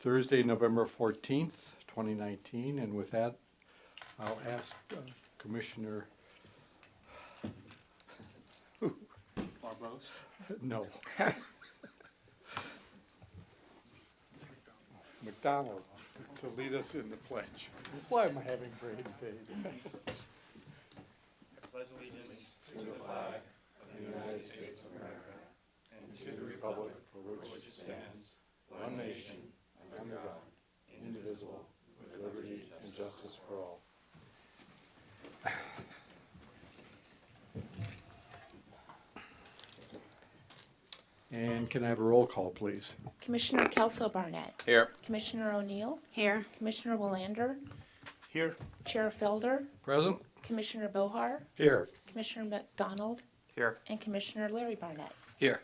Thursday, November 14th, 2019. And with that, I'll ask Commissioner... Barbaros? No. McDonald to lead us in the pledge. Why am I having brain fade? Pledge allegiance To the flag of the United States of America and to the republic for which it stands, one nation, under God, indivisible, with liberty and justice for all. And can I have a roll call, please? Commissioner Kelso-Barnett. Here. Commissioner O'Neill. Here. Commissioner Willander. Here. Chair Felder. Present? Commissioner Bohar. Here. Commissioner McDonald. Here. And Commissioner Larry Barnett. Here.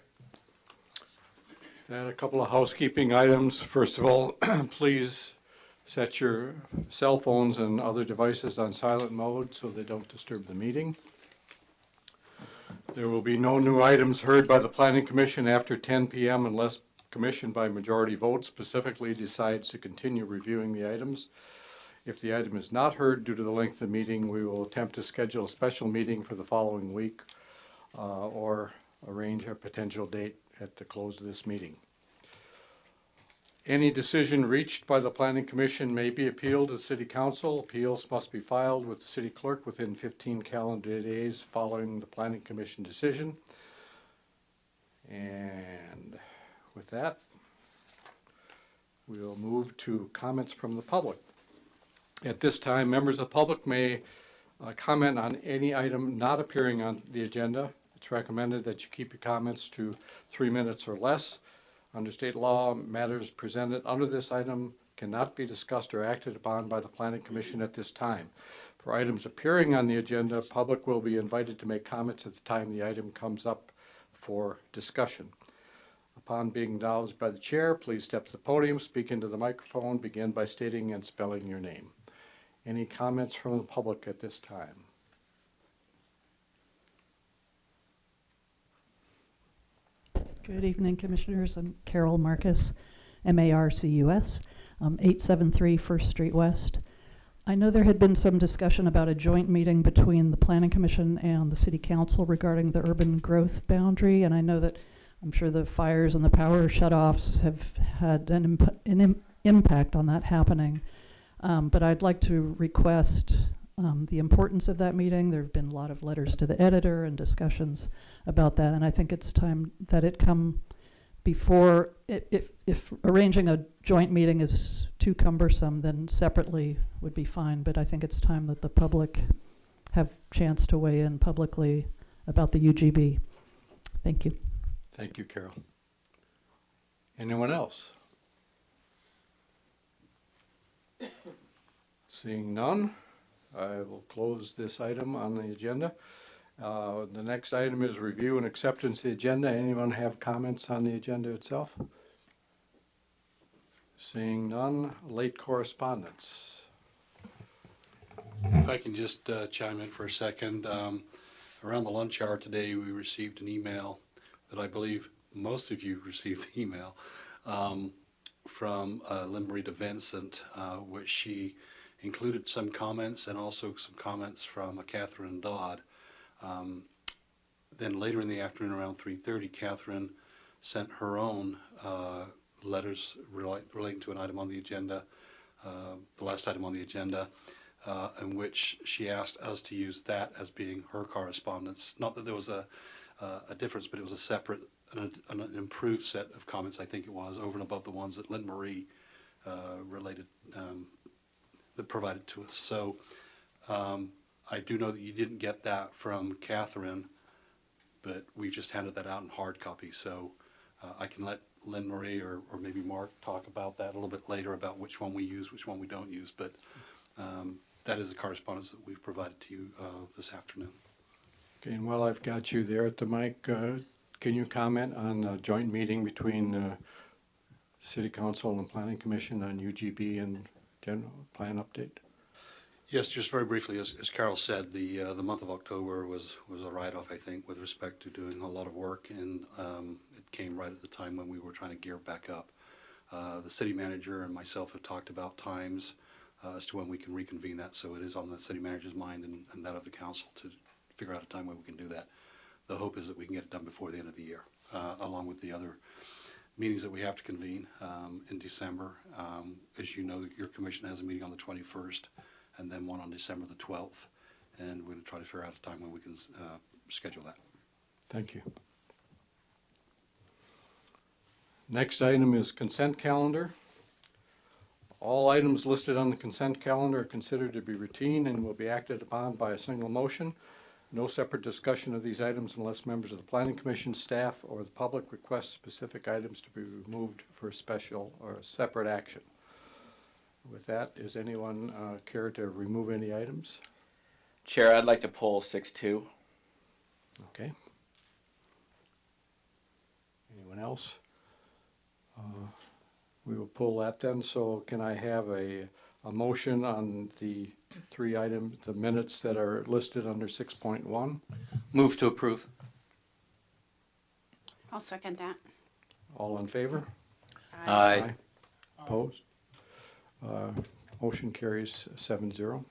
And a couple of housekeeping items. First of all, please set your cell phones and other devices on silent mode so they don't disturb the meeting. There will be no new items heard by the Planning Commission after 10 p.m. unless Commission by majority vote specifically decides to continue reviewing the items. If the item is not heard due to the length of the meeting, we will attempt to schedule a special meeting for the following week or arrange a potential date at the close of this meeting. Any decision reached by the Planning Commission may be appealed to City Council. Appeals must be filed with the City Clerk within 15 calendar days following the Planning Commission decision. And with that, we'll move to comments from the public. At this time, members of the public may comment on any item not appearing on the agenda. It's recommended that you keep your comments to 3 minutes or less. Under state law, matters presented under this item cannot be discussed or acted upon by the Planning Commission at this time. For items appearing on the agenda, public will be invited to make comments at the time the item comes up for discussion. Upon being acknowledged by the chair, please step to the podium, speak into the microphone, begin by stating and spelling your name. Any comments from the public at this time? Good evening, Commissioners. I'm Carol Marcus, M-A-R-C-U-S, 873 First Street West. I know there had been some discussion about a joint meeting between the Planning Commission and the City Council regarding the urban growth boundary, and I know that I'm sure the fires and the power shutoffs have had an impact on that happening. But I'd like to request the importance of that meeting. There have been a lot of letters to the editor and discussions about that, and I think it's time that it come before, if arranging a joint meeting is too cumbersome, then separately would be fine, but I think it's time that the public have a chance to weigh in publicly about the UGB. Thank you. Thank you, Carol. Anyone else? Seeing none, I will close this item on the agenda. The next item is review and acceptance of the agenda. Anyone have comments on the agenda itself? Seeing none, late correspondence. If I can just chime in for a second. Around the lunch hour today, we received an email that I believe most of you received the email from Lynn Marie de Vincent, which she included some comments and also some comments from Catherine Dodd. Then later in the afternoon around 3:30, Catherine sent her own letters relating to an item on the agenda, the last item on the agenda, in which she asked us to use that as being her correspondence. Not that there was a difference, but it was a separate, an improved set of comments, I think it was, over and above the ones that Lynn Marie related, that provided to us. So I do know that you didn't get that from Catherine, but we've just handed that out in hard copy. So I can let Lynn Marie or maybe Mark talk about that a little bit later about which one we use, which one we don't use. But that is the correspondence that we've provided to you this afternoon. Okay, and while I've got you there at the mic, can you comment on a joint meeting between City Council and Planning Commission on UGB and general plan update? Yes, just very briefly, as Carol said, the month of October was a write-off, I think, with respect to doing a lot of work, and it came right at the time when we were trying to gear back up. The city manager and myself have talked about times as to when we can reconvene that, so it is on the city manager's mind and that of the council to figure out a time when we can do that. The hope is that we can get it done before the end of the year, along with the other meetings that we have to convene in December. As you know, your commission has a meeting on the 21st and then one on December the 12th, and we're going to try to figure out a time when we can schedule that. Thank you. Next item is consent calendar. All items listed on the consent calendar are considered to be routine and will be acted upon by a single motion. No separate discussion of these items unless members of the Planning Commission, staff, or the public request specific items to be removed for special or separate action. With that, does anyone care to remove any items? Chair, I'd like to pull 6-2. Okay. Anyone else? We will pull that then. So can I have a motion on the three items, the minutes that are listed under 6.1? Move to approve. I'll second that. All in favor? Aye. Opposed? Motion carries 7-0.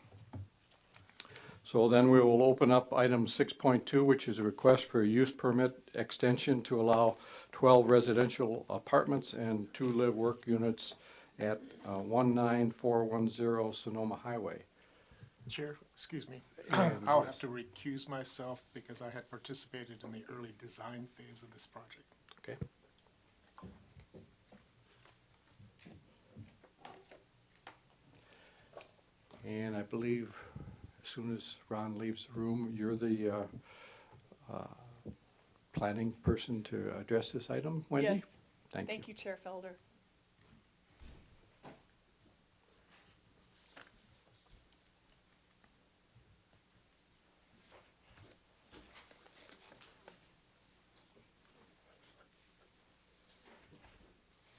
So then we will open up item 6.2, which is a request for a use permit extension to allow 12 residential apartments and 2 live-work units at 19410 Sonoma Highway. Chair, excuse me. And I'll yes. have to recuse myself because I had participated in the early design phase of this project. Okay. And I believe as soon as Ron leaves the room, you're the planning person to address this item, Wendy? Yes. Thank you. Thank you, Chair Felder.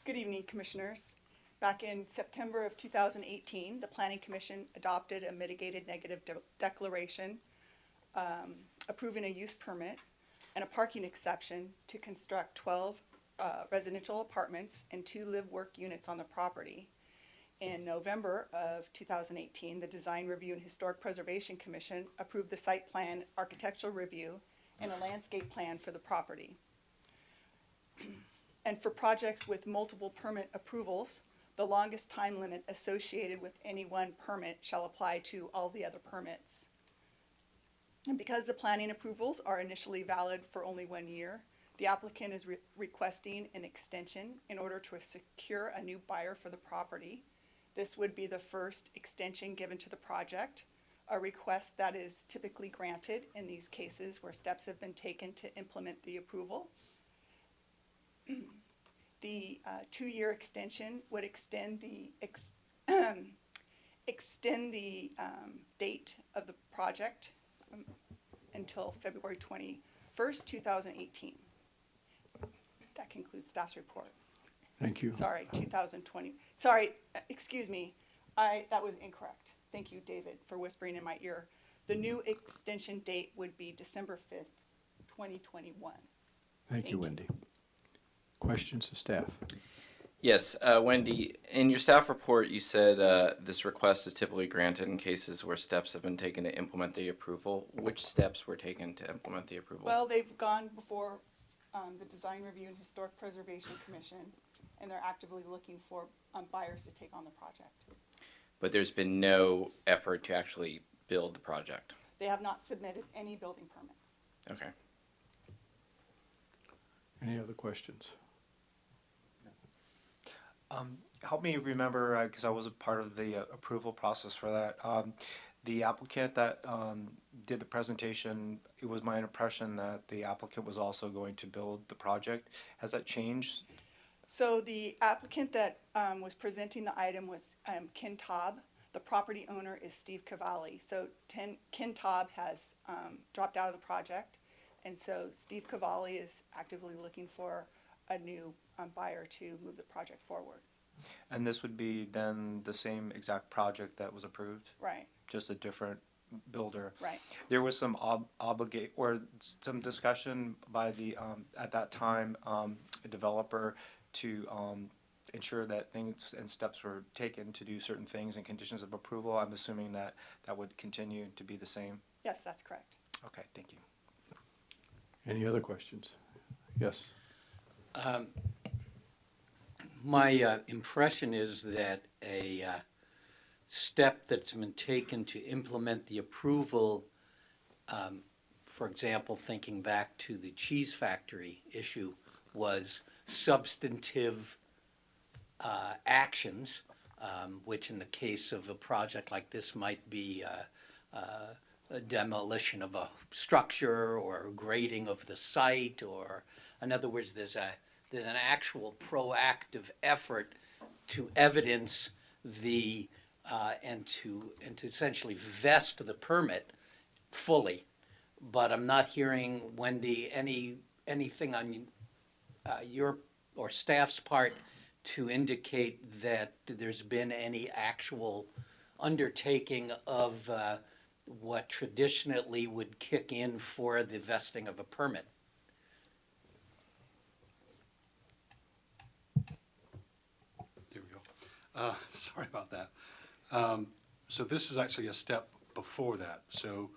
Good evening, Commissioners. Back in September of 2018, the Planning Commission adopted a mitigated negative declaration approving a use permit and a parking exception to construct 12 residential apartments and 2 live-work units on the property. In November of 2018, the Design Review and Historic Preservation Commission approved the site plan, architectural review, and a landscape plan for the property. And for projects with multiple permit approvals, the longest time limit associated with any one permit shall apply to all the other permits. And because the planning approvals are initially valid for only 1 year, the applicant is requesting an extension in order to secure a new buyer for the property. This would be the first extension given to the project, a request that is typically granted in these cases where steps have been taken to implement the approval. The 2-year extension would extend the date of the project until February 21st, 2018. That concludes staff's report. Thank you. Sorry, 2020. Sorry, excuse me. That was incorrect. Thank you, David, for whispering in my ear. The new extension date would be December 5th, 2021. Thank you, Wendy. Questions to staff? Yes, Wendy, in your staff report, you said this request is typically granted in cases where steps have been taken to implement the approval. Which steps were taken to implement the approval? Well, they've gone before the Design Review and Historic Preservation Commission, and they're actively looking for buyers to take on the project. But there's been no effort to actually build the project. They have not submitted any building permits. Okay. Any other questions? Help me remember, because I was a part of the approval process for that. The applicant that did the presentation, it was my impression that the applicant was also going to build the project. Has that changed? So the applicant that was presenting the item was Ken Taub. The property owner is Steve Cavalli. So Ken Taub has dropped out of the project, and so Steve Cavalli is actively looking for a new buyer to move the project forward. And this would be then the same exact project that was approved, Right, just a different builder. right. There was some some discussion by the at that time a developer to ensure that things and steps were taken to do certain things and conditions of approval. I'm assuming that that would continue to be the same. Yes, that's correct. Okay, thank you. Any other questions? Yes. My impression is that a step that's been taken to implement the approval, for example, thinking back to the cheese factory issue, was substantive actions, which in the case of a project like this might be a demolition of a structure or grading of the site, or in other words, there's an actual proactive effort to evidence the and to essentially vest the permit fully. But I'm not hearing, Wendy, anything on your or staff's part to indicate that there's been any actual undertaking of what traditionally would kick in for the vesting of a permit. There we go. Sorry about that. So this is actually a step before that. So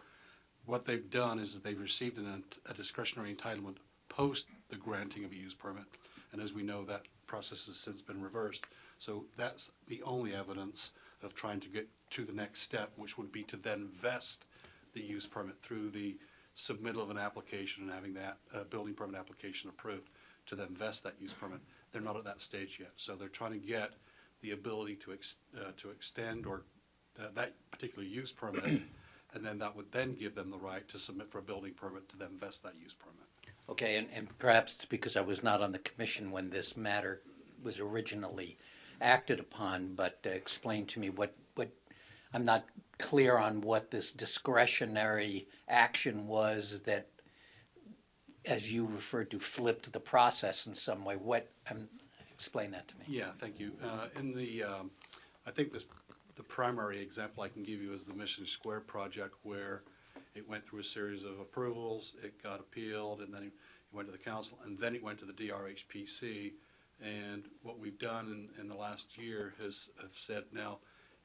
what they've done is that they've received a discretionary entitlement post the granting of a use permit. And as we know, that process has since been reversed. So that's the only evidence of trying to get to the next step, which would be to then vest the use permit through the submittal of an application and having that building permit application approved to then vest that use permit. They're not at that stage yet. So they're trying to get the ability to extend or that particular use permit, and then that would then give them the right to submit for a building permit to then vest that use permit. Okay, and perhaps it's because I was not on the commission when this matter was originally acted upon, but explain to me what I'm not clear on what this discretionary action was that, as you referred to, flipped the process in some way. Explain that to me. Yeah, thank you. I think the primary example I can give you is the Mission Square project, where it went through a series of approvals, it got appealed, and then it went to the council, and then it went to the DRHPC. And what we've done in the last year have said now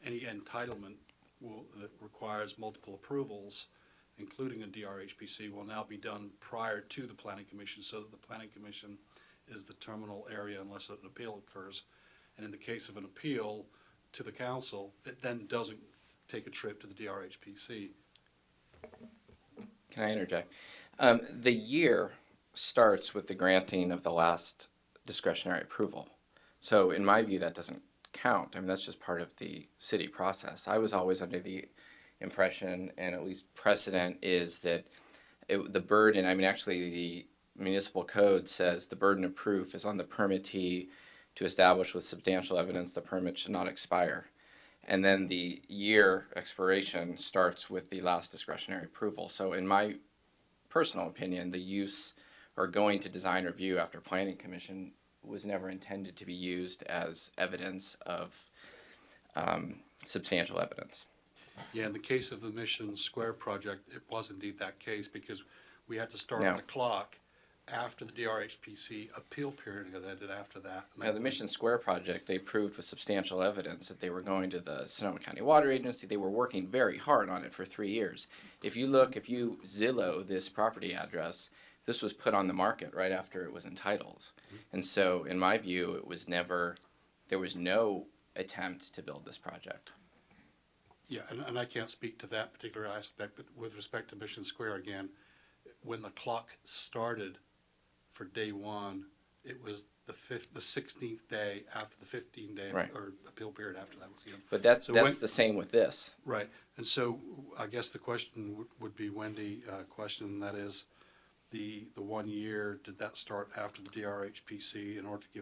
any entitlement that requires multiple approvals, including a DRHPC, will now be done prior to the Planning Commission, so that the Planning Commission is the terminal area unless an appeal occurs. And in the case of an appeal to the council, it then doesn't take a trip to the DRHPC. Can I interject? The year starts with the granting of the last discretionary approval. So in my view, that doesn't count. I mean, that's just part of the city process. I was always under the impression, and at least precedent is that the burden, I mean, actually the municipal code says the burden of proof is on the permittee to establish with substantial evidence the permit should not expire. And then the year expiration starts with the last discretionary approval. So in my personal opinion, the use or going to design review after Planning Commission was never intended to be used as evidence of substantial evidence. Yeah, in the case of the Mission Square project, it was indeed that case, because we had to start No. the clock after the DRHPC appeal period had ended after that. Now, the Mission Square project, they proved with substantial evidence that they were going to the Sonoma County Water Agency. They were working very hard on it for 3 years. If you Zillow this property address, this was put on the market right after it was entitled. And so, in my view, there was no attempt to build this project. Yeah, and I can't speak to that particular aspect, but with respect to Mission Square again, when the clock started for day one, it was the 16th day after the 15-day Right. or appeal period after that was given. But that's So the same with this. Right, and so I guess the question would be, Wendy, question, and that is, the 1 year, did that start after the DRHPC in order to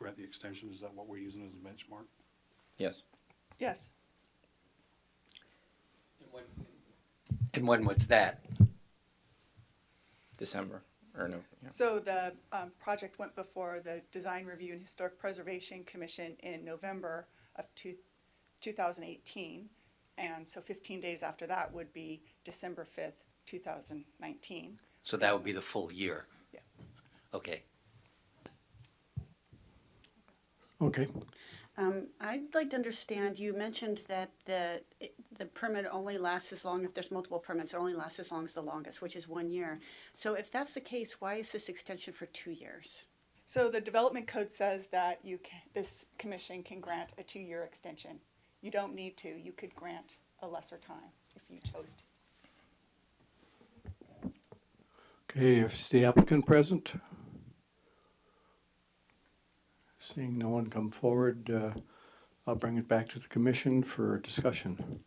grant the extension? Is that what we're using as a benchmark? Yes. Yes. And when was that? December, or no. Yeah. So the project went before the Design Review and Historic Preservation Commission in November of 2018. And so 15 days after that would be December 5th, 2019. So that would be the full year? Yeah. Okay. Okay. I'd like to understand, you mentioned that the permit only lasts as long, if there's multiple permits, it only lasts as long as the longest, which is 1 year. So if that's the case, why is this extension for 2 years? So the development code says that this commission can grant a 2-year extension. You don't need to. You could grant a lesser time if you chose to. Okay, if it's the applicant present? Seeing no one come forward, I'll bring it back to the commission for discussion.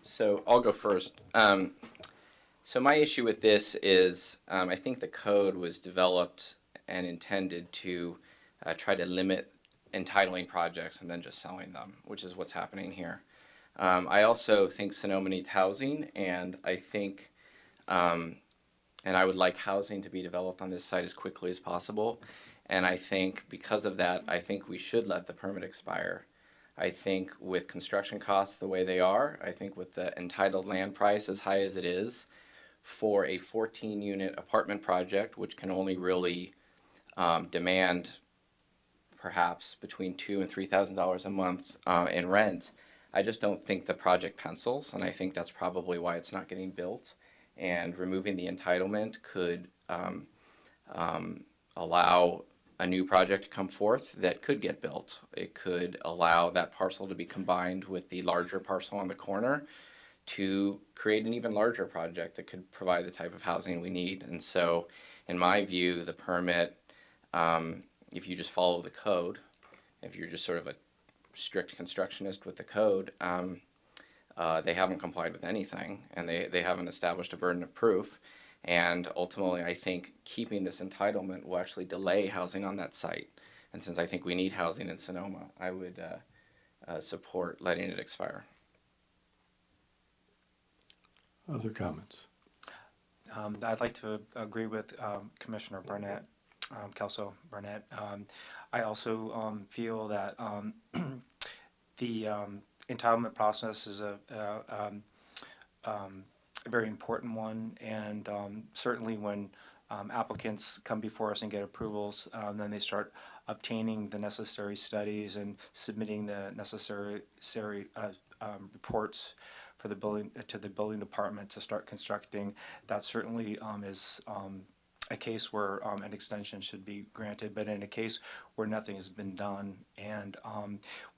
So I'll go first. So my issue with this is I think the code was developed and intended to try to limit entitling projects and then just selling them, which is what's happening here. I also think Sonoma needs housing, and I think, and I would like housing to be developed on this site as quickly as possible. And I think because of that, I think we should let the permit expire. I think with construction costs the way they are, I think with the entitled land price as high as it is, for a 14-unit apartment project, which can only really demand perhaps between $2,000 and $3,000 a month in rent, I just don't think the project pencils, and I think that's probably why it's not getting built. And removing the entitlement could allow a new project to come forth that could get built. It could allow that parcel to be combined with the larger parcel on the corner to create an even larger project that could provide the type of housing we need. And so, in my view, the permit, if you just follow the code, if you're just sort of a strict constructionist with the code, they haven't complied with anything, and they haven't established a burden of proof. And ultimately, I think keeping this entitlement will actually delay housing on that site. And since I think we need housing in Sonoma, I would support letting it expire. Other comments? I'd like to agree with Commissioner Barnett, Kelso Barnett. I also feel that the entitlement process is a very important one, and certainly when applicants come before us and get approvals, then they start obtaining the necessary studies and submitting the necessary reports for the building to the building department to start constructing. That certainly is a case where an extension should be granted, but in a case where nothing has been done, and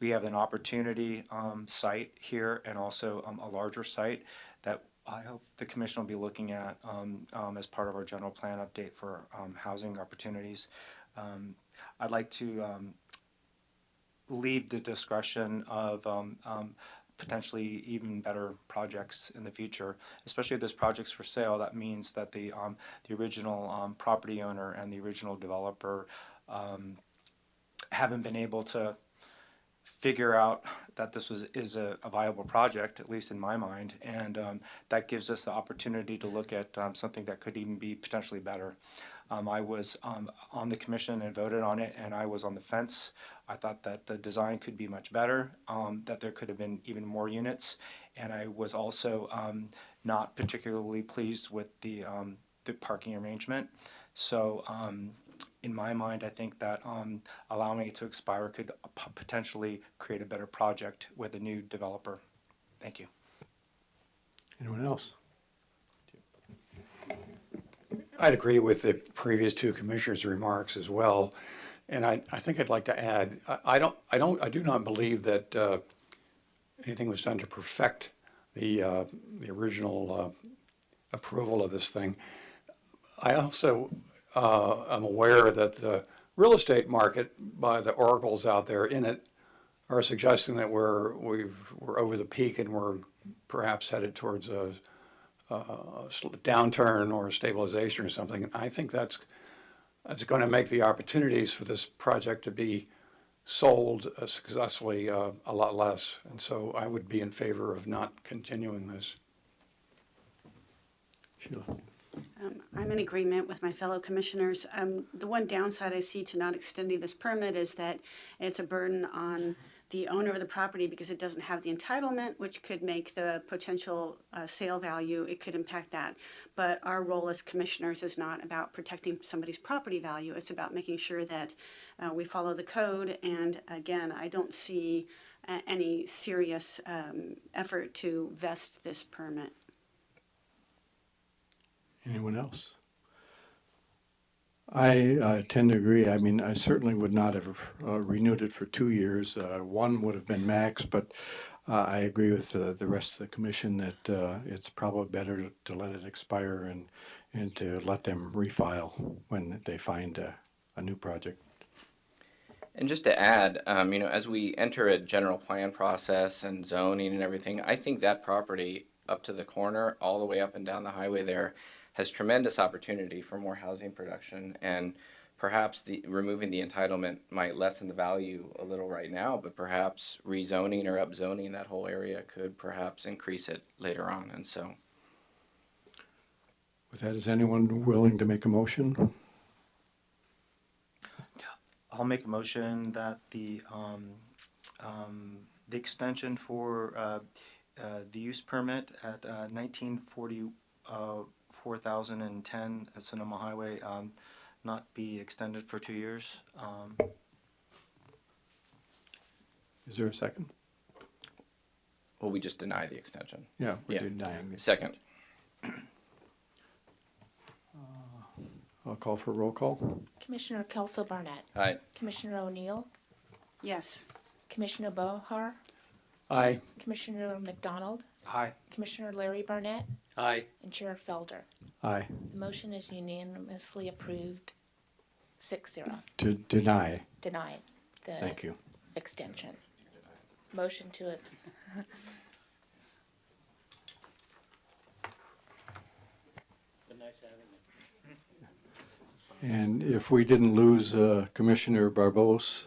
we have an opportunity site here and also a larger site that I hope the commission will be looking at as part of our general plan update for housing opportunities. I'd like to leave the discussion of potentially even better projects in the future, especially if this project's for sale. That means that the original property owner and the original developer haven't been able to figure out that this is a viable project, at least in my mind, and that gives us the opportunity to look at something that could even be potentially better. I was on the commission and voted on it, and I was on the fence. I thought that the design could be much better, that there could have been even more units, and I was also not particularly pleased with the parking arrangement. So in my mind, I think that allowing it to expire could potentially create a better project with a new developer. Thank you. Anyone else? I'd agree with the previous two commissioners' remarks as well, and I think I'd like to add, I do not believe that anything was done to perfect the original approval of this thing. I also am aware that the real estate market, by the oracles out there in it, are suggesting that we're over the peak and we're perhaps headed towards a downturn or a stabilization or something. And I think that's going to make the opportunities for this project to be sold successfully a lot less. And so I would be in favor of not continuing this. Sheila? I'm in agreement with my fellow commissioners. The one downside I see to not extending this permit is that it's a burden on the owner of the property because it doesn't have the entitlement, which could make the potential sale value, it could impact that. But our role as commissioners is not about protecting somebody's property value. It's about making sure that we follow the code. And again, I don't see any serious effort to vest this permit. Anyone else? I tend to agree. I mean, I certainly would not have renewed it for 2 years. One would have been max, but I agree with the rest of the commission that it's probably better to let it expire and to let them refile when they find a new project. And just to add, as we enter a general plan process and zoning and everything, I think that property up to the corner, all the way up and down the highway there, has tremendous opportunity for more housing production. And perhaps removing the entitlement might lessen the value a little right now, but perhaps rezoning or upzoning that whole area could perhaps increase it later on. And so, With that, is anyone willing to make a motion? I'll make a motion that the extension for the use permit at 1940,010 at Sonoma Highway not be extended for 2 years. Is there a second? well, we just deny the extension. Yeah, we're Yeah. denying it. Second. I'll call for a roll call. Commissioner Kelso Barnett, Aye. Commissioner O'Neill, Yes. Commissioner Bohar, Aye. Commissioner McDonald, Aye. Commissioner Larry Barnett, Aye. and Chair Felder. Aye. The motion is unanimously approved, 6-0. To deny. Denied the Thank you. extension. Motion to it. And if we didn't lose Commissioner Barbos,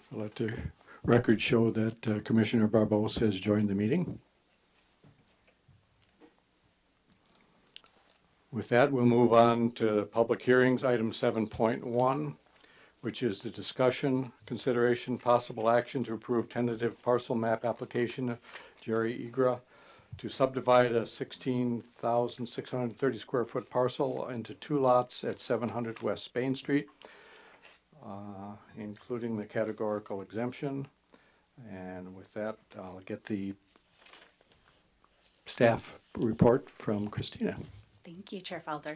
let the record show that Commissioner Barbos has joined the meeting. With that, we'll move on to public hearings, item 7.1, which is the discussion, consideration, possible action to approve tentative parcel map application of Jerry Igra to subdivide a 16,630 square foot parcel into 2 lots at 700 West Spain Street, including the categorical exemption. And with that, I'll get the staff report from Christina. Thank you, Chair Felder.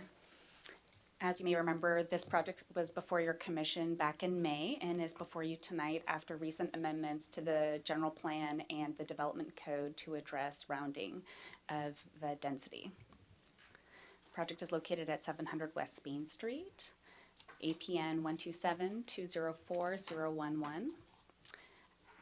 As you may remember, this project was before your commission back in May and is before you tonight after recent amendments to the general plan and the development code to address rounding of the density. The project is located at 700 West Spain Street, APN 127-204-011.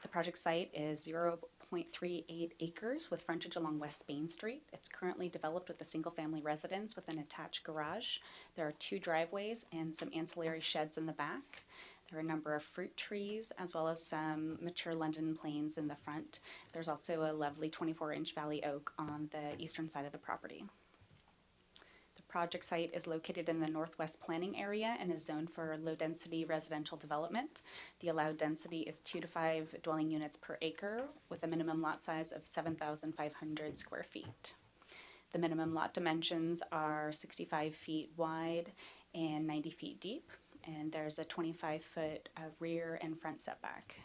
The project site is 0.38 acres with frontage along West Spain Street. It's currently developed with a single-family residence with an attached garage. There are 2 driveways and some ancillary sheds in the back. There are a number of fruit trees as well as some mature London planes in the front. There's also a lovely 24-inch valley oak on the eastern side of the property. The project site is located in the northwest planning area and is zoned for low-density residential development. The allowed density is 2 to 5 dwelling units per acre with a minimum lot size of 7,500 square feet. The minimum lot dimensions are 65 feet wide and 90 feet deep, and there's a 25-foot rear and front setback.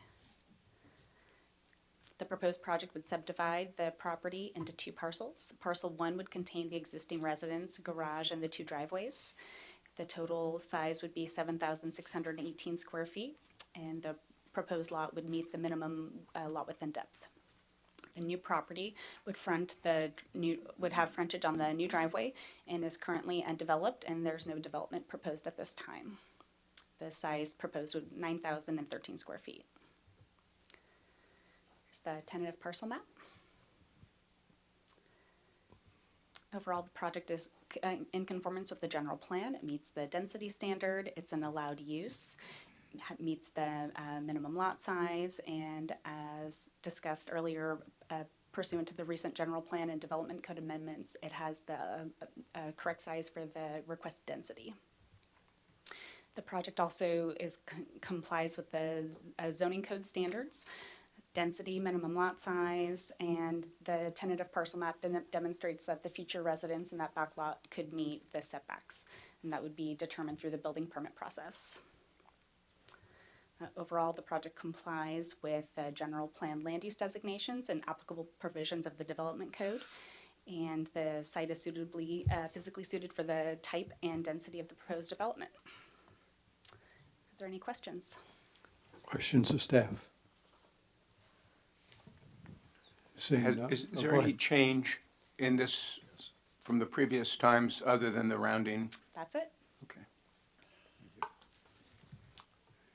The proposed project would subdivide the property into 2 parcels. Parcel 1 would contain the existing residence, garage, and the 2 driveways. The total size would be 7,618 square feet, and the proposed lot would meet the minimum lot width and depth. The new property would have frontage on the new driveway and is currently undeveloped, and there's no development proposed at this time. The size proposed would 9,013 square feet. Here's the tentative parcel map. Overall, the project is in conformance with the general plan. It meets the density standard. It's an allowed use. It meets the minimum lot size, and as discussed earlier, pursuant to the recent general plan and development code amendments, it has the correct size for the requested density. The project also complies with the zoning code standards, density, minimum lot size, and the tentative parcel map demonstrates that the future residents in that back lot could meet the setbacks, and that would be determined through the building permit process. Overall, the project complies with the general plan land use designations and applicable provisions of the development code, and the site is physically suited for the type and density of the proposed development. Are there any questions? Questions of staff? Seeing none. Is Oh, there go any ahead. change in this from the previous times other than the rounding? That's it. Okay.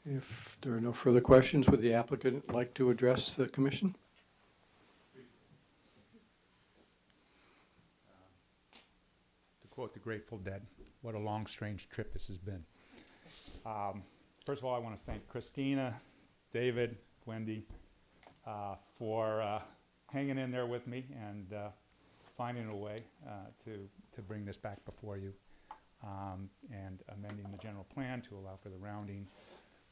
If there are no further questions, would the applicant like to address the commission? To quote the Grateful Dead, what a long, strange trip this has been. First of all, I want to thank Christina, David, Wendy, for hanging in there with me and finding a way to bring this back before you, and amending the general plan to allow for the rounding,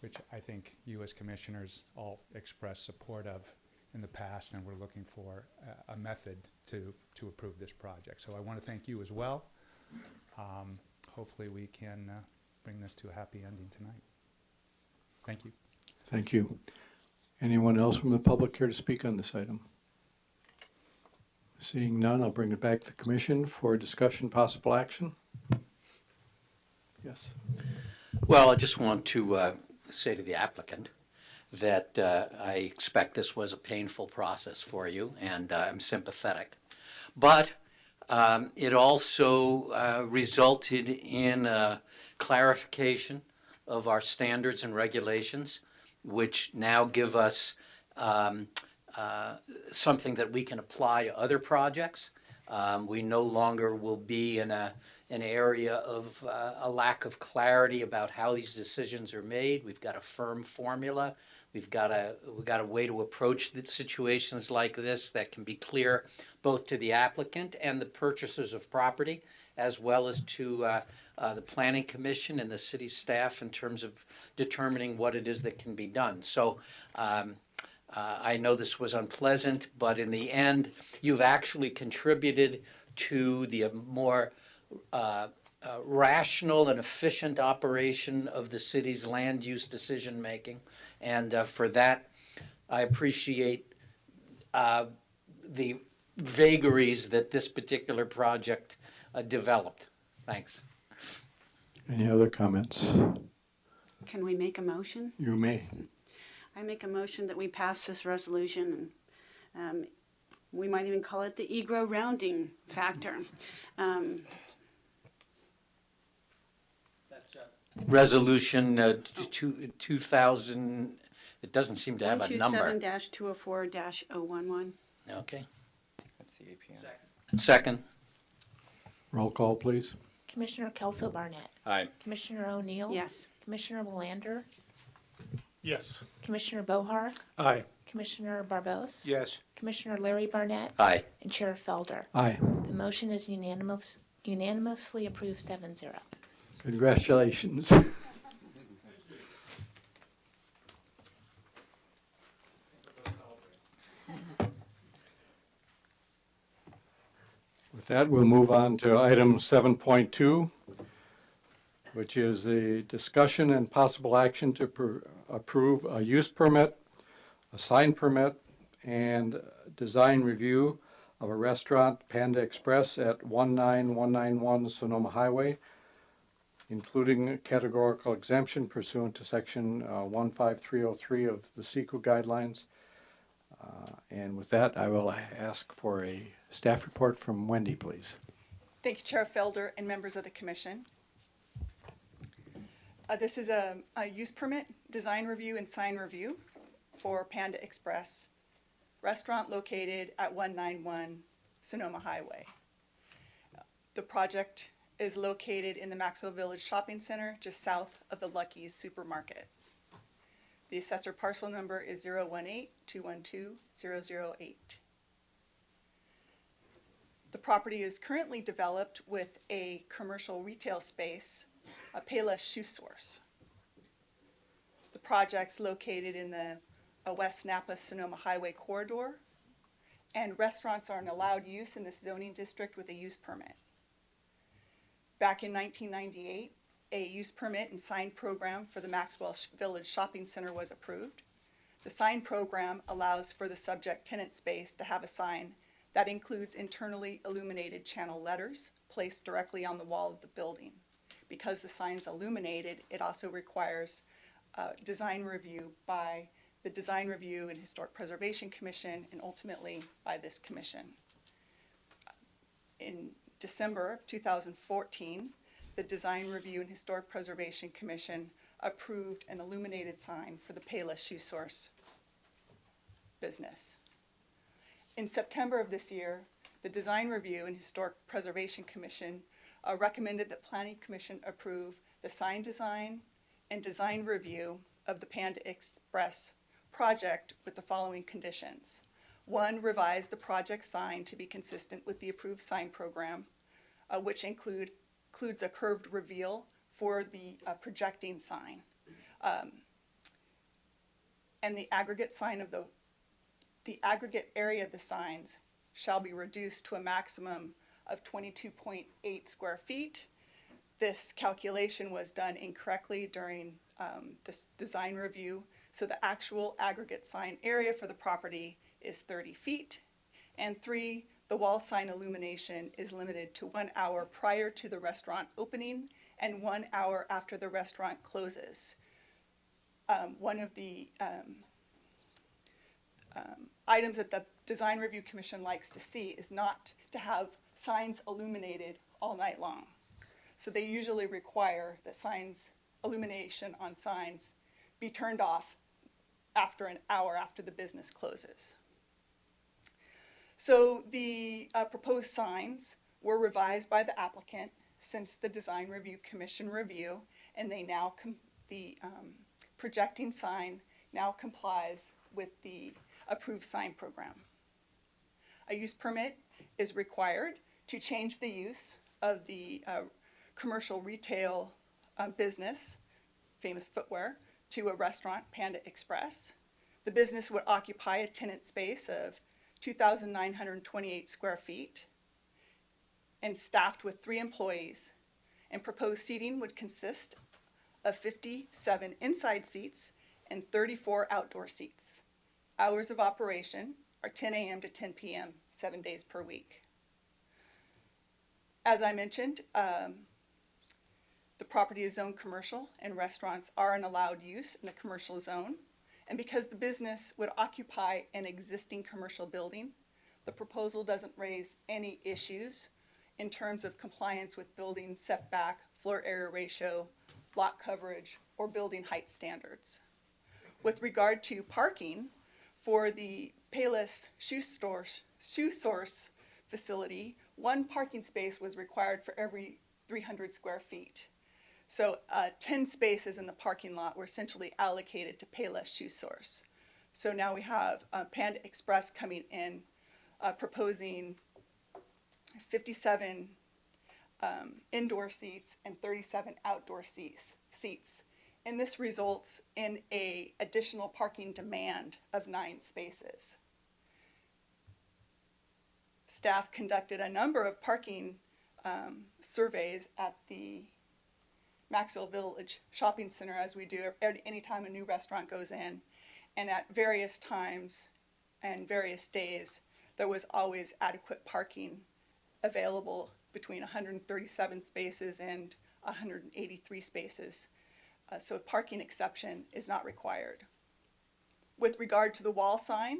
which I think you as commissioners all expressed support of in the past, and we're looking for a method to approve this project. So I want to thank you as well. Hopefully we can bring this to a happy ending tonight. Thank you. Thank you. Anyone else from the public here to speak on this item? Seeing none, I'll bring it back to the commission for discussion, possible action. Yes. Well, I just want to say to the applicant that I expect this was a painful process for you, and I'm sympathetic. But it also resulted in clarification of our standards and regulations, which now give us something that we can apply to other projects. We no longer will be in an area of a lack of clarity about how these decisions are made. We've got a firm formula. We've got a way to approach the situations like this that can be clear both to the applicant and the purchasers of property, as well as to the Planning Commission and the city staff in terms of determining what it is that can be done. So I know this was unpleasant, but in the end, you've actually contributed to the more rational and efficient operation of the city's land use decision making. And for that, I appreciate the vagaries that this particular project developed. Thanks. Any other comments? Can we make a motion? You may. I make a motion that we pass this resolution, and we might even call it the EGRO rounding factor. Resolution 2000, it doesn't seem to have a number. 127-204-011. Okay. That's the APN. Second. Roll call, please. Commissioner Kelso Barnett. Aye. Commissioner O'Neill. Yes. Commissioner Melander. Yes. Commissioner Bohar. Aye. Commissioner Barbos. Yes. Commissioner Larry Barnett. Aye. And Chair Felder. Aye. The motion is unanimously approved 7-0. Congratulations. With that, we'll move on to item 7.2, which is the discussion and possible action to approve a use permit, a sign permit, and design review of a restaurant, Panda Express, at 19191 Sonoma Highway, including categorical exemption pursuant to section 15303 of the Sequin guidelines. And with that, I will ask for a staff report from Wendy, please. Thank you, Chair Felder and members of the commission. This is a use permit, design review, and sign review for Panda Express restaurant located at 191 Sonoma Highway. The project is located in the Maxwell Village Shopping Center, just south of the Lucky's Supermarket. The assessor parcel number is 018-212-008. The property is currently developed with a commercial retail space, a Payless Shoe Source. The project's located in the West Napa Sonoma Highway corridor, and restaurants are an allowed use in this zoning district with a use permit. Back in 1998, a use permit and sign program for the Maxwell Village Shopping Center was approved. The sign program allows for the subject tenant space to have a sign that includes internally illuminated channel letters placed directly on the wall of the building. Because the sign's illuminated, it also requires design review by the Design Review and Historic Preservation Commission, and ultimately by this commission. In December of 2014, the Design Review and Historic Preservation Commission approved an illuminated sign for the Payless Shoe Source business. In September of this year, the Design Review and Historic Preservation Commission recommended that Planning Commission approve the sign design and design review of the Panda Express project with the following conditions. 1, revise the project sign to be consistent with the approved sign program, which includes a curved reveal for the projecting sign. And the aggregate area of the signs shall be reduced to a maximum of 22.8 square feet. This calculation was done incorrectly during this design review, so the actual aggregate sign area for the property is 30 feet. And 3, the wall sign illumination is limited to 1 hour prior to the restaurant opening and 1 hour after the restaurant closes. One of the items that the Design Review Commission likes to see is not to have signs illuminated all night long. So they usually require that illumination on signs be turned off after an hour after the business closes. So the proposed signs were revised by the applicant since the Design Review Commission review, and they now the projecting sign now complies with the approved sign program. A use permit is required to change the use of the commercial retail business, Famous Footwear, to a restaurant, Panda Express. The business would occupy a tenant space of 2,928 square feet and staffed with 3 employees, and proposed seating would consist of 57 inside seats and 34 outdoor seats. Hours of operation are 10 a.m. to 10 p.m., 7 days per week. As I mentioned, the property is zoned commercial, and restaurants are an allowed use in the commercial zone. And because the business would occupy an existing commercial building, the proposal doesn't raise any issues in terms of compliance with building setback, floor area ratio, lot coverage, or building height standards. With regard to parking, for the Payless Shoe Source facility, 1 parking space was required for every 300 square feet. So 10 spaces in the parking lot were essentially allocated to Payless Shoe Source. So now we have Panda Express coming in, proposing 57 indoor seats and 37 outdoor seats. And this results in an additional parking demand of 9 spaces. Staff conducted a number of parking surveys at the Maxwell Village Shopping Center, as we do anytime a new restaurant goes in, and at various times and various days there was always adequate parking available between 137 spaces and 183 spaces, so a parking exception is not required. With regard to the wall sign,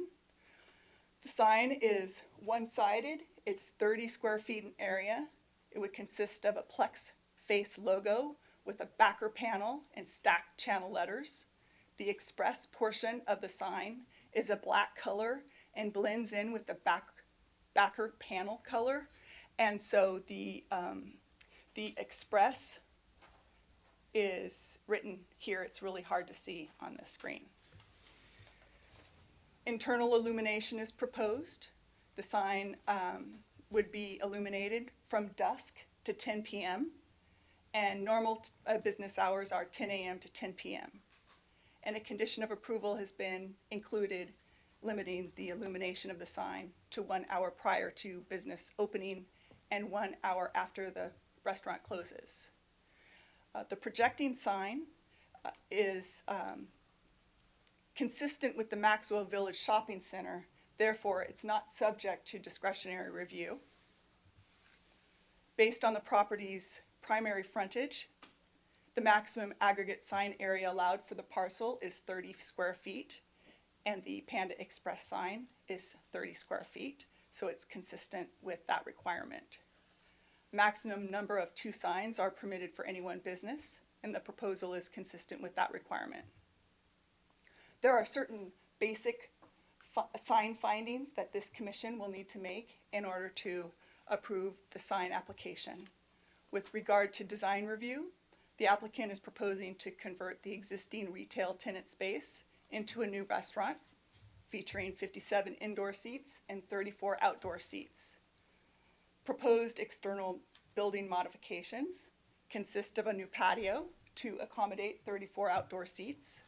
The sign is one-sided. It's 30 square feet in area. It would consist of a Plex face logo with a backer panel and stacked channel letters. The express portion of the sign is a black color and blends in with the backer panel color. And so the express is written here. It's really hard to see on this screen. Internal illumination is proposed. The sign would be illuminated from dusk to 10 p.m. and normal business hours are 10 a.m. to 10 p.m. And a condition of approval has been included limiting the illumination of the sign to 1 hour prior to business opening and 1 hour after the restaurant closes. The projecting sign is consistent with the Maxwell Village Shopping Center. Therefore, it's not subject to discretionary review. Based on the property's primary frontage, the maximum aggregate sign area allowed for the parcel is 30 square feet, and the Panda Express sign is 30 square feet, so it's consistent with that requirement. Maximum number of 2 signs are permitted for any one business, and the proposal is consistent with that requirement. There are certain basic sign findings that this commission will need to make in order to approve the sign application. With regard to design review, the applicant is proposing to convert the existing retail tenant space into a new restaurant featuring 57 indoor seats and 34 outdoor seats. Proposed external building modifications consist of a new patio to accommodate 34 outdoor seats,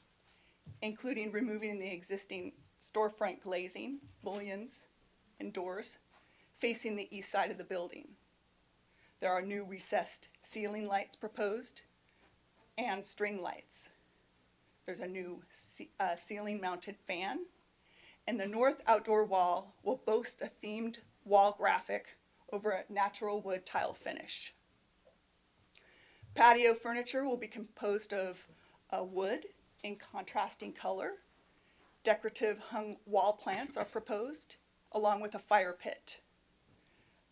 including removing the existing storefront glazing, mullions, and doors facing the east side of the building. There are new recessed ceiling lights proposed and string lights. There's a new ceiling mounted fan, and the north outdoor wall will boast a themed wall graphic over a natural wood tile finish. Patio furniture will be composed of wood in contrasting color. Decorative hung wall plants are proposed, along with a fire pit.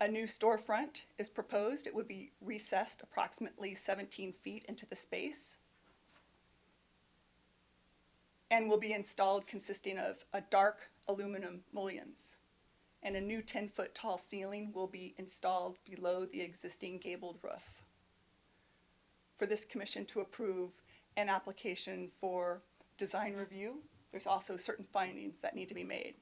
A new storefront is proposed. It would be recessed approximately 17 feet into the space and will be installed consisting of a dark aluminum mullions. And a new 10-foot tall ceiling will be installed below the existing gabled roof. For this commission to approve an application for design review, there's also certain findings that need to be made.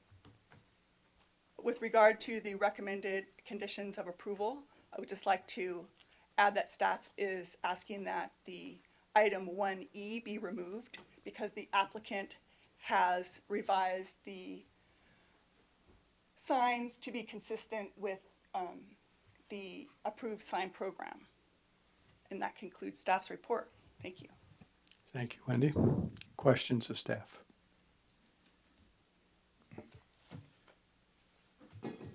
With regard to the recommended conditions of approval, I would just like to add that staff is asking that the item 1E be removed because the applicant has revised the signs to be consistent with the approved sign program. And that concludes staff's report. Thank you. Thank you, Wendy. Questions of staff?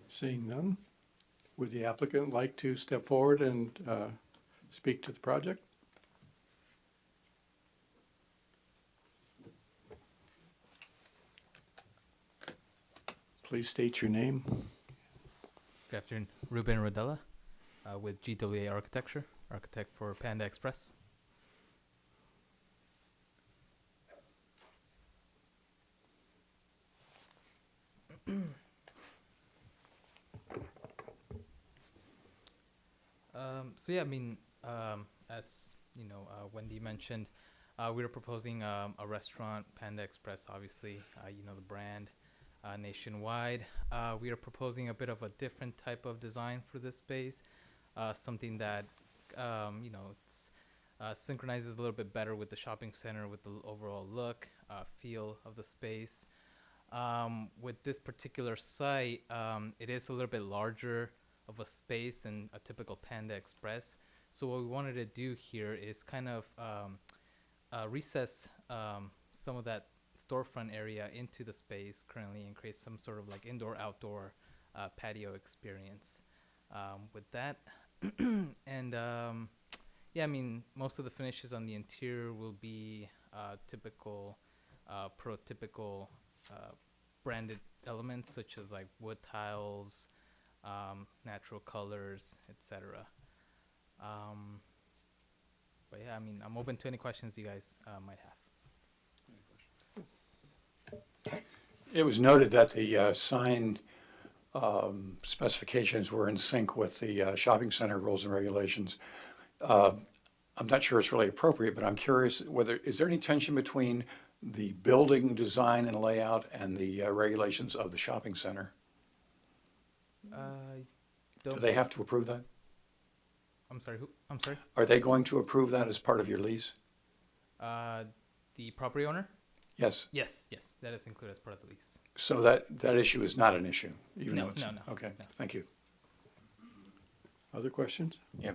Seeing none, would the applicant like to step forward and speak to the project? Please state your name. Good afternoon, Ruben Rodella with GWA Architecture, architect for Panda Express. So yeah, I mean, as you know, Wendy mentioned, we were proposing a restaurant, Panda Express, obviously, you know the brand, nationwide. We are proposing a bit of a different type of design for this space, something that, you know, it's synchronizes a little bit better with the shopping center, with the overall look, feel of the space. With this particular site, it is a little bit larger of a space than a typical Panda Express. So what we wanted to do here is kind of recess some of that storefront area into the space currently and create some sort of like indoor-outdoor patio experience with that. And yeah, I mean, most of the finishes on the interior will be typical, prototypical branded elements such as like wood tiles, natural colors, etc. But yeah, I mean, I'm open to any questions you guys might have. It was noted that the sign specifications were in sync with the shopping center rules and regulations. I'm not sure it's really appropriate, but I'm curious whether, is there any tension between the building design and layout and the regulations of the shopping center? Do they have to approve that? I'm sorry, who? I'm sorry? Are they going to approve that as part of your lease? The property owner? Yes. Yes, yes, that is included as part of the lease. So that issue is not an issue, even No, though it's... no, no, Okay, no. thank you. Other questions? Yeah.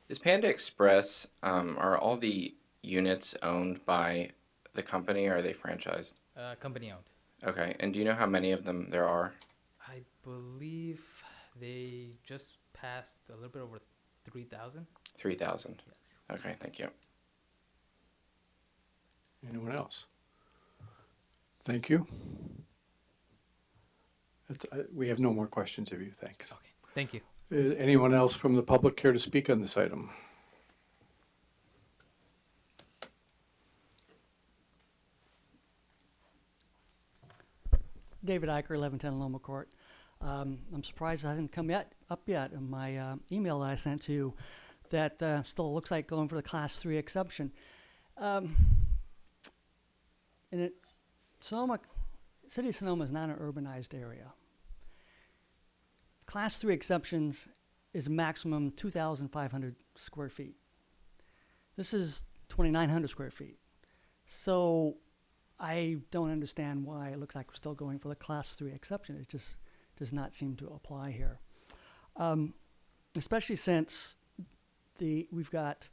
Is Panda Express, are all the units owned by the company or are they franchised? Company owned. Okay, and do you know how many of them there are? I believe they just passed a little bit over 3,000. 3,000? Yes. Okay, thank you. Anyone else? Thank you. We have no more questions of you, thanks. Okay, thank you. Anyone else from the public care to speak on this item? David Eicher, 1110 Loma Court. I'm surprised it hasn't come up yet in my email that I sent to you that still looks like going for the Class 3 exemption. City of Sonoma is not an urbanized area. Class 3 exemptions is maximum 2,500 square feet. This is 2,900 square feet. So I don't understand why it looks like we're still going for the Class 3 exception. It just does not seem to apply here. Especially since we've got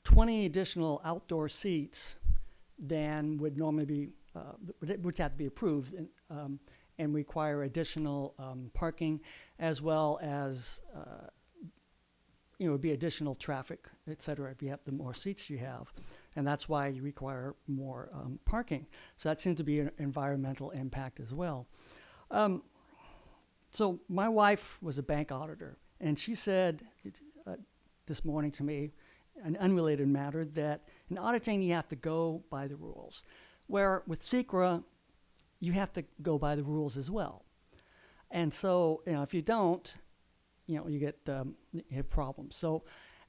20 additional outdoor seats than would normally be, which have to be approved and require additional parking, as well as would be additional traffic, et cetera, if you have the more seats you have. And that's why you require more parking. So that seems to be an environmental impact as well. So my wife was a bank auditor, and she said this morning to me, an unrelated matter, that in auditing you have to go by the rules, where with SECRA you have to go by the rules as well. And so if you don't, you get you have problems. So,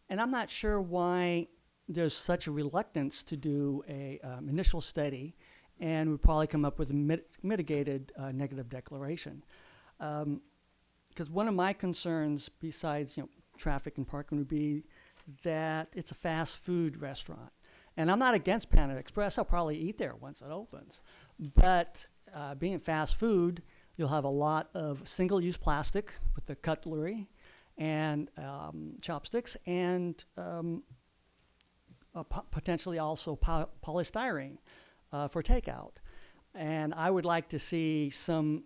and I'm not sure why there's such a reluctance to do a initial study, and we'd probably come up with a mitigated negative declaration. Because one of my concerns, besides traffic and parking, would be that it's a fast food restaurant. And I'm not against Panda Express. I'll probably eat there once it opens. But being fast food, you'll have a lot of single-use plastic with the cutlery and chopsticks, and potentially also polystyrene for takeout. And I would like to see some,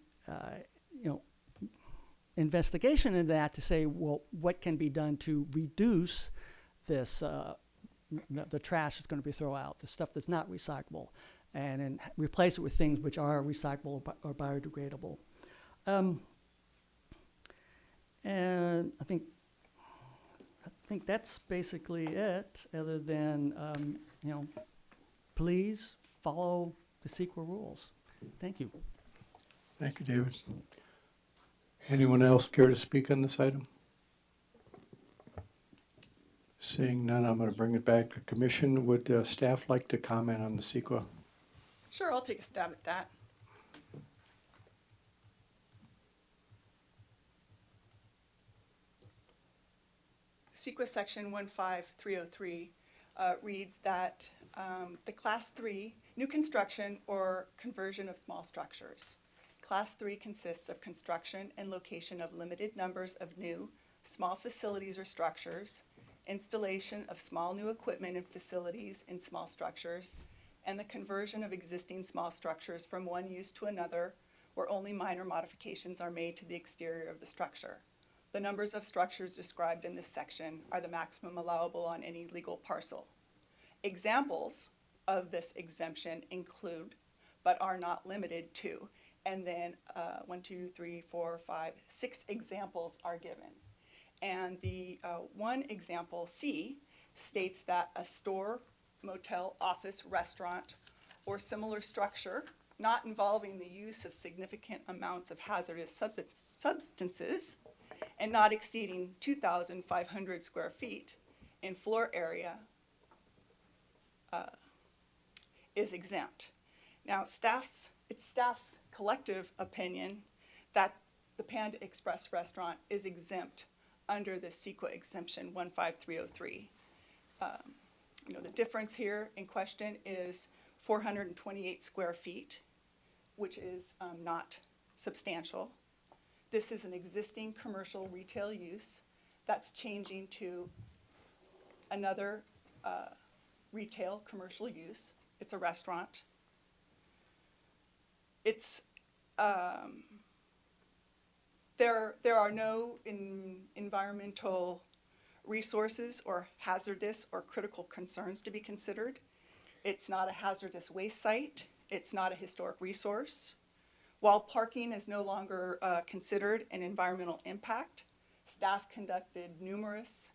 investigation into that to say, well, what can be done to reduce this, the trash that's going to be thrown out, the stuff that's not recyclable, and replace it with things which are recyclable or biodegradable. And I think that's basically it, other than, please follow the SEQA rules. Thank you. Thank you, David. Anyone else care to speak on this item? Seeing none, I'm going to bring it back to commission. Would staff like to comment on the CEQA? Sure, I'll take a stab at that. CEQA section 15303 reads that the class 3 new construction or conversion of small structures. Class 3 consists of construction and location of limited numbers of new small facilities or structures, installation of small new equipment and facilities in small structures, and the conversion of existing small structures from one use to another, where only minor modifications are made to the exterior of the structure. The numbers of structures described in this section are the maximum allowable on any legal parcel. Examples of this exemption include but are not limited to. And then 1, 2, 3, 4, 5, 6 examples are given. And the one example, C, states that a store, motel, office, restaurant, or similar structure not involving the use of significant amounts of hazardous substances and not exceeding 2,500 square feet in floor area is exempt. Now, it's staff's collective opinion that the Panda Express restaurant is exempt under the Sequin exemption 15303. The difference here in question is 428 square feet, which is not substantial. This is an existing commercial retail use that's changing to another retail commercial use. It's a restaurant. It's there are no environmental resources or hazardous or critical concerns to be considered. It's not a hazardous waste site. It's not a historic resource. While parking is no longer considered an environmental impact, staff conducted numerous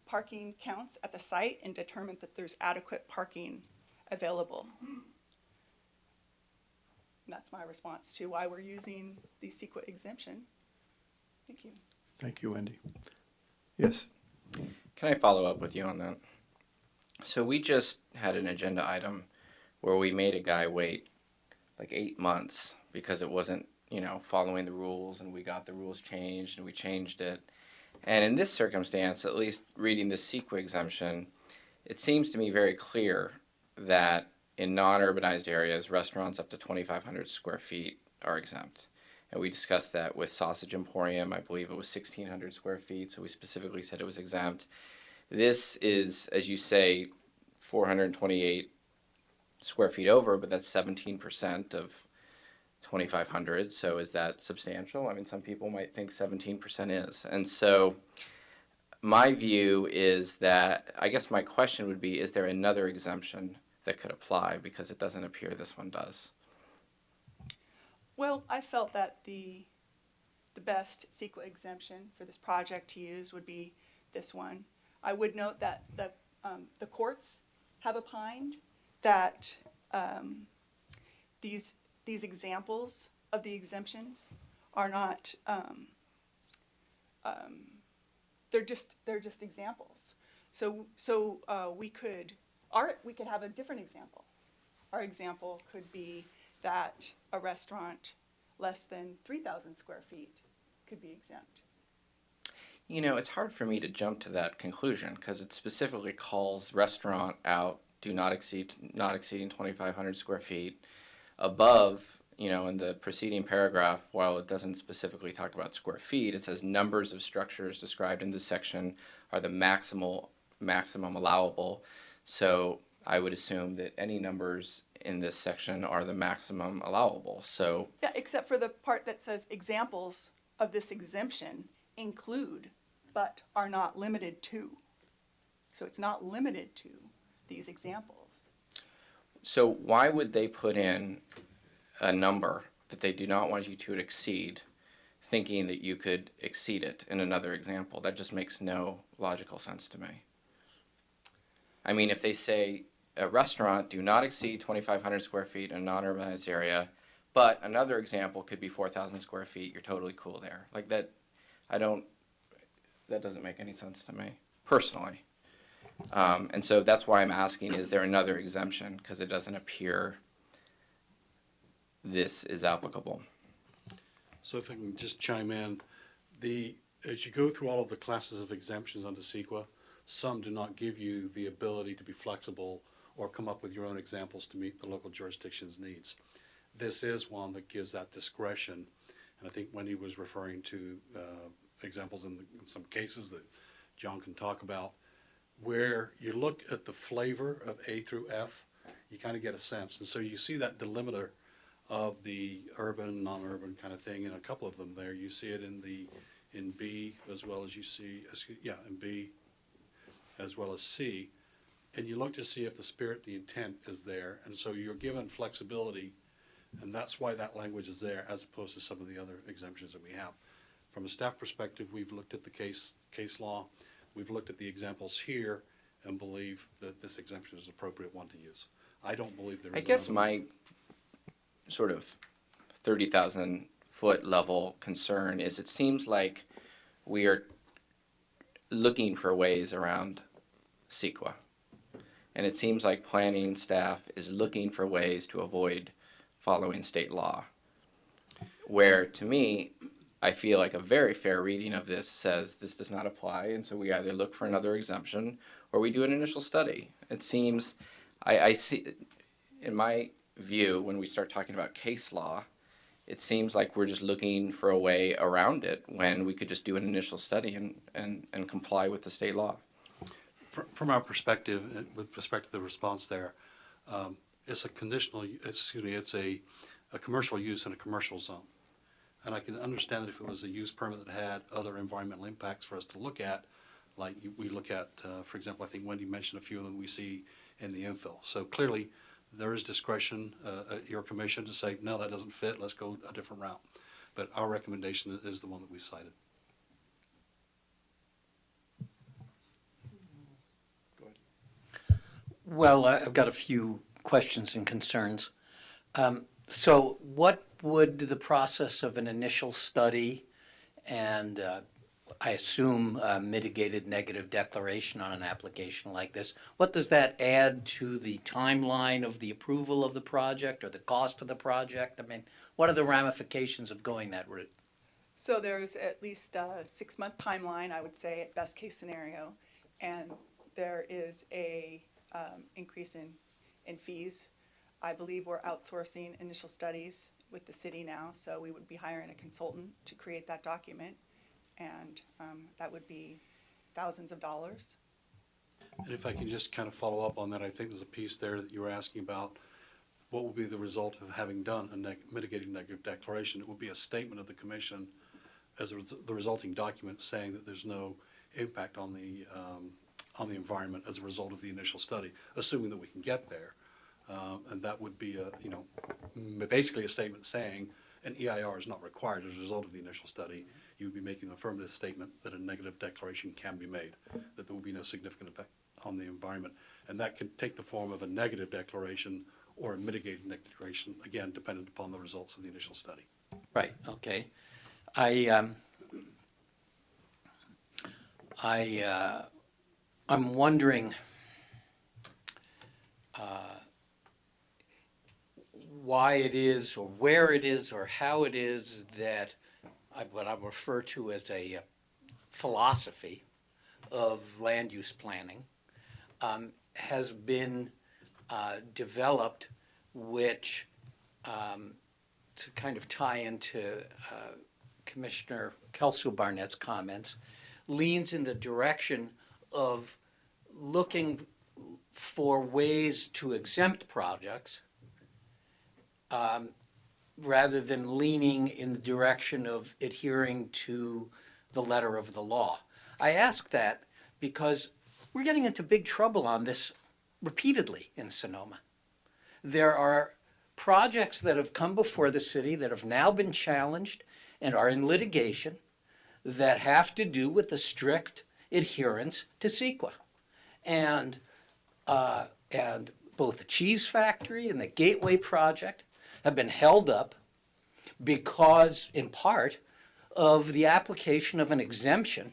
parking counts at the site and determined that there's adequate parking available. And that's my response to why we're using the Sequin exemption. Thank you. Thank you, Wendy. Yes. Can I follow up with you on that? So we just had an agenda item where we made a guy wait like 8 months because it wasn't, following the rules, and we got the rules changed and we changed it. And in this circumstance, at least reading the Sequin exemption, it seems to me very clear that in non-urbanized areas, restaurants up to 2,500 square feet are exempt. And we discussed that with Sausage Emporium. I believe it was 1,600 square feet, so we specifically said it was exempt. This is, as you say, 428 square feet over, but that's 17% of 2,500. So is that substantial? I mean, some people might think 17% is. And so my view is that, I guess my question would be, is there another exemption that could apply? Because it doesn't appear this one does. Well, I felt that the best Sequin exemption for this project to use would be this one. I would note that the courts have opined that these examples of the exemptions are not they're just examples. So we could have a different example. Our example could be that a restaurant less than 3,000 square feet could be exempt. It's hard for me to jump to that conclusion because it specifically calls restaurant out, not exceeding 2,500 square feet. Above, in the preceding paragraph, while it doesn't specifically talk about square feet, it says numbers of structures described in this section are the maximum allowable. So I would assume that any numbers in this section are the maximum allowable. So yeah, except for the part that says examples of this exemption include, but are not limited to. So it's not limited to these examples. So why would they put in a number that they do not want you to exceed, thinking that you could exceed it in another example? That just makes no logical sense to me. I mean, if they say a restaurant do not exceed 2,500 square feet in a non-urbanized area, but another example could be 4,000 square feet, you're totally cool there. Like that, that doesn't make any sense to me, personally. And so that's why I'm asking, is there another exemption? Because it doesn't appear this is applicable. So if I can just chime in, as you go through all of the classes of exemptions under CEQA, some do not give you the ability to be flexible or come up with your own examples to meet the local jurisdiction's needs. This is one that gives that discretion, and I think Wendy was referring to examples in some cases that John can talk about, where you look at the flavor of A through F, you kind of get a sense. And so you see that delimiter of the urban, non-urban kind of thing in a couple of them there. You see it in B as well as you see, in B as well as C. and you look to see if the spirit, the intent is there. And so you're given flexibility, and that's why that language is there as opposed to some of the other exemptions that we have. From a staff perspective, we've looked at the case law, we've looked at the examples here, and believe that this exemption is an appropriate one to use. I don't believe there is. I guess another- my sort of 30,000 foot level concern is it seems like we are looking for ways around CEQA. And it seems like planning staff is looking for ways to avoid following state law. Where to me, I feel like a very fair reading of this says this does not apply, and so we either look for another exemption or we do an initial study. It seems, I see, in my view, when we start talking about case law, it seems like we're just looking for a way around it when we could just do an initial study and comply with the state law. From our perspective, with respect to the response there, it's a it's a commercial use in a commercial zone. And I can understand that if it was a use permit that had other environmental impacts for us to look at, like we look at, for example, I think Wendy mentioned a few of them we see in the infill. So clearly, there is discretion at your commission to say, no, that doesn't fit, let's go a different route. But our recommendation is the one that we cited. Well, I've got a few questions and concerns. So what would the process of an initial study and I assume mitigated negative declaration on an application like this, what does that add to the timeline of the approval of the project or the cost of the project? I mean, what are the ramifications of going that route? So there's at least a 6-month timeline, I would say, at best case scenario. And there is a increase in fees. I believe we're outsourcing initial studies with the city now, so we would be hiring a consultant to create that document, and that would be thousands of dollars. And if I can just kind of follow up on that, I think there's a piece there that you were asking about what will be the result of having done a mitigating negative declaration. It will be a statement of the commission as the resulting document saying that there's no impact on the environment as a result of the initial study, assuming that we can get there. And that would be basically a statement saying an EIR is not required as a result of the initial study. You would be making an affirmative statement that a negative declaration can be made, that there will be no significant effect on the environment. And that can take the form of a negative declaration or a mitigating declaration, again, dependent upon the results of the initial study. Right, okay. I'm wondering why it is or where it is or how it is that what I refer to as a philosophy of land use planning has been developed, which to kind of tie into Commissioner Kelso-Barnett's comments, leans in the direction of looking for ways to exempt projects rather than leaning in the direction of adhering to the letter of the law. I ask that because we're getting into big trouble on this repeatedly in Sonoma. There are projects that have come before the city that have now been challenged and are in litigation that have to do with the strict adherence to CEQA. And both the cheese factory and the Gateway project have been held up because, in part, of the application of an exemption,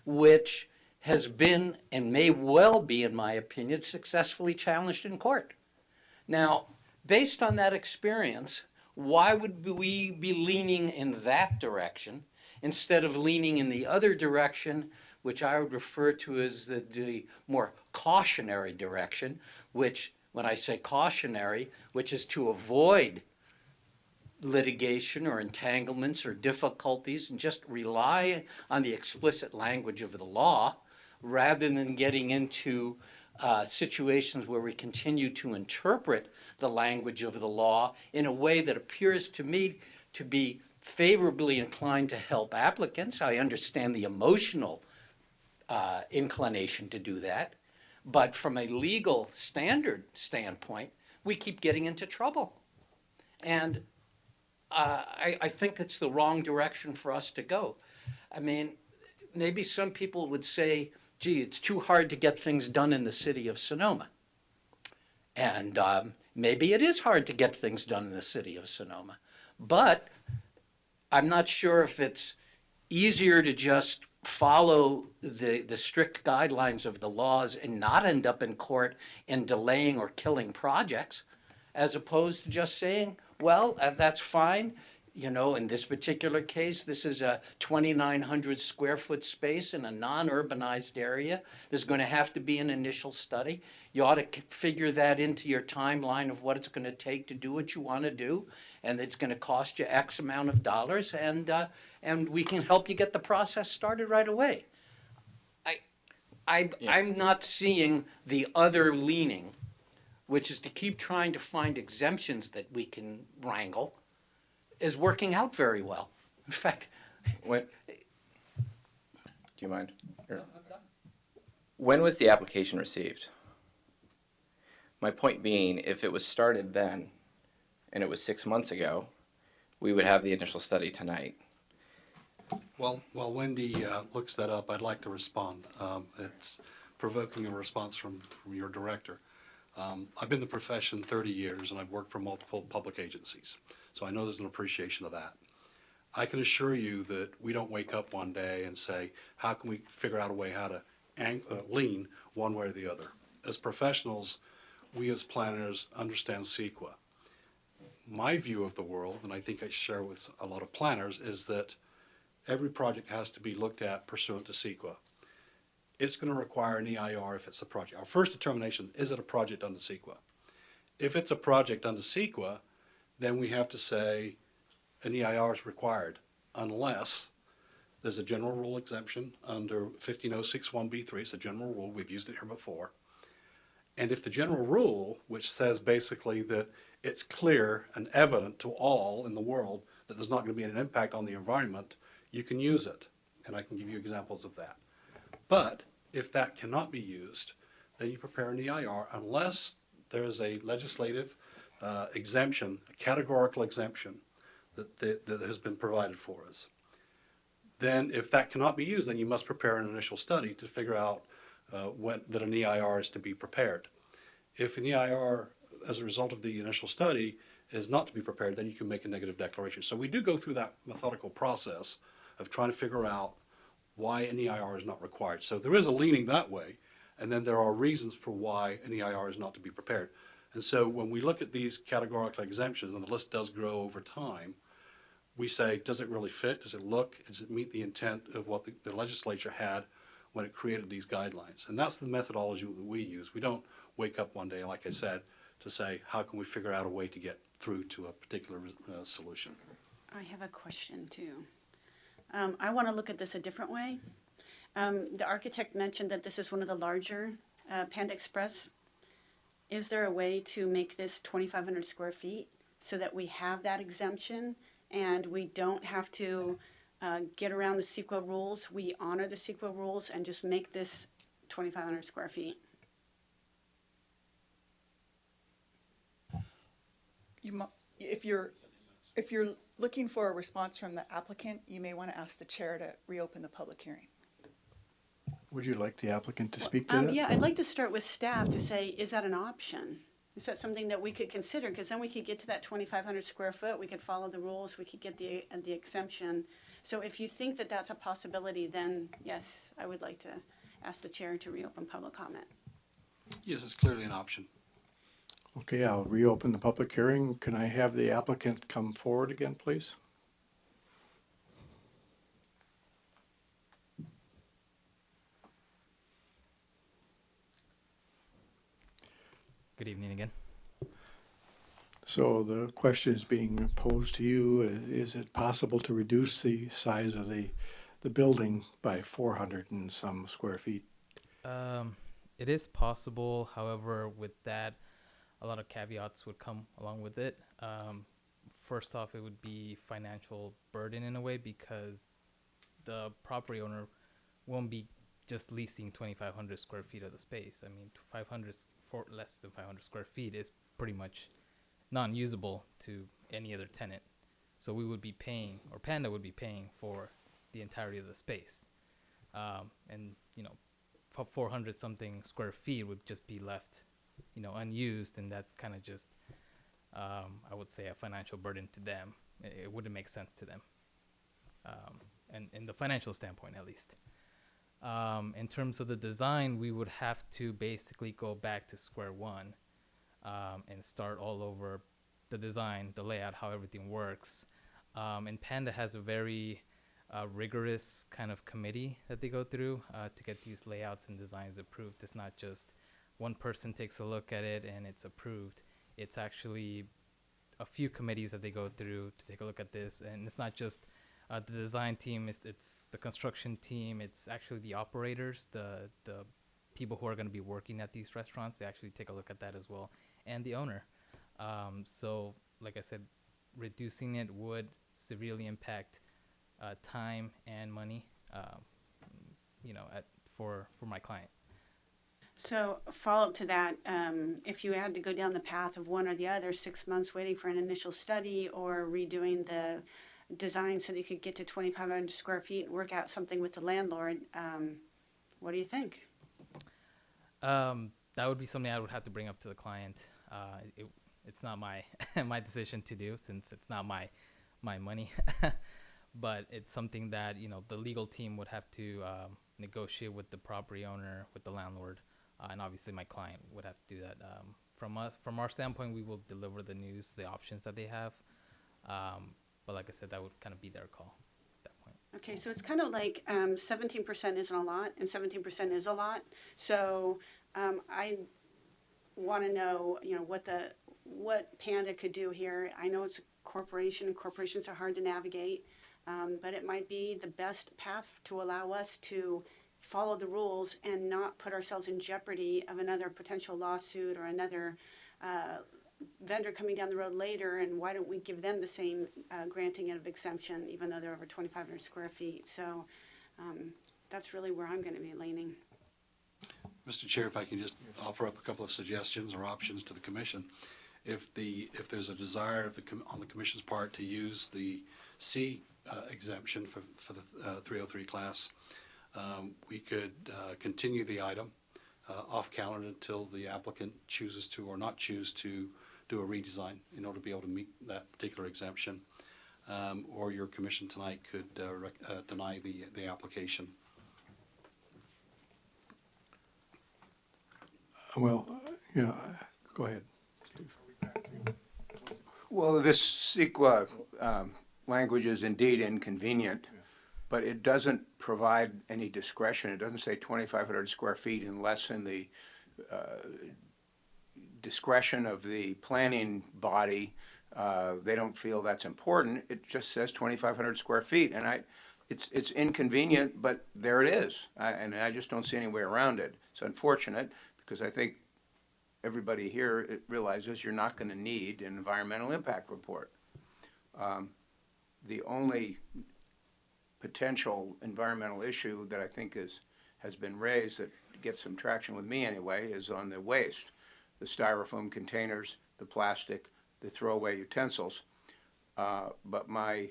which has been and may well be, in my opinion, successfully challenged in court. Now, based on that experience, why would we be leaning in that direction instead of leaning in the other direction, which I would refer to as the more cautionary direction, which, when I say cautionary, which is to avoid litigation or entanglements or difficulties and just rely on the explicit language of the law rather than getting into situations where we continue to interpret the language of the law in a way that appears to me to be favorably inclined to help applicants. I understand the emotional inclination to do that, But from a legal standard standpoint, we keep getting into trouble. And I think it's the wrong direction for us to go. I mean, maybe some people would say, gee, it's too hard to get things done in the city of Sonoma. And maybe it is hard to get things done in the city of Sonoma. But I'm not sure if it's easier to just follow the strict guidelines of the laws and not end up in court and delaying or killing projects, as opposed to just saying, well, that's fine. You know, in this particular case, this is a 2,900 square foot space in a non-urbanized area. There's going to have to be an initial study. You ought to figure that into your timeline of what it's going to take to do what you want to do, and it's going to cost you X amount of dollars, and we can help you get the process started right away. I'm not seeing the other leaning, which is to keep trying to find exemptions that we can wrangle, is working out very well. In fact, Do you mind? When was the application received? My point being, if it was started then, and it was 6 months ago, we would have the initial study tonight. Well, while Wendy looks that up, I'd like to respond. It's provoking a response from your director. I've been in the profession 30 years, and I've worked for multiple public agencies, so I know there's an appreciation of that. I can assure you that we don't wake up one day and say, how can we figure out a way how to lean one way or the other? As professionals, we as planners understand CEQA. My view of the world, and I think I share with a lot of planners, is that every project has to be looked at pursuant to CEQA. It's going to require an EIR if it's a project. Our first determination, is it a project under CEQA? If it's a project under CEQA, then we have to say an EIR is required unless there's a general rule exemption under 15061B3. It's a general rule. We've used it here before. And if the general rule, which says basically that it's clear and evident to all in the world that there's not going to be an impact on the environment, you can use it. And I can give you examples of that. But if that cannot be used, then you prepare an EIR unless there is a legislative exemption, a categorical exemption that has been provided for us. Then if that cannot be used, then you must prepare an initial study to figure out that an EIR is to be prepared. If an EIR, as a result of the initial study, is not to be prepared, then you can make a negative declaration. So we do go through that methodical process of trying to figure out why an EIR is not required. So there is a leaning that way, and then there are reasons for why an EIR is not to be prepared. And so when we look at these categorical exemptions, and the list does grow over time, we say, does it really fit? Does it look? Does it meet the intent of what the legislature had when it created these guidelines? And that's the methodology that we use. We don't wake up one day, like I said, to say, how can we figure out a way to get through to a particular solution? I have a question too. I want to look at this a different way. The architect mentioned that this is one of the larger Panda Express. Is there a way to make this 2,500 square feet so that we have that exemption and we don't have to get around the CEQA rules? We honor the CEQA rules and just make this 2,500 square feet. If you're looking for a response from the applicant, you may want to ask the chair to reopen the public hearing. Would you like the applicant to speak to that? Yeah, I'd like to start with staff to say, is that an option? Is that something that we could consider? Because then we could get to that 2,500 square foot, we could follow the rules, we could get the exemption. So if you think that that's a possibility, then yes, I would like to ask the chair to reopen public comment. Yes, it's clearly an option. Okay, I'll reopen the public hearing. Can I have the applicant come forward again, please? Good evening again. So the question is being posed to you, is it possible to reduce the size of the building by 400 and some square feet? It is possible. However, with that, a lot of caveats would come along with it. First off, it would be financial burden in a way because the property owner won't be just leasing 2,500 square feet of the space. I mean, 500 for less than 500 square feet is pretty much non-usable to any other tenant. So we would be paying, or Panda would be paying for the entirety of the space. And, you know, 400 something square feet would just be left, you know, unused. And that's kind of just, I would say, a financial burden to them. It wouldn't make sense to them. And in the financial standpoint, at least. In terms of the design, we would have to basically go back to square one and start all over the design, the layout, how everything works. And Panda has a very rigorous kind of committee that they go through to get these layouts and designs approved. It's not just one person takes a look at it and it's approved. It's actually a few committees that they go through to take a look at this. And it's not just the design team, it's the construction team, it's actually the operators, the people who are going to be working at these restaurants. They actually take a look at that as well, and the owner. So, like I said, reducing it would severely impact time and money, you know, for my client. So follow up to that, if you had to go down the path of one or the other, 6 months waiting for an initial study or redoing the design so that you could get to 2,500 square feet and work out something with the landlord, what do you think? That would be something I would have to bring up to the client. It's not my my decision to do, since it's not my money. But it's something that, you know, the legal team would have to negotiate with the property owner, with the landlord, and obviously my client would have to do that. From our standpoint, we will deliver the news, the options that they have. But like I said, that would kind of be their call at that point. Okay, so it's kind of like 17% isn't a lot and 17% is a lot. So I want to know, you know, what Panda could do here. I know it's a corporation and corporations are hard to navigate, but it might be the best path to allow us to follow the rules and not put ourselves in jeopardy of another potential lawsuit or another vendor coming down the road later. And why don't we give them the same granting of exemption, even though they're over 2,500 square feet? So that's really where I'm going to be leaning. Mr. Chair, if I can just offer up a couple of suggestions or options to the commission. If there's a desire on the commission's part to use the C exemption for the 303 class, we could continue the item off calendar until the applicant chooses to or not choose to do a redesign in order to be able to meet that particular exemption. Or your commission tonight could deny the application. Well, yeah, go ahead, Steve. Well, this Sequin language is indeed inconvenient, but it doesn't provide any discretion. It doesn't say 2,500 square feet unless in the discretion of the planning body, they don't feel that's important. It just says 2,500 square feet, and it's inconvenient, but there it is, and I just don't see any way around it. It's unfortunate because I think everybody here realizes you're not going to need an environmental impact report. The only potential environmental issue that I think has been raised that gets some traction with me anyway is on the waste, the styrofoam containers, the plastic, the throwaway utensils. But my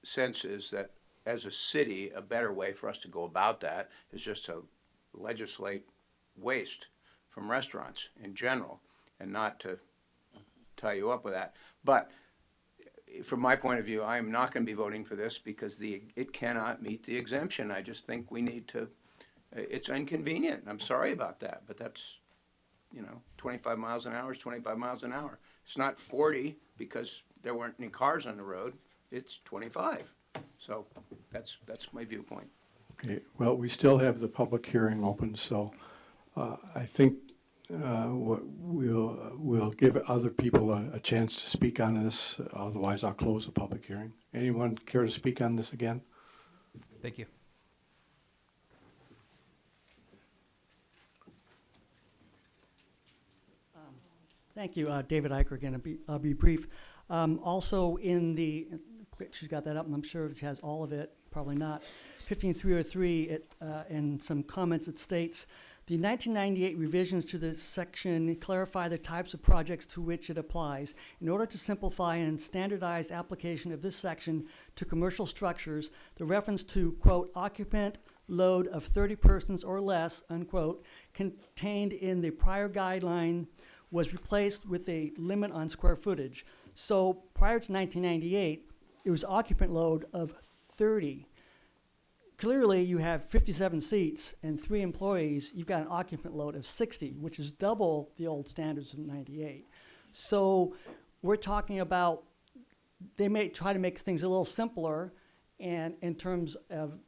sense is that as a city, a better way for us to go about that is just to legislate waste from restaurants in general and not to tie you up with that. But from my point of view, I am not going to be voting for this because it cannot meet the exemption. I just think we need to, it's inconvenient. I'm sorry about that, but that's, 25 miles an hour is 25 miles an hour. It's not 40 because there weren't any cars on the road. It's 25. So that's my viewpoint. Okay, well, we still have the public hearing open, so I think we'll give other people a chance to speak on this. Otherwise, I'll close the public hearing. Anyone care to speak on this again? Thank you. Thank you, David Eicher again. I'll be brief. Also, she's got that up, and I'm sure she has all of it. Probably not. 15303, in some comments, it states, the 1998 revisions to this section clarify the types of projects to which it applies. In order to simplify and standardize application of this section to commercial structures, the reference to, quote, occupant load of 30 persons or less, unquote, contained in the prior guideline was replaced with a limit on square footage. So prior to 1998, it was occupant load of 30. Clearly, you have 57 seats and 3 employees, you've got an occupant load of 60, which is double the old standards of 98. So we're talking about, they may try to make things a little simpler, and in terms of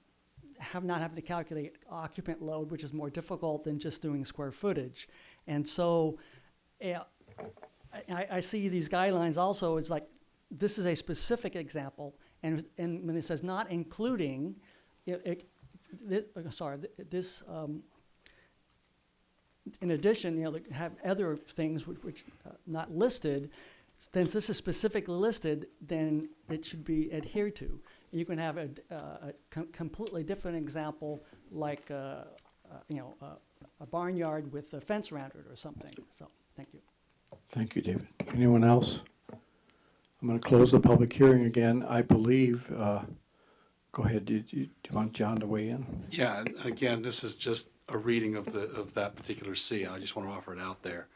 not having to calculate occupant load, which is more difficult than just doing square footage. And so I see these guidelines also as like, this is a specific example, and when it says not including, in addition, they have other things which not listed. Since this is specifically listed, then it should be adhered to. You can have a completely different example, like a barnyard with a fence around it or something. So, thank you. Thank you, David. Anyone else? I'm going to close the public hearing again. I believe, go ahead, do you want John to weigh in? Yeah, and again, this is just a reading of that particular C. I just want to offer it out there.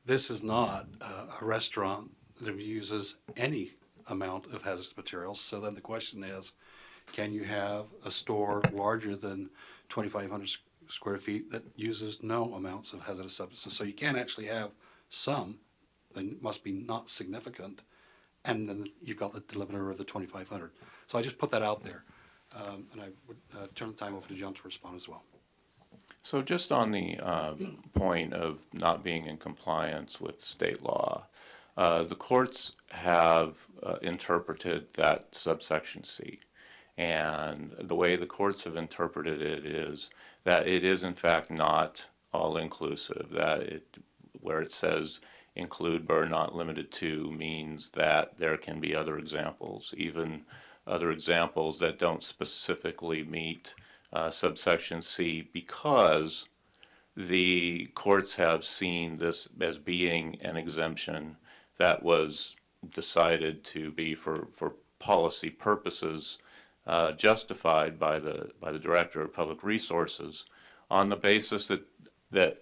This is not a restaurant that uses any amount of hazardous materials. So then the question is, can you have a store larger than 2,500 square feet that uses no amounts of hazardous substances? So you can actually have some, they must be not significant, and then you've got the delimiter of the 2,500. So I just put that out there, and I would turn the time over to John to respond as well. So just on the point of not being in compliance with state law, the courts have interpreted that subsection C. And the way the courts have interpreted it is that it is in fact not all-inclusive, that where it says include but not limited to means that there can be other examples, even other examples that don't specifically meet subsection C, because the courts have seen this as being an exemption that was decided to be for policy purposes justified by the Director of Public Resources on the basis that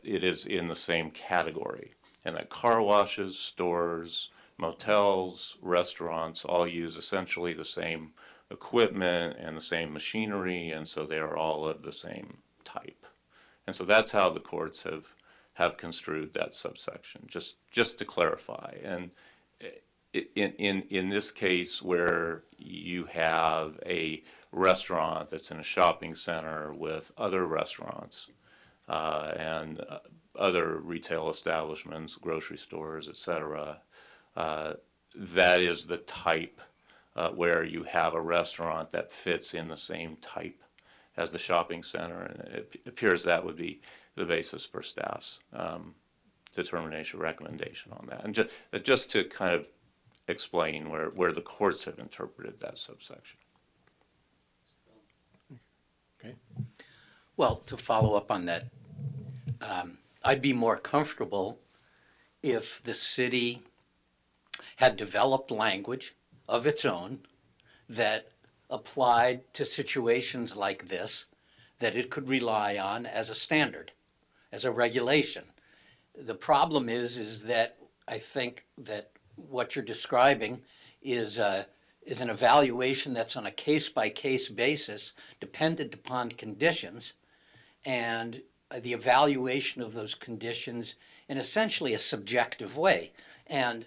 it is in the same category, and that car washes, stores, motels, restaurants all use essentially the same equipment and the same machinery, and so they are all of the same type. And so that's how the courts have construed that subsection, just to clarify. And in this case, where you have a restaurant that's in a shopping center with other restaurants and other retail establishments, grocery stores, etc., that is the type where you have a restaurant that fits in the same type as the shopping center, and it appears that would be the basis for staff's determination recommendation on that. And just to kind of explain where the courts have interpreted that subsection. Okay. Well, to follow up on that, I'd be more comfortable if the city had developed language of its own that applied to situations like this, that it could rely on as a standard, as a regulation. The problem is that I think that what you're describing is an evaluation that's on a case-by-case basis, dependent upon conditions, and the evaluation of those conditions in essentially a subjective way. And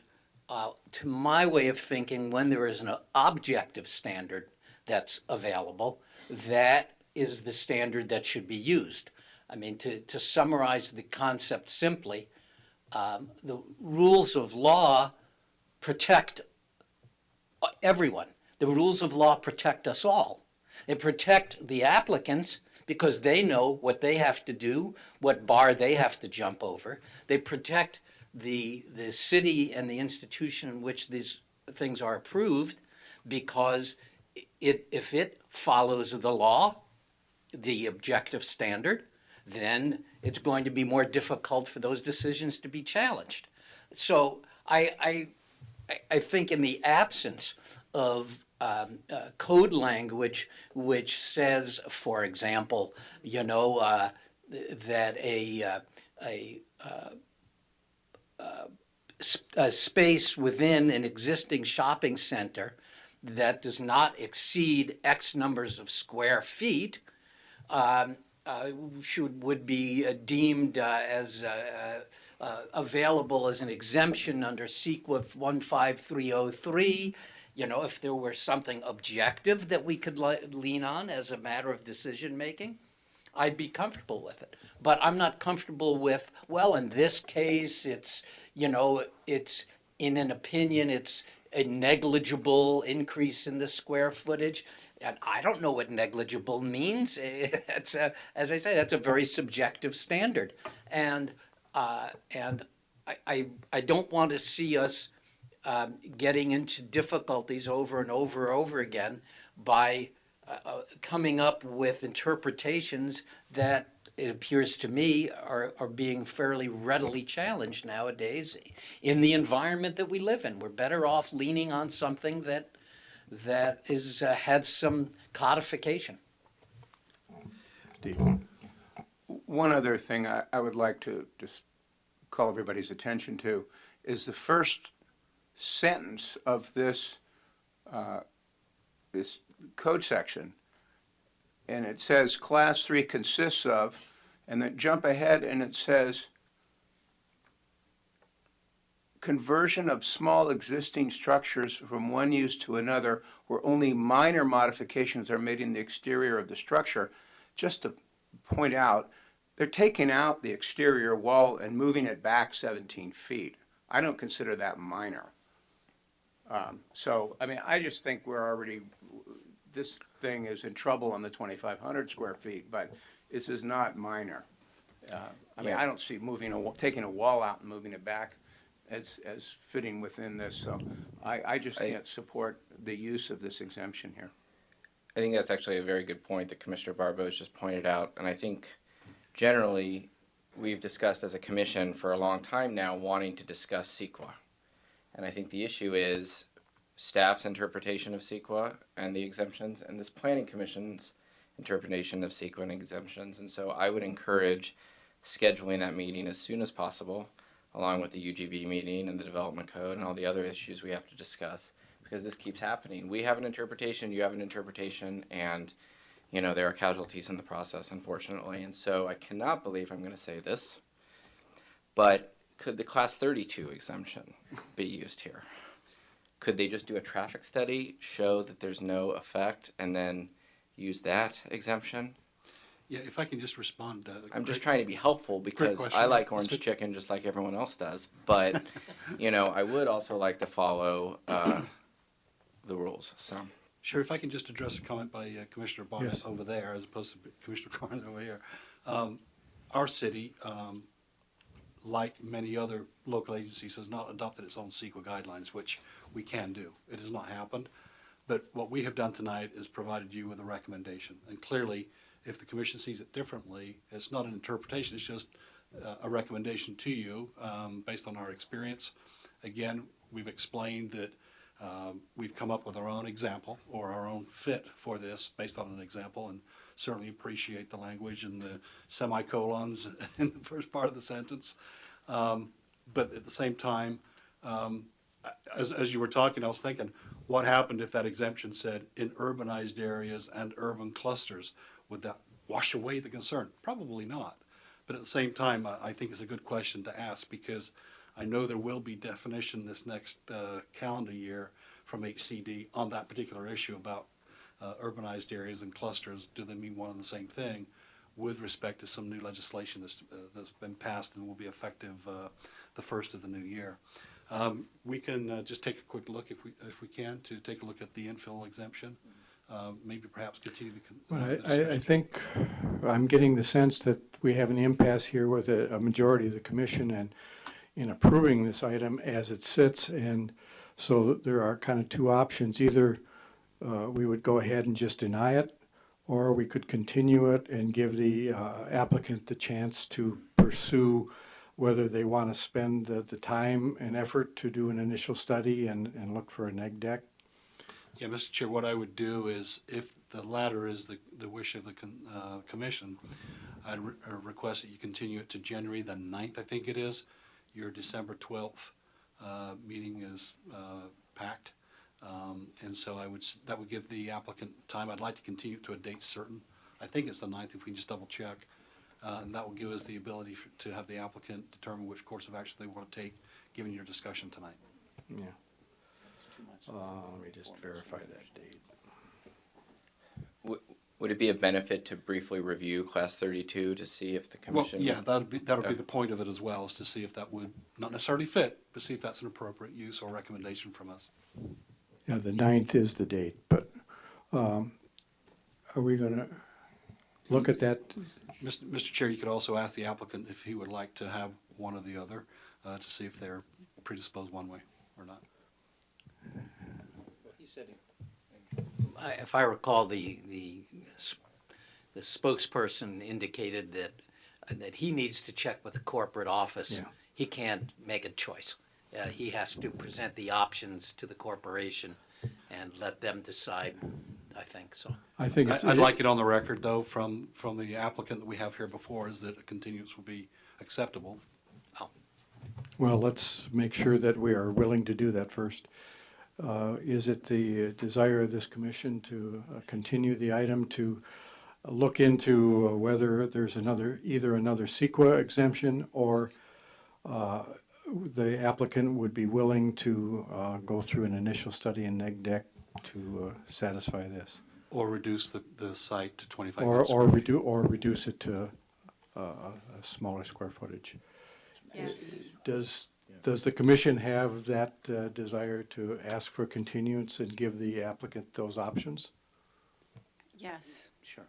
to my way of thinking, when there is an objective standard that's available, that is the standard that should be used. I mean, to summarize the concept simply, the rules of law protect everyone. The rules of law protect us all. They protect the applicants because they know what they have to do, what bar they have to jump over. They protect the city and the institution in which these things are approved, because if it follows the law, the objective standard, then it's going to be more difficult for those decisions to be challenged. So I think in the absence of code language which says, for example, that a space within an existing shopping center that does not exceed X numbers of square feet would be deemed as available as an exemption under Sequin 15303. If there were something objective that we could lean on as a matter of decision making, I'd be comfortable with it. But I'm not comfortable with, well, in this case, it's in an opinion, it's a negligible increase in the square footage. And I don't know what negligible means. As I say, that's a very subjective standard. And I don't want to see us getting into difficulties over and over again by coming up with interpretations that it appears to me are being fairly readily challenged nowadays in the environment that we live in. We're better off leaning on something that is had some codification. One other thing I would like to just call everybody's attention to is the first sentence of this this code section, and it says Class 3 consists of, and then jump ahead and it says conversion of small existing structures from one use to another where only minor modifications are made in the exterior of the structure. Just to point out, they're taking out the exterior wall and moving it back 17 feet. I don't consider that minor. I just think this thing is in trouble on the 2,500 square feet, but this is not minor. I don't see taking a wall out and moving it back as fitting within this. So I just can't support the use of this exemption here. I think that's actually a very good point that Commissioner Barbeau just pointed out. And I think generally we've discussed as a commission for a long time now wanting to discuss CEQA. And I think the issue is staff's interpretation of CEQA and the exemptions and this planning commission's interpretation of CEQA and exemptions. And so I would encourage scheduling that meeting as soon as possible, along with the UGB meeting and the development code and all the other issues we have to discuss, because this keeps happening. We have an interpretation, you have an interpretation, and there are casualties in the process, unfortunately. And so I cannot believe I'm going to say this, but could the Class 32 exemption be used here? Could they just do a traffic study, show that there's no effect, and then use that exemption? Yeah, if I can just respond. I'm just trying to be helpful because I like orange chicken just like everyone else does. But, I would also like to follow the rules. So. Sure, if I can just address a comment by Commissioner Barnes over there as opposed to Commissioner Barnes over here. Our city, like many other local agencies, has not adopted its own CEQA guidelines, which we can do. It has not happened. But what we have done tonight is provided you with a recommendation. And clearly, if the commission sees it differently, it's not an interpretation, it's just a recommendation to you based on our experience. Again, we've explained that we've come up with our own example or our own fit for this based on an example, and certainly appreciate the language and the semicolons in the first part of the sentence. But at the same time, as you were talking, I was thinking, what happened if that exemption said in urbanized areas and urban clusters? Would that wash away the concern? Probably not. But at the same time, I think it's a good question to ask, because I know there will be definition this next calendar year from HCD on that particular issue about urbanized areas and clusters. Do they mean one and the same thing with respect to some new legislation that's been passed and will be effective the first of the new year? We can just take a quick look, if we can, to take a look at the infill exemption. Maybe perhaps continue the I think I'm getting the sense that we have an impasse here with a majority of the commission and in approving this item as it sits. And so there are kind of two options. Either we would go ahead and just deny it, or we could continue it and give the applicant the chance to pursue whether they want to spend the time and effort to do an initial study and look for a neg deck. Yeah, Mr. Chair, what I would do is, if the latter is the wish of the commission, I'd request that you continue it to January the 9th, I think it is. Your December 12th meeting is packed. And so that would give the applicant time. I'd like to continue to a date certain. I think it's the 9th, if we can just double check. And that will give us the ability to have the applicant determine which course of action they want to take, given your discussion tonight. Yeah. Let me just verify that date. Would it be a benefit to briefly review Class 32 to see if the Well, commission? yeah, that'll be the point of it as well, is to see if that would not necessarily fit, but see if that's an appropriate use or recommendation from us. Yeah, the 9th is the date, but are we going to look at that? Mr. Chair, you could also ask the applicant if he would like to have one or the other to see if they're predisposed one way or not. If I recall, the spokesperson indicated that he needs to check with the corporate office. Yeah. He can't make a choice. He has to present the options to the corporation and let them decide, I think, so. I think it's. I'd like it on the record, though, from the applicant that we have here before, is that a continuance will be acceptable. Well, let's make sure that we are willing to do that first. Is it the desire of this commission to continue the item to look into whether there's either another CEQA exemption or the applicant would be willing to go through an initial study in neg deck to satisfy this? Or reduce the site to 25 or reduce it to a smaller square footage. Yes. Does the commission have that desire to ask for continuance and give the applicant those options? Yes. Sure.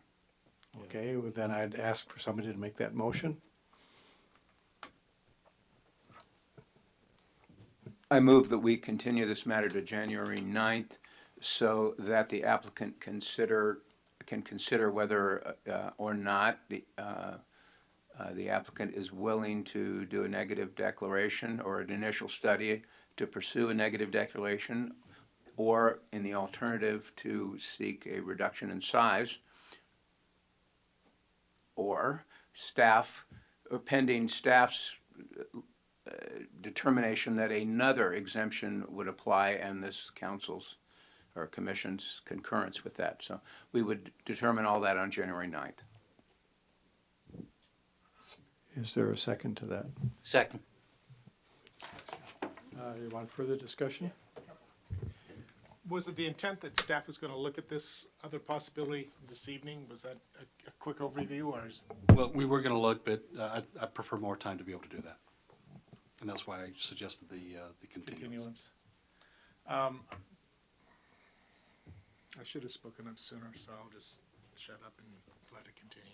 Okay, well, then I'd ask for somebody to make that motion. I move that we continue this matter to January 9th so that the applicant can consider whether or not the applicant is willing to do a negative declaration or an initial study to pursue a negative declaration, or in the alternative to seek a reduction in size, or pending staff's determination that another exemption would apply and this council's or commission's concurrence with that. So we would determine all that on January 9th. Is there a second to that? Second. You want further discussion? Was it the intent that staff was going to look at this other possibility this evening? Was that a quick overview, or is? Well, we were going to look, but I prefer more time to be able to do that. And that's why I suggested the continuance. I should have spoken up sooner, so I'll just shut up and let it continue.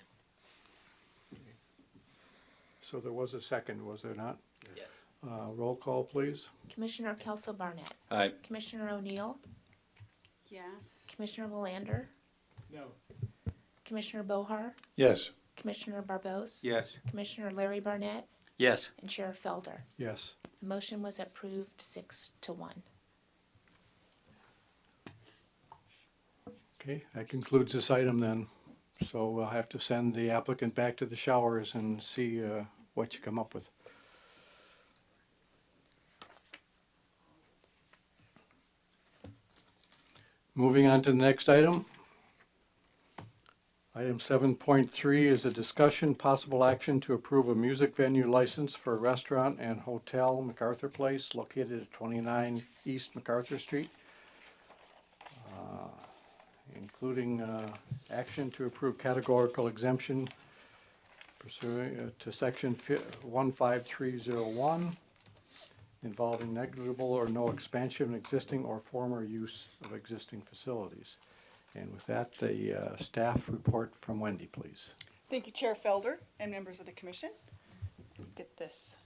So there was a second, was there not? Yes. Roll call, please. Commissioner Kelso Barnett. Aye. Commissioner O'Neill. Yes. Commissioner Valander. No. Commissioner Bohar. Yes. Commissioner Barbos. Yes. Commissioner Larry Barnett. Yes. And Sheriff Felder. Yes. The motion was approved 6-1. Okay, that concludes this item then. So we'll have to send the applicant back to the showers and see what you come up with. Moving on to the next item. Item 7.3 is a discussion, possible action to approve a music venue license for a restaurant and hotel, Macarthur Place, located at 29 East Macarthur Street. Including action to approve categorical exemption pursuant to section 15301 involving negligible or no expansion of existing or former use of existing facilities. And with that, the staff report from Wendy, please. Thank you, Chair Felder and members of the commission. Get this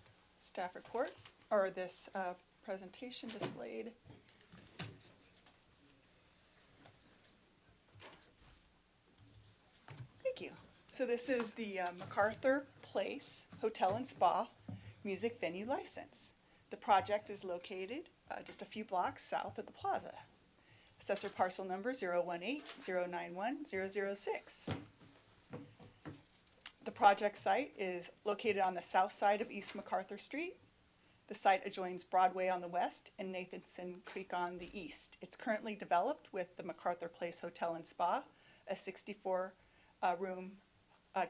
staff report, or this presentation displayed. Thank you. So this is the Macarthur Place Hotel and Spa Music Venue License. The project is located just a few blocks south of the plaza. Assessor parcel number 018-091-006. The project site is located on the south side of East Macarthur Street. The site adjoins Broadway on the west and Nathanson Creek on the east. It's currently developed with the Macarthur Place Hotel and Spa, a 64-room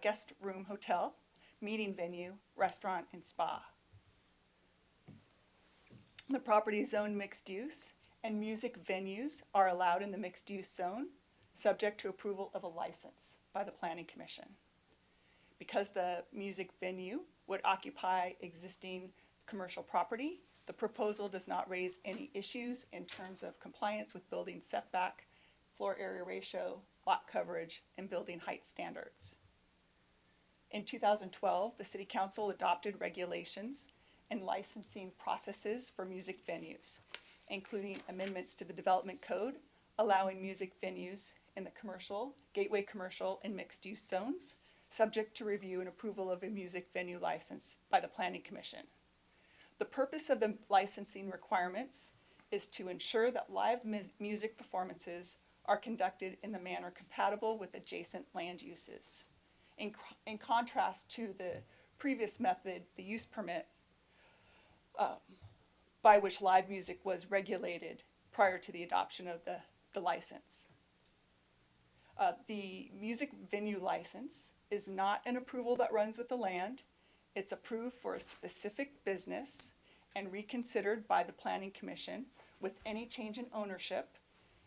guest room hotel, meeting venue, restaurant, and spa. The property is zoned mixed use, and music venues are allowed in the mixed use zone, subject to approval of a license by the Planning Commission. Because the music venue would occupy existing commercial property, the proposal does not raise any issues in terms of compliance with building setback, floor area ratio, lot coverage, and building height standards. In 2012, the City Council adopted regulations and licensing processes for music venues, including amendments to the Development Code, allowing music venues in the commercial, gateway commercial, and mixed-use zones, subject to review and approval of a music venue license by the Planning Commission. The purpose of the licensing requirements is to ensure that live music performances are conducted in the manner compatible with adjacent land uses. In contrast to the previous method, the use permit, by which live music was regulated prior to the adoption of the license. The music venue license is not an approval that runs with the land. It's approved for a specific business and reconsidered by the Planning Commission with any change in ownership,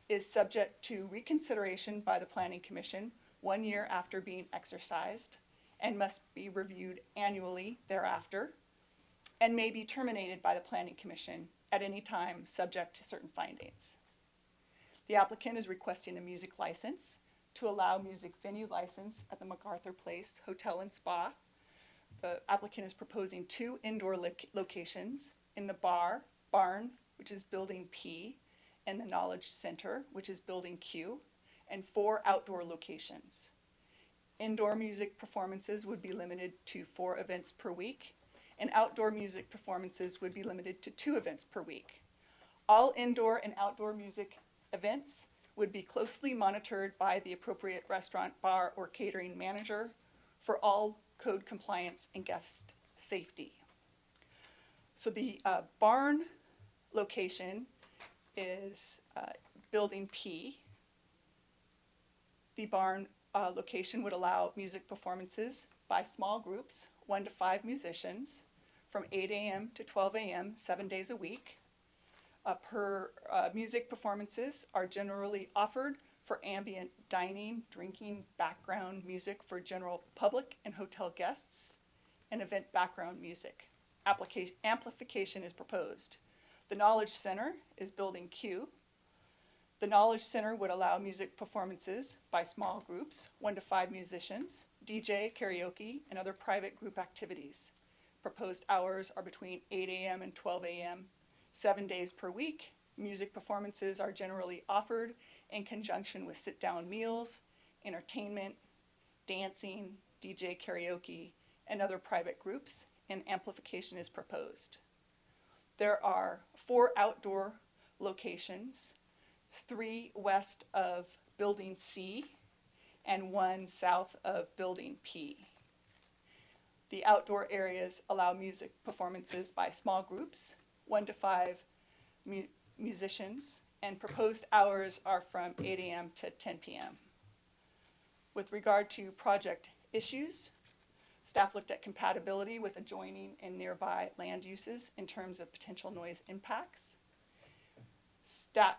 is subject to reconsideration by the Planning Commission 1 year after being exercised, and must be reviewed annually thereafter, and may be terminated by the Planning Commission at any time subject to certain findings. The applicant is requesting a music license to allow music venue license at the Macarthur Place Hotel and Spa. The applicant is proposing 2 indoor locations in the barn, which is Building P, and the Knowledge Center, which is Building Q, and 4 outdoor locations. Indoor music performances would be limited to 4 events per week, and outdoor music performances would be limited to 2 events per week. All indoor and outdoor music events would be closely monitored by the appropriate restaurant, bar, or catering manager for all code compliance and guest safety. So the barn location is Building P. The barn location would allow music performances by small groups, 1 to 5 musicians, from 8 a.m. to 12 a.m., 7 days a week. Music performances are generally offered for ambient dining, drinking, background music for general public and hotel guests, and event background music. Amplification is proposed. The Knowledge Center is Building Q. The Knowledge Center would allow music performances by small groups, 1 to 5 musicians, DJ, karaoke, and other private group activities. Proposed hours are between 8 a.m. and 12 a.m. 7 days per week. Music performances are generally offered in conjunction with sit-down meals, entertainment, dancing, DJ karaoke, and other private groups, and amplification is proposed. There are 4 outdoor locations, 3 west of Building C and 1 south of Building P. The outdoor areas allow music performances by small groups, 1 to 5 musicians, and proposed hours are from 8 a.m. to 10 p.m. With regard to project issues, staff looked at compatibility with adjoining and nearby land uses in terms of potential noise impacts.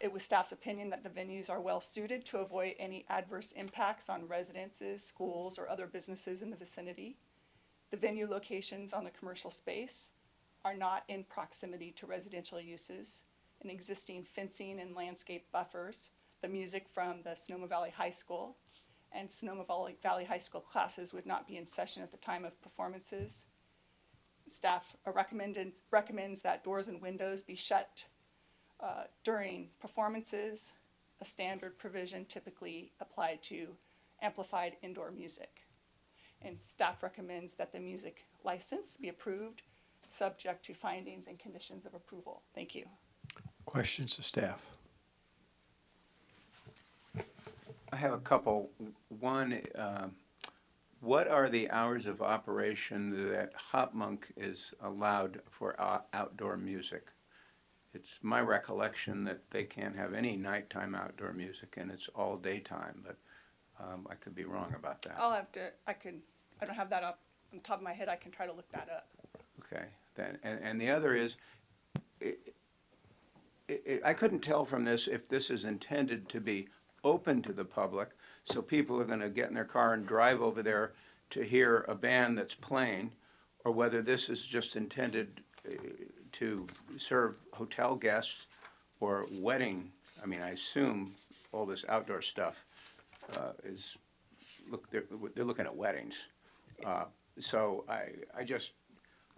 It was staff's opinion that the venues are well suited to avoid any adverse impacts on residences, schools, or other businesses in the vicinity. The venue locations on the commercial space are not in proximity to residential uses, and existing fencing and landscape buffers. The music from the Sonoma Valley High School and Sonoma Valley High School classes would not be in session at the time of performances. Staff recommends that doors and windows be shut during performances, a standard provision typically applied to amplified indoor music. And staff recommends that the music license be approved, subject to findings and conditions of approval. Thank you. Questions to staff? I have a couple. One, what are the hours of operation that Hop Monk is allowed for outdoor music? It's my recollection that they can't have any nighttime outdoor music and it's all daytime, but I could be wrong about that. I'll have to, I don't have that up on the top of my head. I can try to look that up. Okay, then, and the other is, I couldn't tell from this if this is intended to be open to the public, so people are gonna get in their car and drive over there to hear a band that's playing, or whether this is just intended to serve hotel guests or wedding. I mean, I assume all this outdoor stuff is, look, they're looking at weddings. So I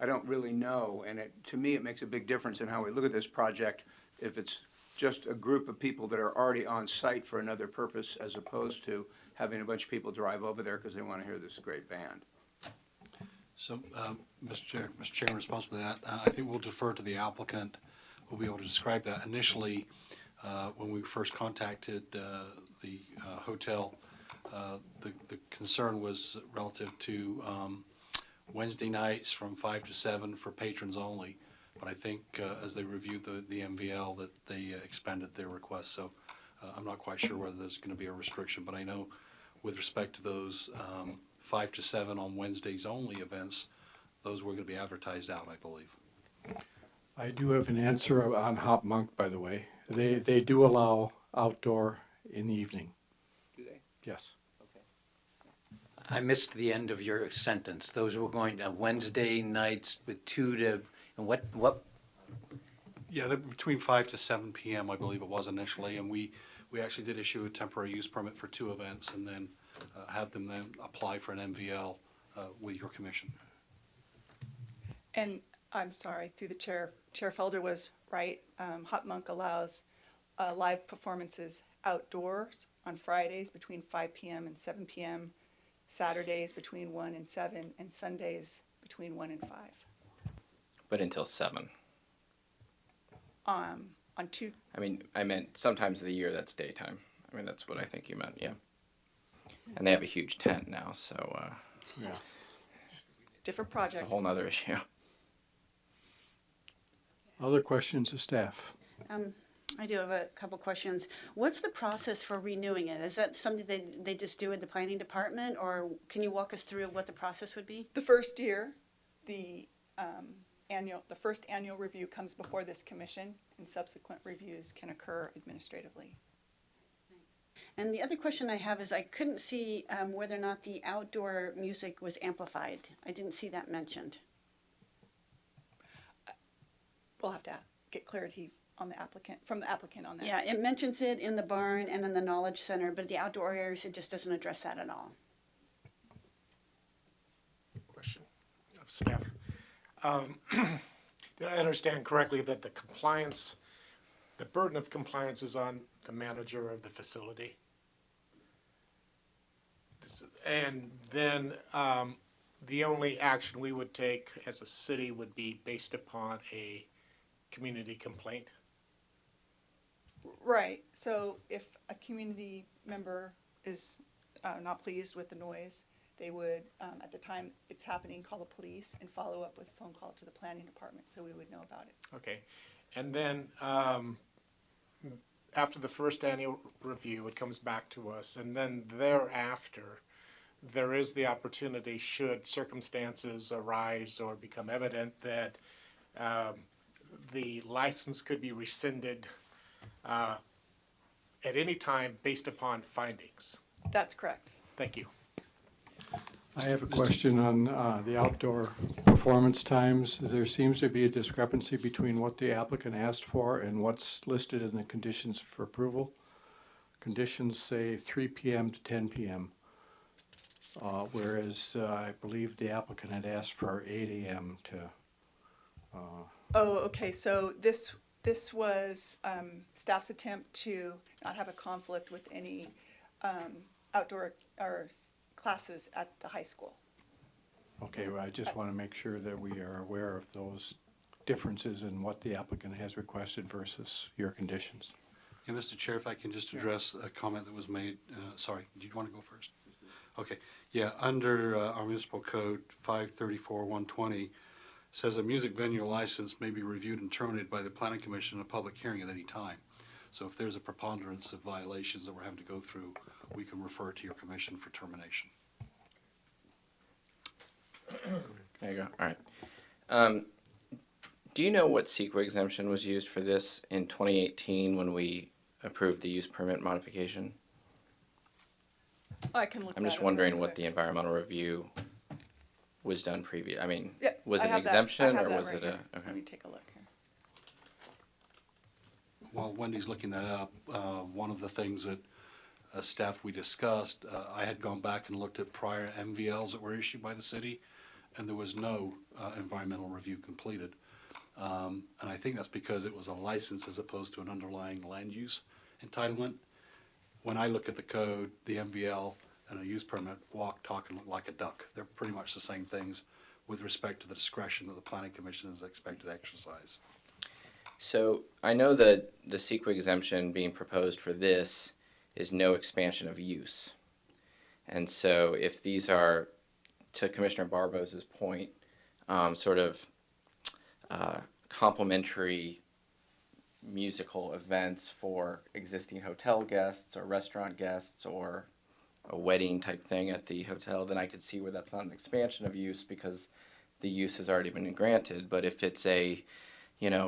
don't really know, and to me, it makes a big difference in how we look at this project if it's just a group of people that are already on site for another purpose, as opposed to having a bunch of people drive over there because they want to hear this great band. So, Mr. Chair, in response to that, I think we'll defer to the applicant. We'll be able to describe that. Initially, when we first contacted the hotel, the concern was relative to Wednesday nights from 5 to 7 for patrons only. But I think as they reviewed the MVL that they expanded their request. So I'm not quite sure whether there's going to be a restriction, but I know with respect to those 5 to 7 on Wednesdays only events, those were going to be advertised out, I believe. I do have an answer on Hop Monk, by the way. They do allow outdoor in the evening. Do they? Yes. I missed the end of your sentence. Those were going to Wednesday nights with 2 to, and what? Yeah, they're between 5 to 7 p.m., I believe it was initially, and we actually did issue a temporary use permit for 2 events and then had them then apply for an MVL with your commission. And I'm sorry, through the chair, Chair Felder was right. Hop Monk allows live performances outdoors on Fridays between 5 p.m. and 7 p.m., Saturdays between 1 and 7, and Sundays between 1 and 5. But until 7. On 2. I mean, I meant sometimes of the year that's daytime. I mean, that's what I think you meant, yeah. And they have a huge tent now, so Yeah. Different it's project. a whole nother issue. Other questions of staff? I do have a couple questions. What's the process for renewing it? Is that something they just do in the planning department, or can you walk us through what the process would be? The first year, the first annual review comes before this commission, and subsequent reviews can occur administratively. And the other question I have is I couldn't see whether or not the outdoor music was amplified. I didn't see that mentioned. We'll have to get clarity on the applicant, from the applicant on that. Yeah, it mentions it in the barn and in the knowledge center, but the outdoor areas, it just doesn't address that at all. Question of staff. Did I understand correctly that the burden of compliance is on the manager of the facility? And then the only action we would take as a city would be based upon a community complaint? Right, so if a community member is not pleased with the noise, they would, at the time it's happening, call the police and follow up with a phone call to the planning department, so we would know about it. Okay, and then after the first annual review, it comes back to us, and then thereafter, there is the opportunity, should circumstances arise or become evident, that the license could be rescinded at any time based upon findings. That's correct. Thank you. I have a question on the outdoor performance times. There seems to be a discrepancy between what the applicant asked for and what's listed in the conditions for approval. Conditions say 3 p.m. to 10 p.m., whereas I believe the applicant had asked for 8 a.m. to... Oh, okay, so this was staff's attempt to not have a conflict with any outdoor classes at the high school. Okay, well, I just want to make sure that we are aware of those differences in what the applicant has requested versus your conditions. Yeah, Mr. Chair, if I can just address a comment that was made, sorry, do you want to go first? Okay, yeah, under our municipal code 534-120, says a music venue license may be reviewed and terminated by the planning commission in a public hearing at any time. So if there's a preponderance of violations that we're having to go through, we can refer to your commission for termination. There you go. All right. Do you know what Sequin exemption was used for this in 2018 when we approved the use permit modification? I can look I'm that just up wondering really what the quick. environmental review was done previous. I mean, Yeah, was I it an have that- exemption I have or that was right it here. a? Okay. Let me take a look here. While Wendy's looking that up, one of the things that staff we discussed, I had gone back and looked at prior MVLs that were issued by the city, and there was no environmental review completed. And I think that's because it was a license as opposed to an underlying land use entitlement. When I look at the code, the MVL and a use permit walk, talk, and look like a duck. They're pretty much the same things with respect to the discretion that the planning commission is expected to exercise. So I know that the Sequin exemption being proposed for this is no expansion of use. And so if these are, to Commissioner Barbos's point, sort of complementary musical events for existing hotel guests or restaurant guests or a wedding type thing at the hotel, then I could see where that's not an expansion of use because the use has already been granted. But if it's a,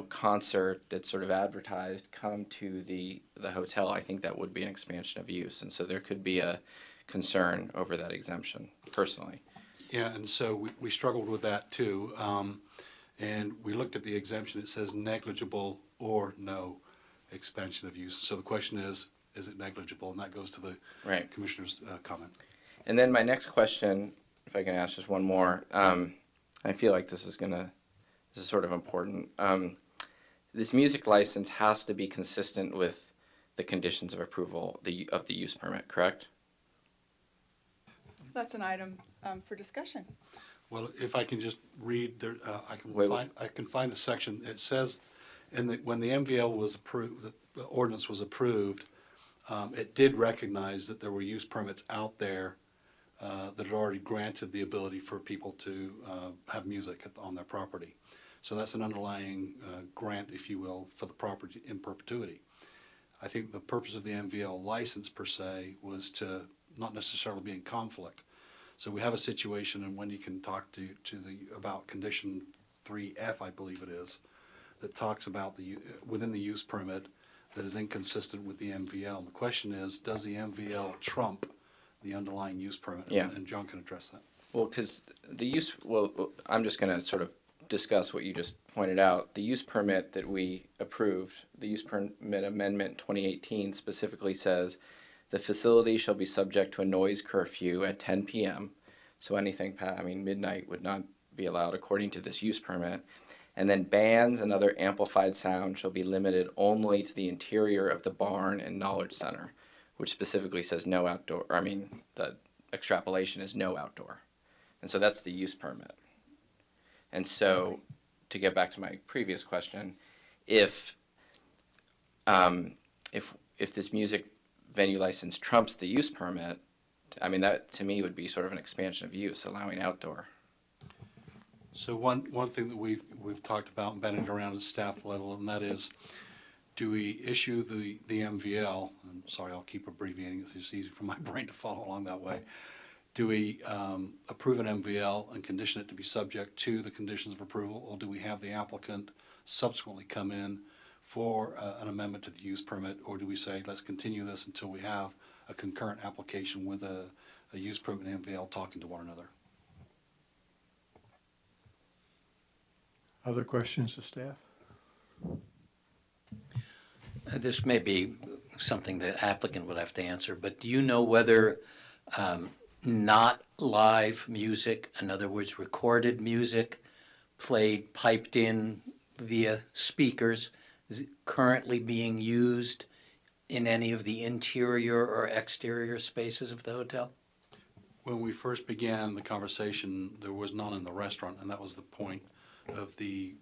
concert that's sort of advertised, come to the hotel, I think that would be an expansion of use. And so there could be a concern over that exemption, personally. Yeah, and so we struggled with that too. And we looked at the exemption, it says negligible or no expansion of use. So the question is it negligible? And that goes to the Right. commissioner's comment. And then my next question, if I can ask just one more, I feel like this is sort of important. This music license has to be consistent with the conditions of approval of the use permit, correct? That's an item for discussion. Well, if I can just read, there, I can find the section. It says, when the MVL was approved, the ordinance was approved, it did recognize that there were use permits out there that had already granted the ability for people to have music on their property. So that's an underlying grant, if you will, for the property in perpetuity. I think the purpose of the MVL license per se was to not necessarily be in conflict. So we have a situation, and Wendy can talk about condition 3F, I believe it is, that talks about within the use permit that is inconsistent with the MVL. The question is, does the MVL trump the underlying use permit? Yeah. And John can address that. Well, because I'm just going to sort of discuss what you just pointed out. The use permit that we approved, the use permit amendment 2018 specifically says the facility shall be subject to a noise curfew at 10 p.m. So anything midnight would not be allowed according to this use permit. And then bands and other amplified sound shall be limited only to the interior of the barn and knowledge center, which specifically says no outdoor. The extrapolation is no outdoor. And so that's the use permit. And so, to get back to my previous question, if this music venue license trumps the use permit, that to me would be sort of an expansion of use, allowing outdoor. So one thing that we've talked about and batted around at staff level, and that is, do we issue the MVL? I'm sorry, I'll keep abbreviating. It's just easy for my brain to follow along that way. Do we approve an MVL and condition it to be subject to the conditions of approval, or do we have the applicant subsequently come in for an amendment to the use permit, or do we say, let's continue this until we have a concurrent application with a use permit and MVL talking to one another? Other questions to staff? This may be something the applicant would have to answer, but do you know whether not live music, in other words, recorded music, piped in via speakers, is currently being used in any of the interior or exterior spaces of the hotel? When we first began the conversation, there was none in the restaurant, and that was the point of the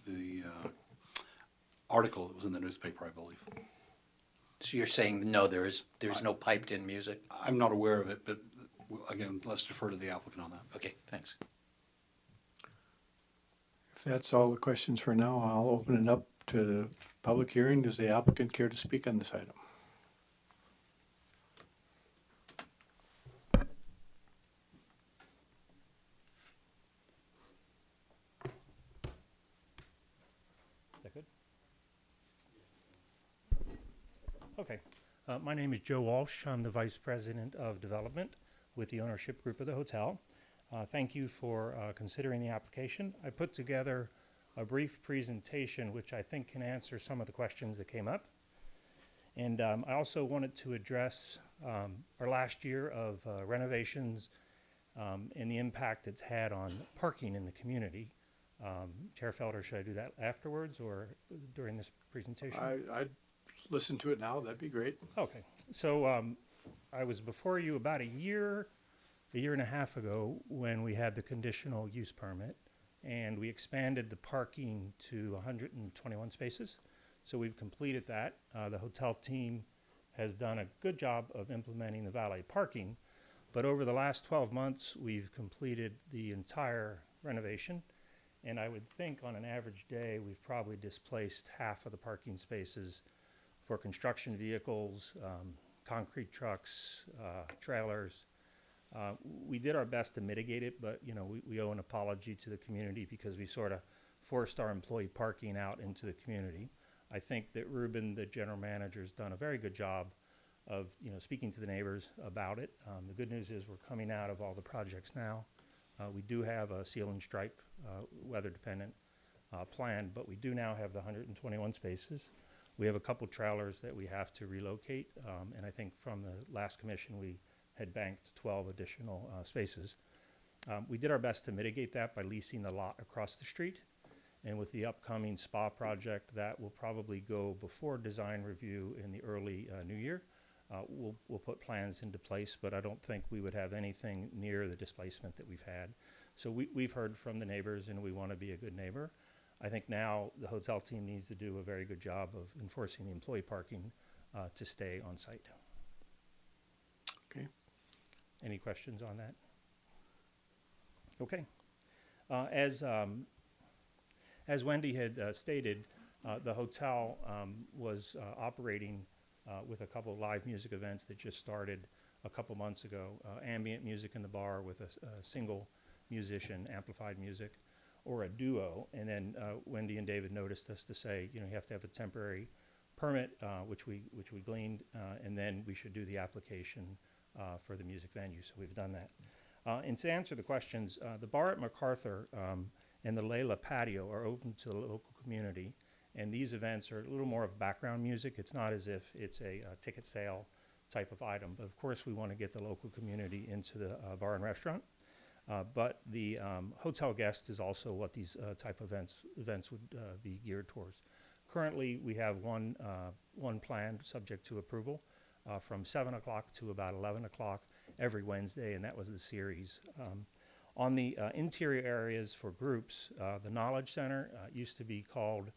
article that was in the newspaper, I believe. So you're saying, no, there's no piped-in music? I'm not aware of it, but again, let's defer to the applicant on that. Okay, thanks. If that's all the questions for now, I'll open it up to the public hearing. Does the applicant care to speak on this item? Is that good? Okay. My name is Joe Walsh. I'm the Vice President of Development with the ownership group of the hotel. Thank you for considering the application. I put together a brief presentation which I think can answer some of the questions that came up. And I also wanted to address our last year of renovations and the impact it's had on parking in the community. Chair Felder, should I do that afterwards or during this presentation? I'd listen to it now. That'd be great. Okay. So I was before you about a year and a half ago when we had the conditional use permit, and we expanded the parking to 121 spaces. So we've completed that. The hotel team has done a good job of implementing the valet parking, but over the last 12 months, we've completed the entire renovation. And I would think on an average day, we've probably displaced half of the parking spaces for construction vehicles, concrete trucks, trailers. We did our best to mitigate it, but we owe an apology to the community because we sort of forced our employee parking out into the community. I think that Ruben, the general manager, has done a very good job of speaking to the neighbors about it. The good news is we're coming out of all the projects now. We do have a seal and stripe, weather-dependent plan, but we do now have the 121 spaces. We have a couple trailers that we have to relocate, and I think from the last commission we had banked 12 additional spaces. We did our best to mitigate that by leasing the lot across the street, and with the upcoming spa project that will probably go before design review in the early new year. We'll put plans into place, but I don't think we would have anything near the displacement that we've had. So we've heard from the neighbors, and we want to be a good neighbor. I think now the hotel team needs to do a very good job of enforcing the employee parking to stay on site. Okay. Any questions on that? Okay. As Wendy had stated, the hotel was operating with a couple of live music events that just started a couple months ago. Ambient music in the bar with a single musician, amplified music, or a duo. And then Wendy and David noticed us to say, you have to have a temporary permit, which we gleaned, and then we should do the application for the music venue. So we've done that. And to answer the questions, the bar at Macarthur and the Leila patio are open to the local community. And these events are a little more of background music. It's not as if it's a ticket sale type of item. But of course, we want to get the local community into the bar and restaurant. But the hotel guest is also what these type of events would be geared towards. Currently, we have one planned subject to approval from 7 o'clock to about 11 o'clock every Wednesday, and that was the series. On the interior areas for groups, the Knowledge Center used to be called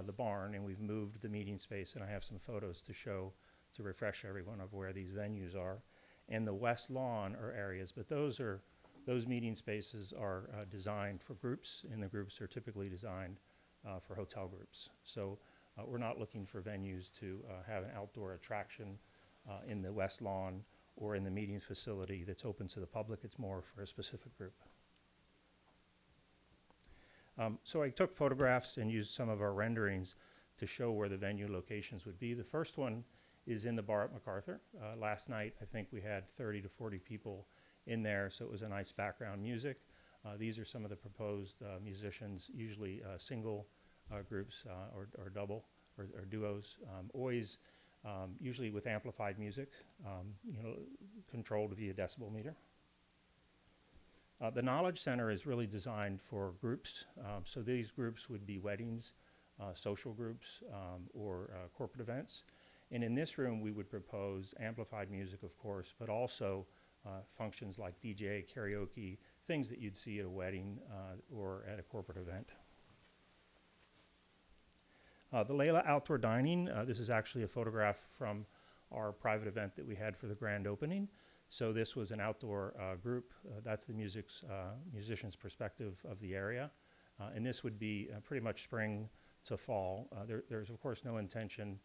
the barn, and we've moved the meeting space, and I have some photos to show to refresh everyone of where these venues are. And the west lawn are areas, but those meeting spaces are designed for groups, and the groups are typically designed for hotel groups. So we're not looking for venues to have an outdoor attraction in the west lawn or in the meeting facility that's open to the public. It's more for a specific group. So I took photographs and used some of our renderings to show where the venue locations would be. The first one is in the bar at Macarthur. Last night, I think we had 30 to 40 people in there, so it was a nice background music. These are some of the proposed musicians, usually single groups or double or duos, always usually with amplified music, controlled via decibel meter. The Knowledge Center is really designed for groups. So these groups would be weddings, social groups, or corporate events. And in this room, we would propose amplified music, of course, but also functions like DJ, karaoke, things that you'd see at a wedding or at a corporate event. The Leila outdoor dining, this is actually a photograph from our private event that we had for the grand opening. So this was an outdoor group. That's the musician's perspective of the area. And this would be pretty much spring to fall. There's of course no intention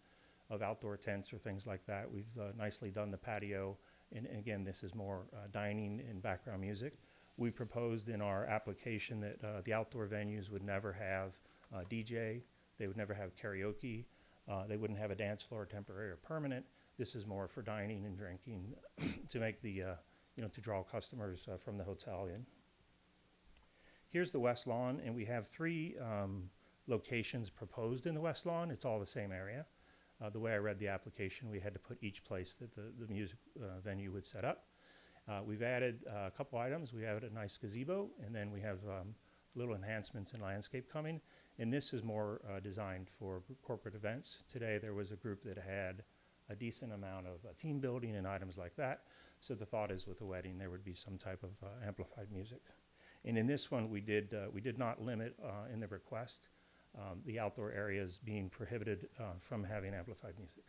of outdoor tents or things like that. We've nicely done the patio. And again, this is more dining and background music. We proposed in our application that the outdoor venues would never have DJ. They would never have karaoke. They wouldn't have a dance floor, temporary or permanent. This is more for dining and drinking to make the, to draw customers from the hotel in. Here's the West Lawn, and we have 3 locations proposed in the West Lawn. It's all the same area. The way I read the application, we had to put each place that the music venue would set up. We've added a couple items. We added a nice gazebo, and then we have little enhancements in landscape coming. And this is more designed for corporate events. Today there was a group that had a decent amount of team building and items like that. So the thought is with a wedding there would be some type of amplified music. And in this one we did not limit in the request the outdoor areas being prohibited from having amplified music.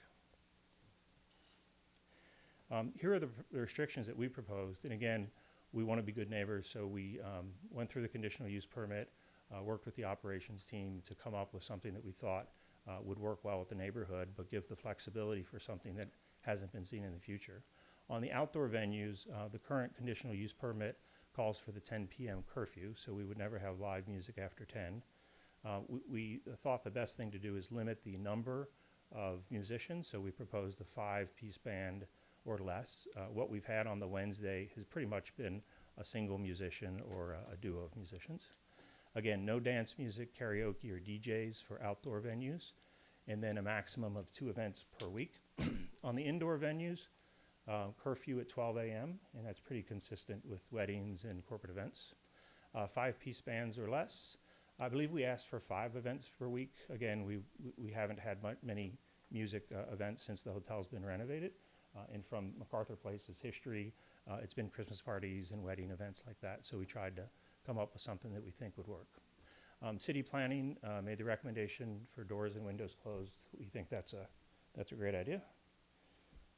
Here are the restrictions that we proposed. And again, we want to be good neighbors, so we went through the conditional use permit, worked with the operations team to come up with something that we thought would work well with the neighborhood, but give the flexibility for something that hasn't been seen in the future. On the outdoor venues, the current conditional use permit calls for the 10 p.m. curfew, so we would never have live music after 10. We thought the best thing to do is limit the number of musicians, so we proposed a 5-piece band or less. What we've had on the Wednesday has pretty much been a single musician or a duo of musicians. Again, no dance music, karaoke, or DJs for outdoor venues, and then a maximum of 2 events per week. On the indoor venues, curfew at 12 a.m., and that's pretty consistent with weddings and corporate events. 5-piece bands or less. I believe we asked for 5 events per week. Again, we haven't had many music events since the hotel's been renovated. And from Macarthur Place's history, it's been Christmas parties and wedding events like that. So we tried to come up with something that we think would work. City planning made the recommendation for doors and windows closed. We think that's a great idea.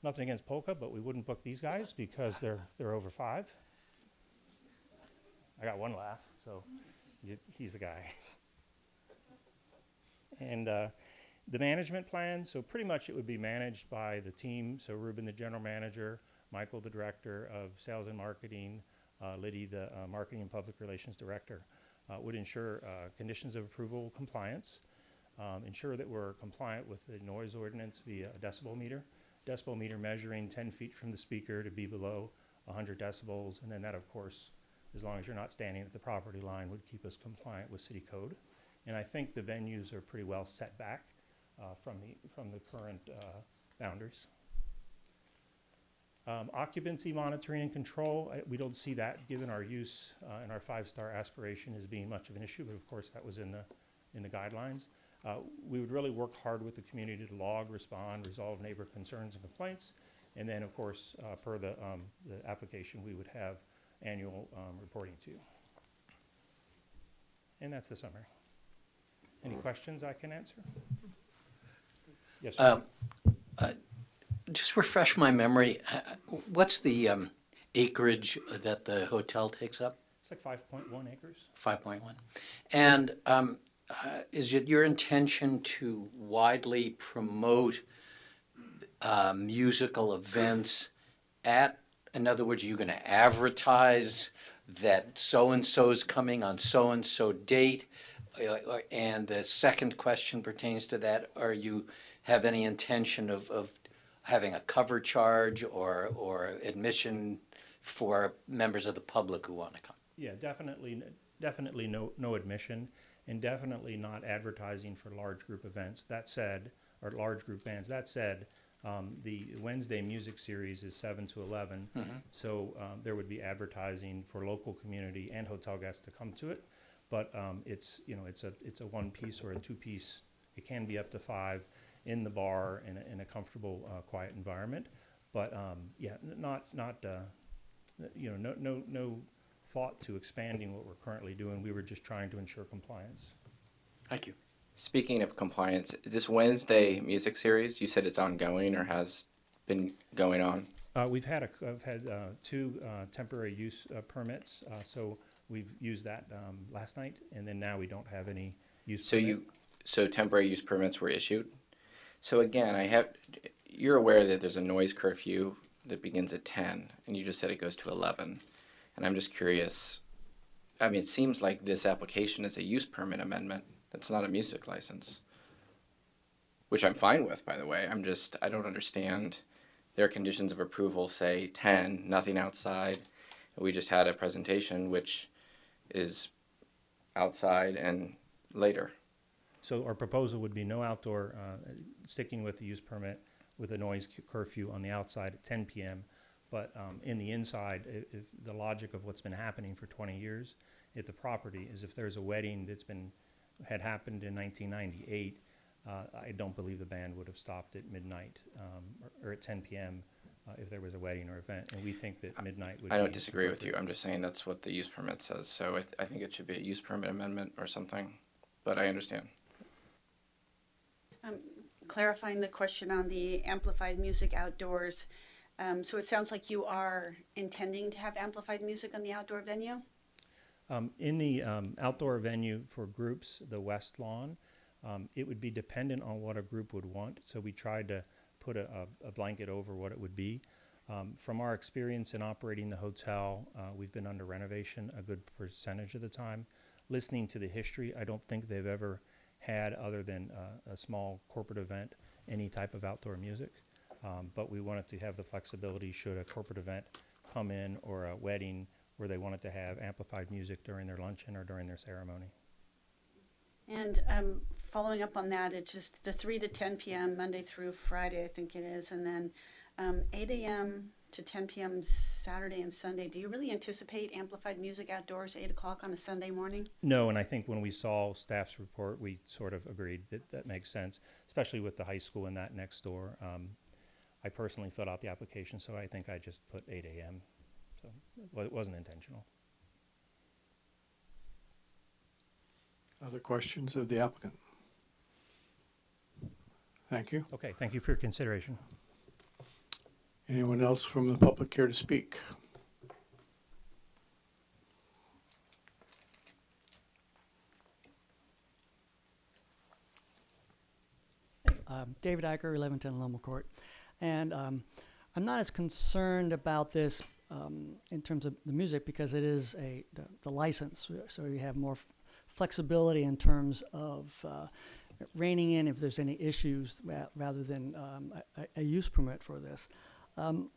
Nothing against Polka, but we wouldn't book these guys because they're over 5. I got one laugh, so he's the guy. And the management plan, so pretty much it would be managed by the team. So Ruben, the general manager, Michael, the director of sales and marketing, Liddy, the marketing and public relations director, would ensure conditions of approval compliance, ensure that we're compliant with the noise ordinance via a decibel meter measuring 10 feet from the speaker to be below 100 decibels, and then that, of course, as long as you're not standing at the property line, would keep us compliant with city code. And I think the venues are pretty well set back from the current boundaries. Occupancy monitoring and control, we don't see that given our use and our 5-star aspiration as being much of an issue, but of course that was in the guidelines. We would really work hard with the community to log, respond, resolve neighbor concerns and complaints, and then of course per the application we would have annual reporting to. And that's the summary. Any questions I can answer? Yes, sir. Just refresh my memory. What's the acreage that the hotel takes up? It's like 5.1 acres. 5.1. And is it your intention to widely promote musical events in other words, are you going to advertise that so-and-so's coming on so-and-so date? And the second question pertains to that. Are you have any intention of having a cover charge or admission for members of the public who want to come? Yeah, definitely no admission, and definitely not advertising for large group events. That said, or large group bands. That said, the Wednesday music series is 7 to 11, so there would be advertising for local community and hotel guests to come to it. But it's a 1-piece or a 2-piece. It can be up to 5, in the bar in a comfortable, quiet environment. But yeah, no thought to expanding what we're currently doing. We were just trying to ensure compliance. Thank you. Speaking of compliance, this Wednesday music series, you said it's ongoing or has been going on? I've had 2 temporary use permits, so we've used that last night, and then now we don't have any use permit. So temporary use permits were issued? So again, you're aware that there's a noise curfew that begins at 10, and you just said it goes to 11. And I'm just curious, I mean, it seems like this application is a use permit amendment. It's not a music license, which I'm fine with, by the way. I don't understand. Their conditions of approval say 10, nothing outside. We just had a presentation which is outside and later. So our proposal would be no outdoor, sticking with the use permit with a noise curfew on the outside at 10 p.m. But in the inside, if the logic of what's been happening for 20 years at the property is if there's a wedding had happened in 1998, I don't believe the band would have stopped at midnight or at 10 p.m. If there was a wedding or event. And we think that midnight would be... I don't disagree with you. I'm just saying that's what the use permit says. So I think it should be a use permit amendment or something. But I understand. Clarifying the question on the amplified music outdoors. So it sounds like you are intending to have amplified music on the outdoor venue? In the outdoor venue for groups, the West Lawn, it would be dependent on what a group would want. So we tried to put a blanket over what it would be. From our experience in operating the hotel, we've been under renovation a good percentage of the time. Listening to the history, I don't think they've ever had, other than a small corporate event, any type of outdoor music. But we wanted to have the flexibility should a corporate event come in or a wedding where they wanted to have amplified music during their luncheon or during their ceremony. And following up on that, it's just the 3 to 10 p.m. Monday through Friday, I think it is, and then 8 a.m. to 10 p.m. Saturday and Sunday. Do you really anticipate amplified music outdoors 8 o'clock on a Sunday morning? No, and I think when we saw staff's report, we sort of agreed that that makes sense, especially with the high school and that next door. I personally filled out the application, so I think I just put 8 a.m. So it wasn't intentional. Other questions of the applicant? Thank you. Okay, thank you for your consideration. Anyone else from the public care to speak? David Eicher, 1110 Lommel Court. And I'm not as concerned about this in terms of the music because it is the license. So you have more flexibility in terms of reining in if there's any issues rather than a use permit for this.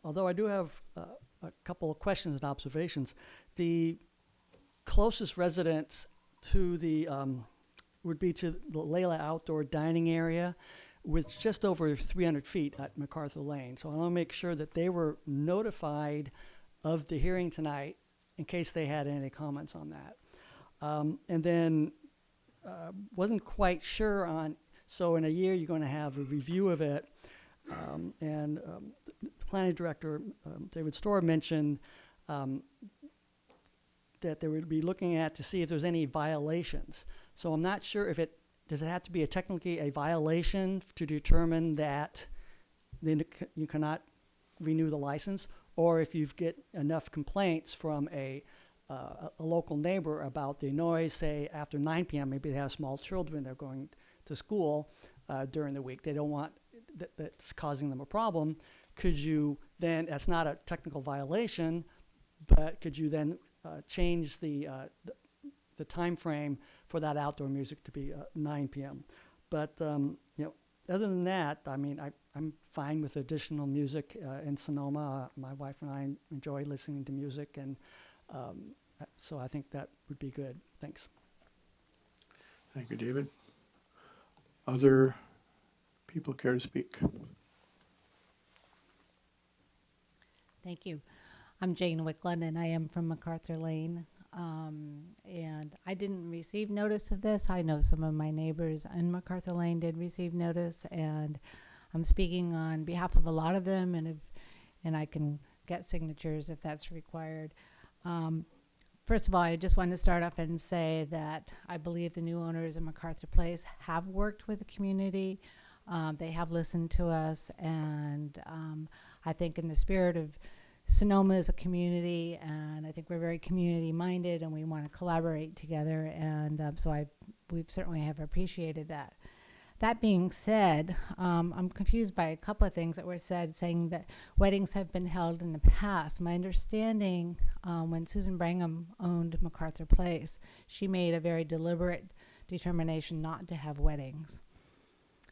Although I do have a couple of questions and observations. The closest residence to the would be to the Leila outdoor dining area with just over 300 feet at Macarthur Lane. So I want to make sure that they were notified of the hearing tonight in case they had any comments on that. And then wasn't quite sure on, so in a year you're going to have a review of it. And the planning director, David Storr, mentioned that they would be looking at to see if there's any violations. So I'm not sure if does it have to be technically a violation to determine that you cannot renew the license, or if you get enough complaints from a local neighbor about the noise, say after 9 p.m., maybe they have small children, they're going to school during the week. They don't want that's causing them a problem. Could you then, that's not a technical violation, but could you then change the time frame for that outdoor music to be 9 p.m. But you know, other than that, I mean, I'm fine with additional music in Sonoma. My wife and I enjoy listening to music, and so I think that would be good. Thanks. Thank you, David. Other people care to speak? Thank you. I'm Jane Wicklund, and I am from Macarthur Lane. And I didn't receive notice of this. I know some of my neighbors in Macarthur Lane did receive notice, and I'm speaking on behalf of a lot of them, and I can get signatures if that's required. First of all, I just wanted to start off and say that I believe the new owners of Macarthur Place have worked with the community. They have listened to us, and I think in the spirit of Sonoma as a community, and I think we're very community-minded, and we want to collaborate together, and so we've certainly have appreciated that. That being said, I'm confused by a couple of things that were said, saying that weddings have been held in the past. My understanding, when Susan Brangham owned MacArthur Place, she made a very deliberate determination not to have weddings.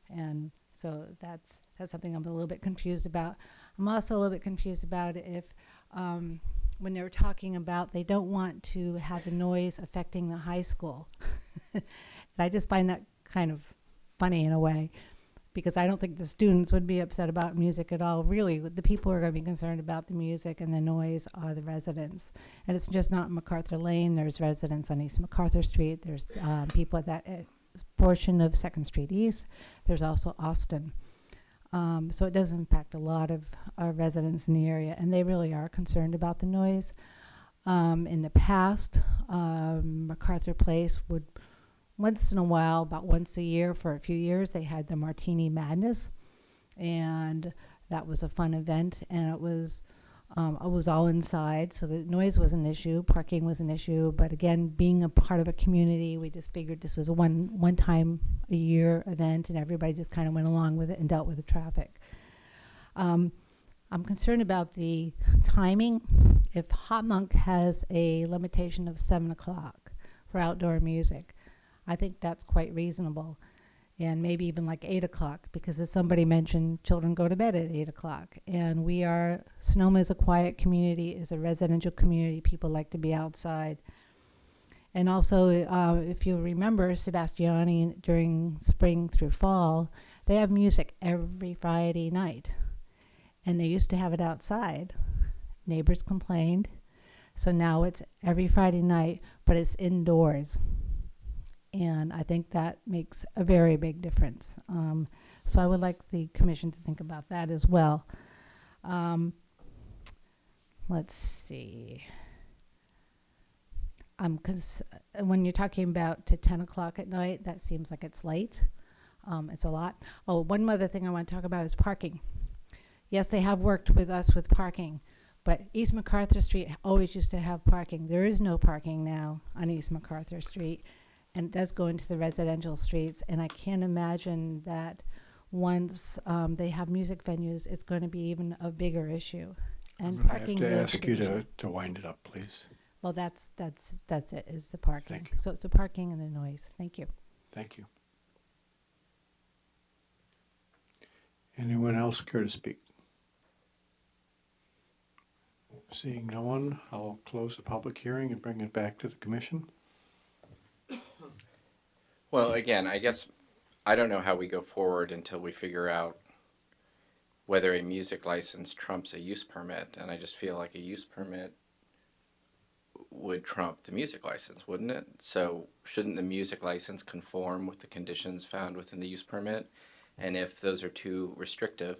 And so that's something I'm a little bit confused about. I'm also a little bit confused about if, when they were talking about they don't want to have the noise affecting the high school. And I just find that kind of funny in a way, because I don't think the students would be upset about music at all. Really, the people who are going to be concerned about the music and the noise are the residents. And it's just not MacArthur Lane. There's residents on East MacArthur Street. There's people at that portion of 2nd Street East. There's also Austin. So it does impact a lot of our residents in the area, and they really are concerned about the noise. In the past, MacArthur Place would, once in a while, about once a year for a few years, they had the Martini Madness, and that was a fun event, and it was all inside, so the noise was an issue, parking was an issue, but again, being a part of a community, we just figured this was a one time a year event, and everybody just kind of went along with it and dealt with the traffic. I'm concerned about the timing. If Hot Monk has a limitation of 7 o'clock for outdoor music, I think that's quite reasonable, and maybe even like 8 o'clock, because as somebody mentioned, children go to bed at 8 o'clock. And Sonoma is a quiet community, is a residential community. People like to be outside. And also, if you remember, Sebastiani, during spring through fall, they have music every Friday night. And they used to have it outside. Neighbors complained. So now it's every Friday night, but it's indoors. And I think that makes a very big difference. So I would like the commission to think about that as well. Let's see. When you're talking about to 10 o'clock at night, that seems like it's late. It's a lot. Oh, one other thing I want to talk about is parking. Yes, they have worked with us with parking, but East MacArthur Street always used to have parking. There is no parking now on East MacArthur Street, and it does go into the residential streets, and I can't imagine that once they have music venues, it's going to be even a bigger issue. And I parking have to is a ask big you issue. to wind it up, please. Well, that's it, is the parking. Thank you. So it's the parking and the noise. Thank you. Thank you. Anyone else care to speak? Seeing no one, I'll close the public hearing and bring it back to the commission. Well, again, I guess I don't know how we go forward until we figure out whether a music license trumps a use permit, and I just feel like a use permit would trump the music license, wouldn't it? So shouldn't the music license conform with the conditions found within the use permit? And if those are too restrictive,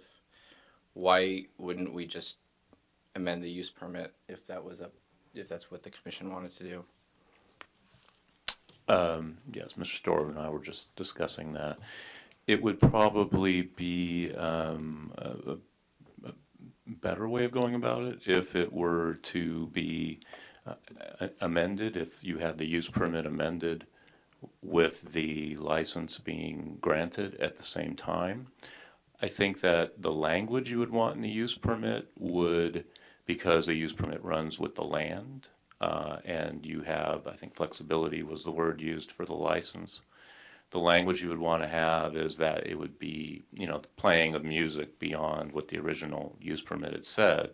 why wouldn't we just amend the use permit if that's what the commission wanted to do? Yes, Mr. Storer and I were just discussing that. It would probably be a better way of going about it if it were to be amended, if you had the use permit amended with the license being granted at the same time. I think that the language you would want in the use permit would, because the use permit runs with the land, and you have, I think flexibility was the word used for the license. The language you would want to have is that it would be, the playing of music beyond what the original use permit had said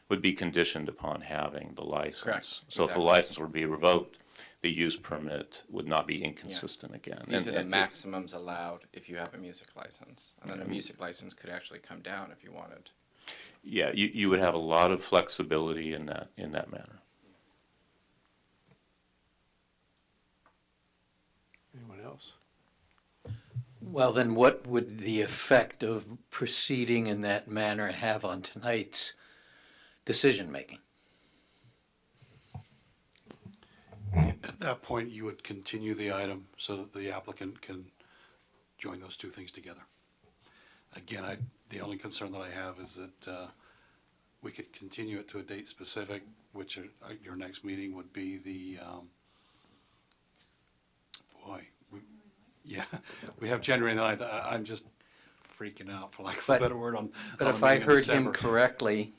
would be conditioned upon having the license. Correct. So if the Exactly. license were to be revoked, the use permit would not be inconsistent again. These are the maximums allowed if you have a music license. And then a music license could actually come down if you wanted. Yeah, you would have a lot of flexibility in that manner. Well, then what would the effect of proceeding in that manner have on tonight's decision-making? At that point, you would continue the item so that the applicant can join those two things together. Again, the only concern that I have is that we could continue it to a date specific, which your next meeting would be the, we have January 9th. I'm just freaking out, for lack of a better word, on. But on if the I meeting in heard him December. correctly,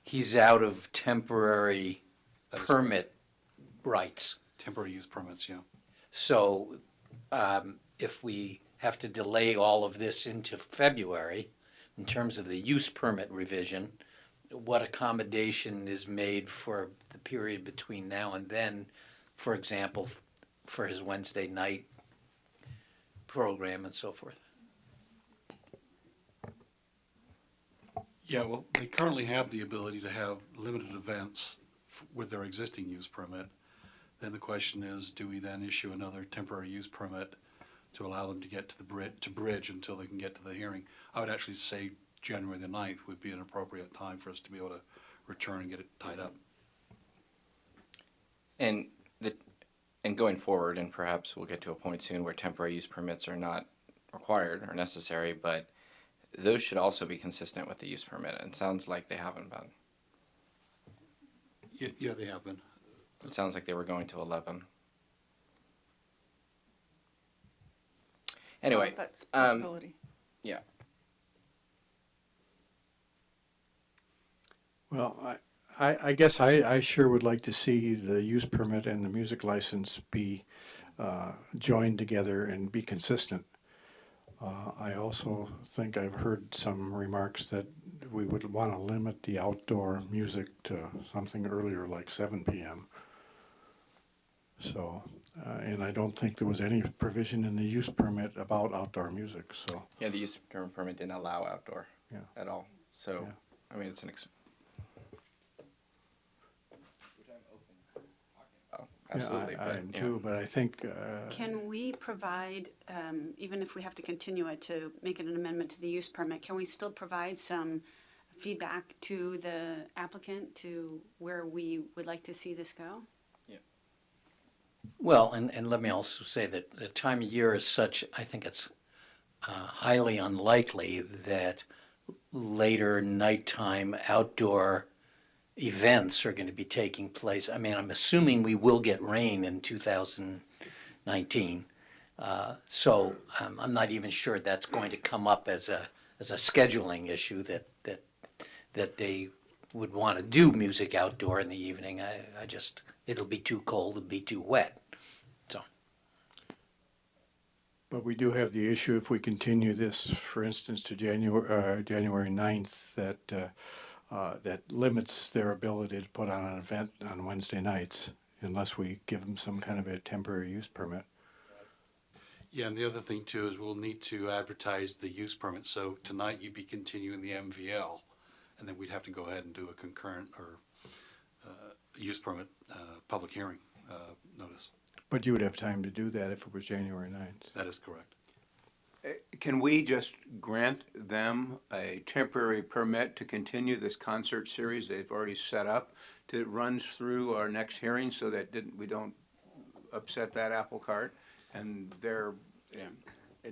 he's out of temporary permit rights. Temporary use permits, yeah. So if we have to delay all of this into February, in terms of the use permit revision, what accommodation is made for the period between now and then, for example, for his Wednesday night program and so forth? Yeah, well, they currently have the ability to have limited events with their existing use permit. Then the question is, do we then issue another temporary use permit to allow them to get to the bridge until they can get to the hearing? I would actually say January the 9th would be an appropriate time for us to be able to return and get it tied up. And going forward, and perhaps we'll get to a point soon where temporary use permits are not required or necessary, but those should also be consistent with the use permit. It sounds like they haven't been. Yeah, they have been. It sounds like they were going to 11. Anyway, That's a possibility. Yeah. Well, I guess I sure would like to see the use permit and the music license be joined together and be consistent. I also think I've heard some remarks that we would want to limit the outdoor music to something earlier, like 7 p.m. So, and I don't think there was any provision in the use permit about outdoor music, so. Yeah, the use permit didn't allow outdoor at all. So, Yeah. I mean, it's an absolutely. Yeah, I am too, but I think. Can we provide, even if we have to continue it to make it an amendment to the use permit, can we still provide some feedback to the applicant to where we would like to see this go? Well, and let me also say that the time of year is such, I think it's highly unlikely that later nighttime outdoor events are going to be taking place. I mean, I'm assuming we will get rain in 2019. So I'm not even sure that's going to come up as a scheduling issue that they would want to do music outdoor in the evening. I just, it'll be too cold, it'll be too wet. So. But we do have the issue if we continue this, for instance, to January 9th, that limits their ability to put on an event on Wednesday nights unless we give them some kind of a temporary use permit. Yeah, and the other thing too is we'll need to advertise the use permit. So tonight you'd be continuing the MVL, and then we'd have to go ahead and do a concurrent or use permit public hearing notice. But you would have time to do that if it was January 9th. That is correct. Can we just grant them a temporary permit to continue this concert series they've already set up to run through our next hearing so that we don't upset that apple cart? And they're...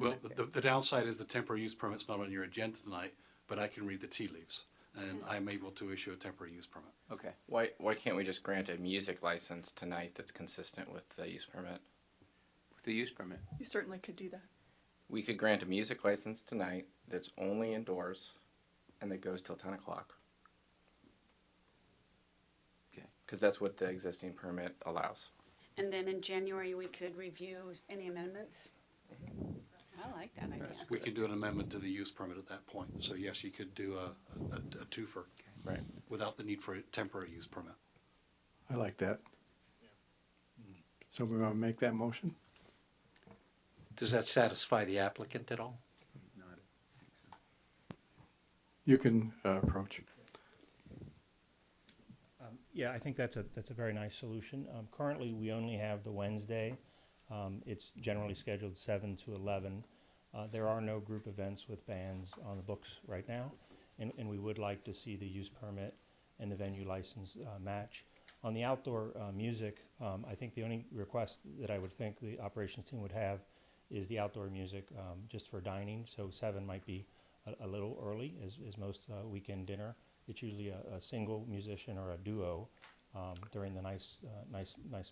Well, the downside is the temporary use permit's not on your agenda tonight, but I can read the tea leaves, and I'm able to issue a temporary use permit. Okay. Why can't we just grant a music license tonight that's consistent with the use permit? With the use permit? You certainly could do that. We could grant a music license tonight that's only indoors and that goes till 10 o'clock. Okay. Because that's what the existing permit allows. And then in January, we could review any amendments? I like that idea. We can do an amendment to the use permit at that point. So yes, you could do a twofer. Right. Without the need for a temporary use permit. I like that. So we want to make that motion? Does that satisfy the applicant at all? You can approach. Yeah, I think that's a very nice solution. Currently, we only have the Wednesday. It's generally scheduled 7 to 11. There are no group events with bands on the books right now, and we would like to see the use permit and the venue license match. On the outdoor music, I think the only request that I would think the operations team would have is the outdoor music just for dining. So 7 might be a little early, as most weekend dinner. It's usually a single musician or a duo during the nice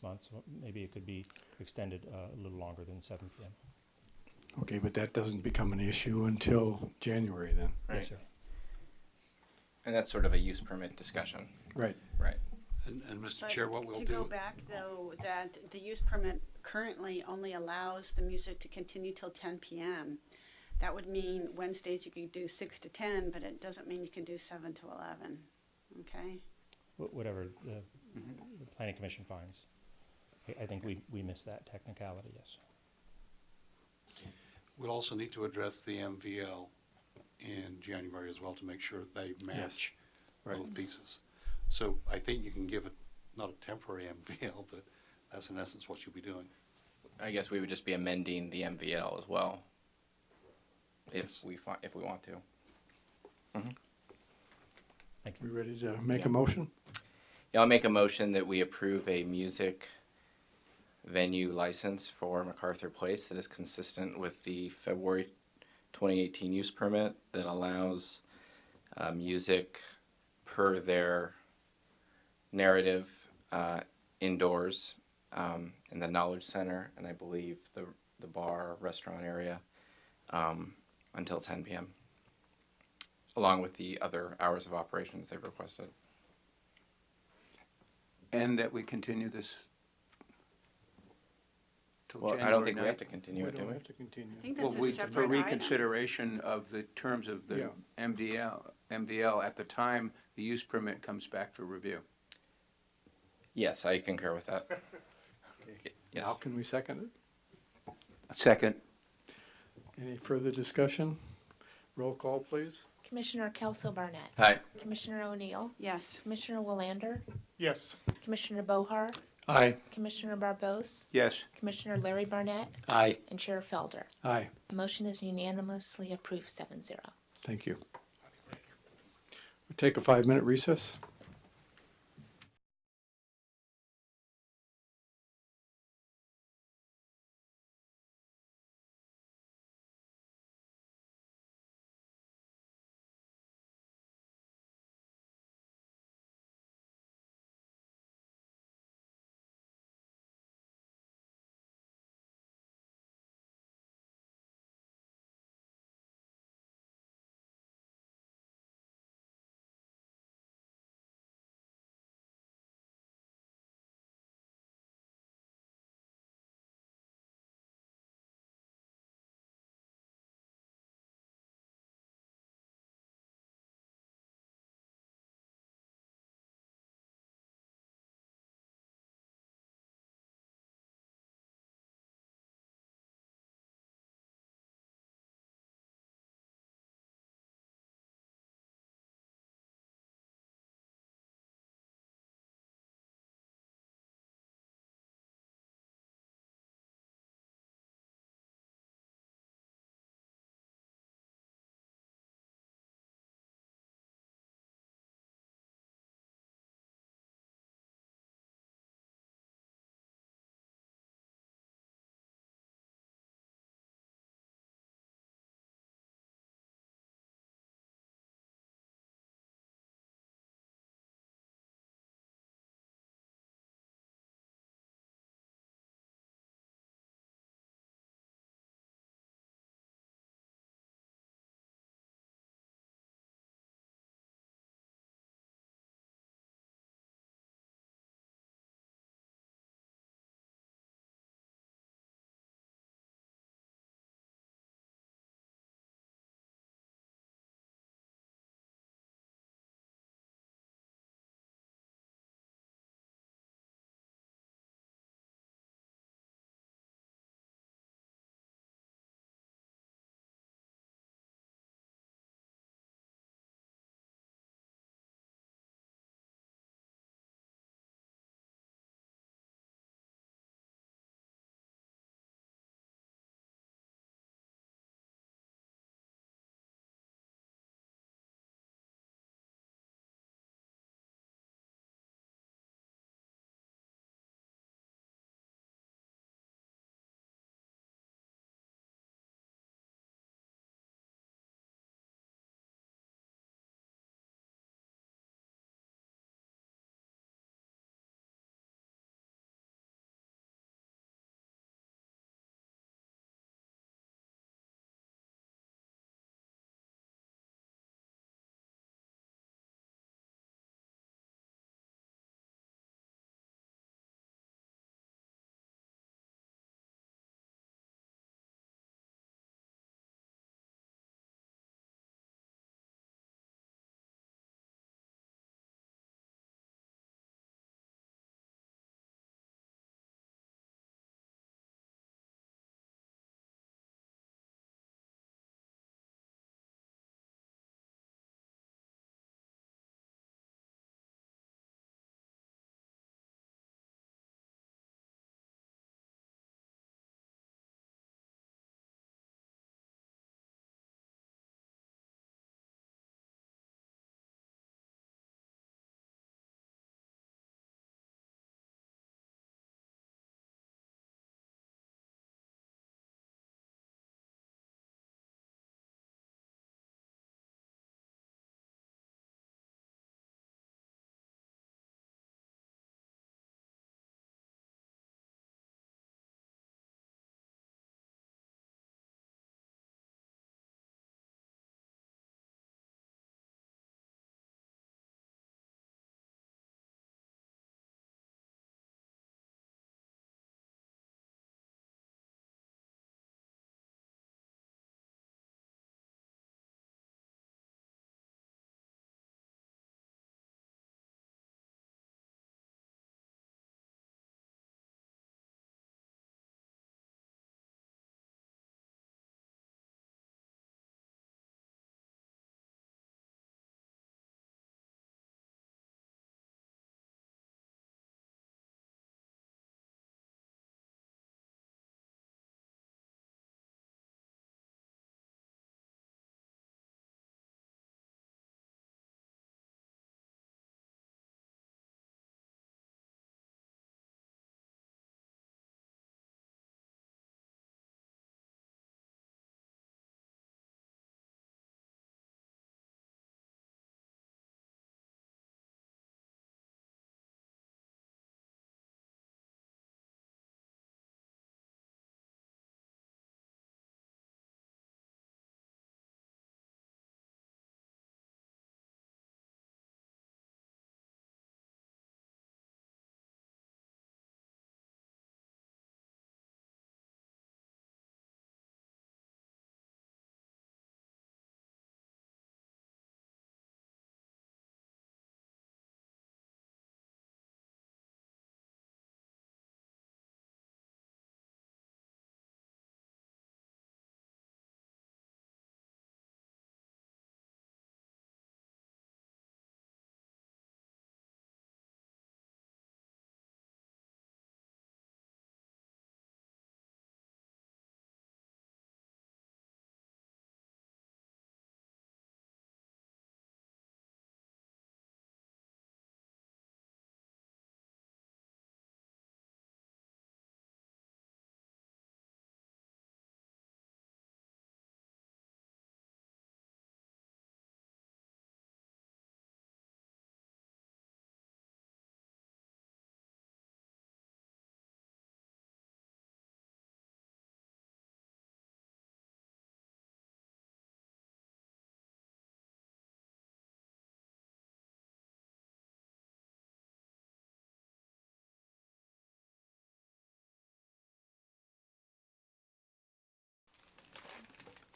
months. Maybe it could be extended a little longer than 7 p.m. Okay, but that doesn't become an issue until January then. Right. Yes, sir. And that's sort of a use permit discussion. Right. Right. And Mr. But Chair, what we'll to go do, back, though, that the use permit currently only allows the music to continue till 10 p.m. That would mean Wednesdays you could do 6 to 10, but it doesn't mean you can do 7 to 11, okay? Whatever the planning commission finds. I think we missed that technicality, yes. we'll also need to address the MVL in January as well to make sure they match both pieces. So I think you can give it, not a temporary MVL, but that's in essence what you'll be doing. I guess we would just be amending the MVL as well, if we want to. Thank you. We ready to make a motion? Yeah, I'll make a motion that we approve a music venue license for Macarthur Place that is consistent with the February 2018 use permit that allows music per their narrative indoors in the Knowledge Center and I believe the bar restaurant area until 10 p.m. along with the other hours of operations they've requested. And that we continue this till Well, January I don't think we 9th? have to continue it, do we? have to continue. I think Well, that's a separate for item. reconsideration of the terms of the MVL at the time the use permit comes back for review. Yes, I concur with that. Yes. How can we second it? Second. Any further discussion? Roll call, please. Commissioner Kelso Barnett. Hi. Commissioner O'Neill. Yes. Commissioner Willander. Yes. Commissioner Bohar. Aye. Commissioner Barbos. Yes. Commissioner Larry Barnett. Aye. And Chair Felder. Aye. The motion is unanimously approved 7-0. Thank you. We'll take a 5-minute recess.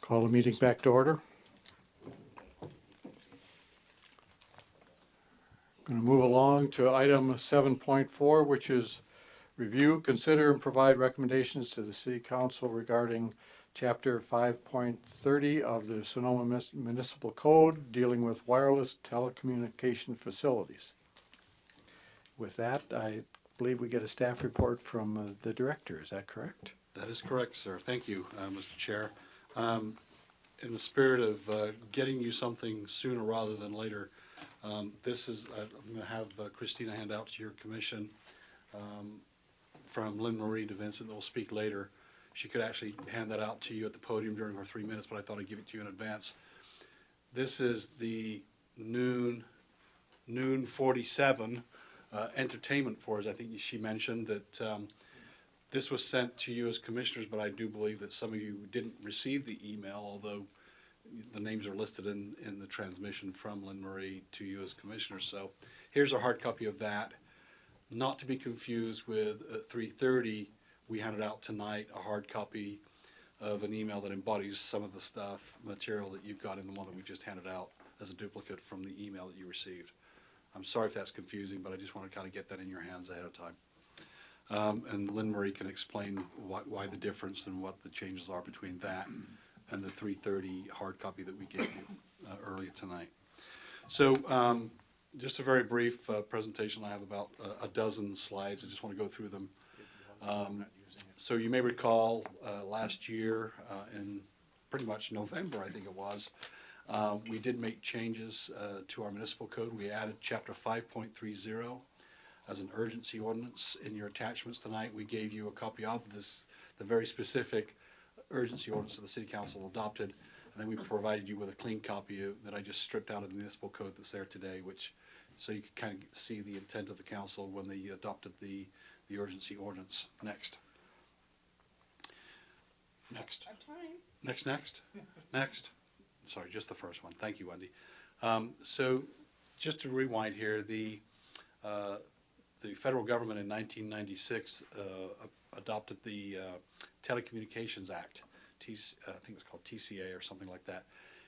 Call the meeting back to order. Going to move along to item 7.4, which is review, consider, and provide recommendations to the City Council regarding Chapter 5.30 of the Sonoma Municipal Code dealing with wireless telecommunication facilities. With that, I believe we get a staff report from the director. Is that correct? That is correct, sir. Thank you, Mr. Chair. In the spirit of getting you something sooner rather than later, this is, I'm going to have Christina hand out to your commission from Lynn Marie DeVincent that will speak later. She could actually hand that out to you at the podium during her 3 minutes, but I thought I'd give it to you in advance. This is the noon 47 entertainment for us. I think she mentioned that this was sent to you as commissioners, but I do believe that some of you didn't receive the email, although the names are listed in the transmission from Lynn Marie to you as commissioners. So here's a hard copy of that. Not to be confused with 330, we handed out tonight a hard copy of an email that embodies some of the material that you've got in the one that we just handed out as a duplicate from the email that you received. I'm sorry if that's confusing, but I just want to kind of get that in your hands ahead of time. And Lynn Marie can explain why the difference and what the changes are between that and the 330 hard copy that we gave you earlier tonight. So just a very brief presentation. I have about a dozen slides. I just want to go through them. So you may recall last year in pretty much November, I think it was, we did make changes to our municipal code. We added Chapter 5.30 as an urgency ordinance. In your attachments tonight, we gave you a copy of this, the very specific urgency ordinance that the City Council adopted, and then we provided you with a clean copy that I just stripped out of the municipal code that's there today, so you could kind of see the intent of the council when they adopted the urgency ordinance. Next. Next. Sorry, just the first one. Thank you, Wendy. So just to rewind here, the federal government in 1996 adopted the Telecommunications Act. I think it was called TCA or something like that.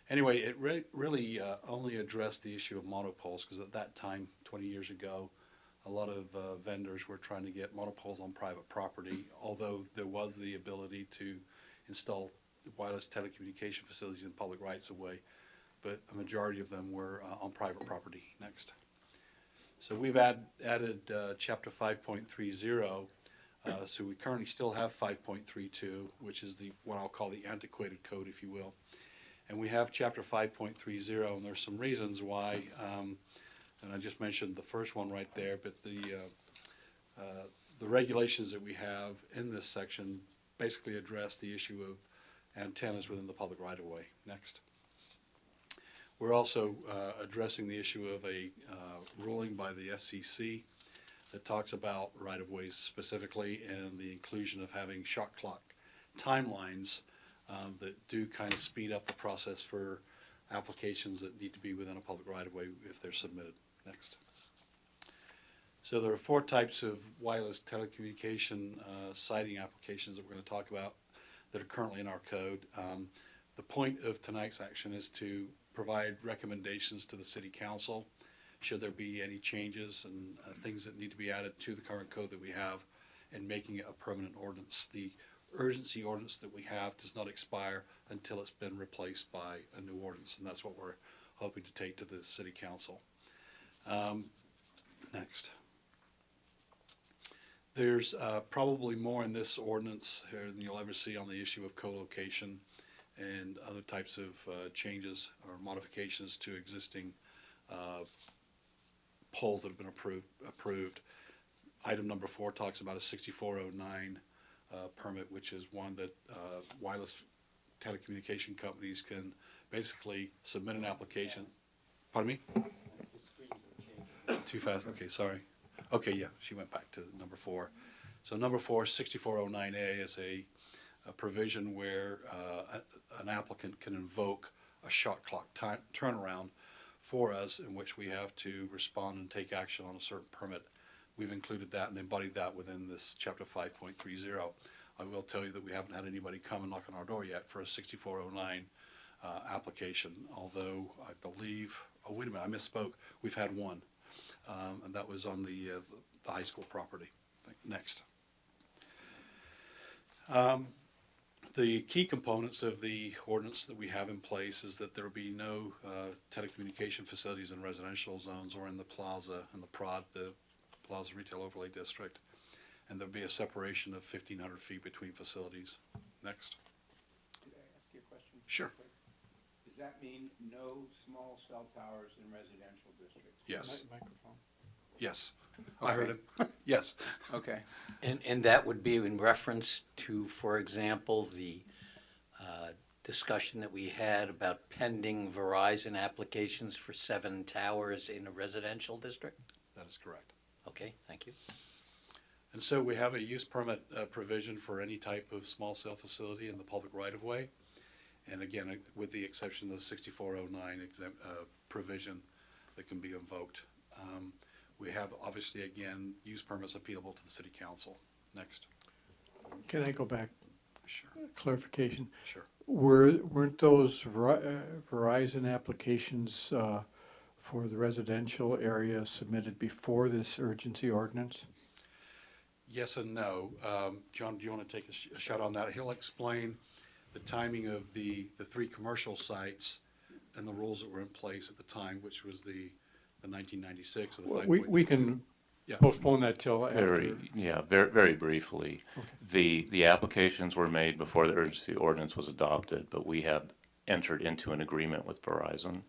Anyway, it really only addressed the issue of monopoles, because at that time, 20 years ago, a lot of vendors were trying to get monopoles on private property, although there was the ability to install wireless telecommunication facilities in public rights of way, but a majority of them were on private property. Next. So we've added Chapter 5.30. So we currently still have 5.32, which is what I'll call the antiquated code, if you will. And we have Chapter 5.30, and there's some reasons why, and I just mentioned the first one right there, but the regulations that we have in this section basically address the issue of antennas within the public right-of-way. Next. We're also addressing the issue of a ruling by the FCC that talks about right-of-ways specifically, and the inclusion of having shot clock timelines that do kind of speed up the process for applications that need to be within a public right-of-way if they're submitted. Next. So there are 4 types of wireless telecommunication siting applications that we're going to talk about that are currently in our code. The point of tonight's action is to provide recommendations to the City Council should there be any changes and things that need to be added to the current code that we have, and making it a permanent ordinance. The urgency ordinance that we have does not expire until it's been replaced by a new ordinance, and that's what we're hoping to take to the City Council. Next. There's probably more in this ordinance here than you'll ever see on the issue of co-location and other types of changes or modifications to existing poles that have been approved. Item number 4 talks about a 6409 permit, which is one that wireless telecommunication companies can basically submit an application. Pardon me? Too fast? Okay, sorry. Okay, yeah, she went back to number 4. So number 4, 6409A, is a provision where an applicant can invoke a shot clock turnaround for us, in which we have to respond and take action on a certain permit. We've included that and embodied that within this Chapter 5.30. I will tell you that we haven't had anybody come and knock on our door yet for a 6409 application, although I believe, oh, wait a minute, I misspoke. We've had one, and that was on the high school property. Next. The key components of the ordinance that we have in place is that there will be no telecommunication facilities in residential zones or in the plaza and the PROD, the Plaza Retail Overlay District, and there'll be a separation of 1,500 feet between facilities. Next. Could I ask you a question? Sure. Does that mean no small cell towers in residential districts? Yes. Microphone. Yes. I heard him. Yes. Okay. And that would be in reference to, for example, the discussion that we had about pending Verizon applications for 7 towers in a residential district? That is correct. Okay, thank you. And so we have a use permit provision for any type of small cell facility in the public right-of-way. And again, with the exception of the 6409 exempt provision that can be invoked. We have, obviously, again, use permits appealable to the city council. Next. Can I go back? Sure. Clarification. Sure. Weren't those Verizon applications for the residential area submitted before this urgency ordinance? Yes and no. John, do you want to take a shot on that? He'll explain the timing of the 3 commercial sites and the rules that were in place at the time, which was the 1996 or the 5.3. We can Yeah. postpone that till after. Very briefly. Okay. The applications were made before the urgency ordinance was adopted, but we have entered into an agreement with Verizon,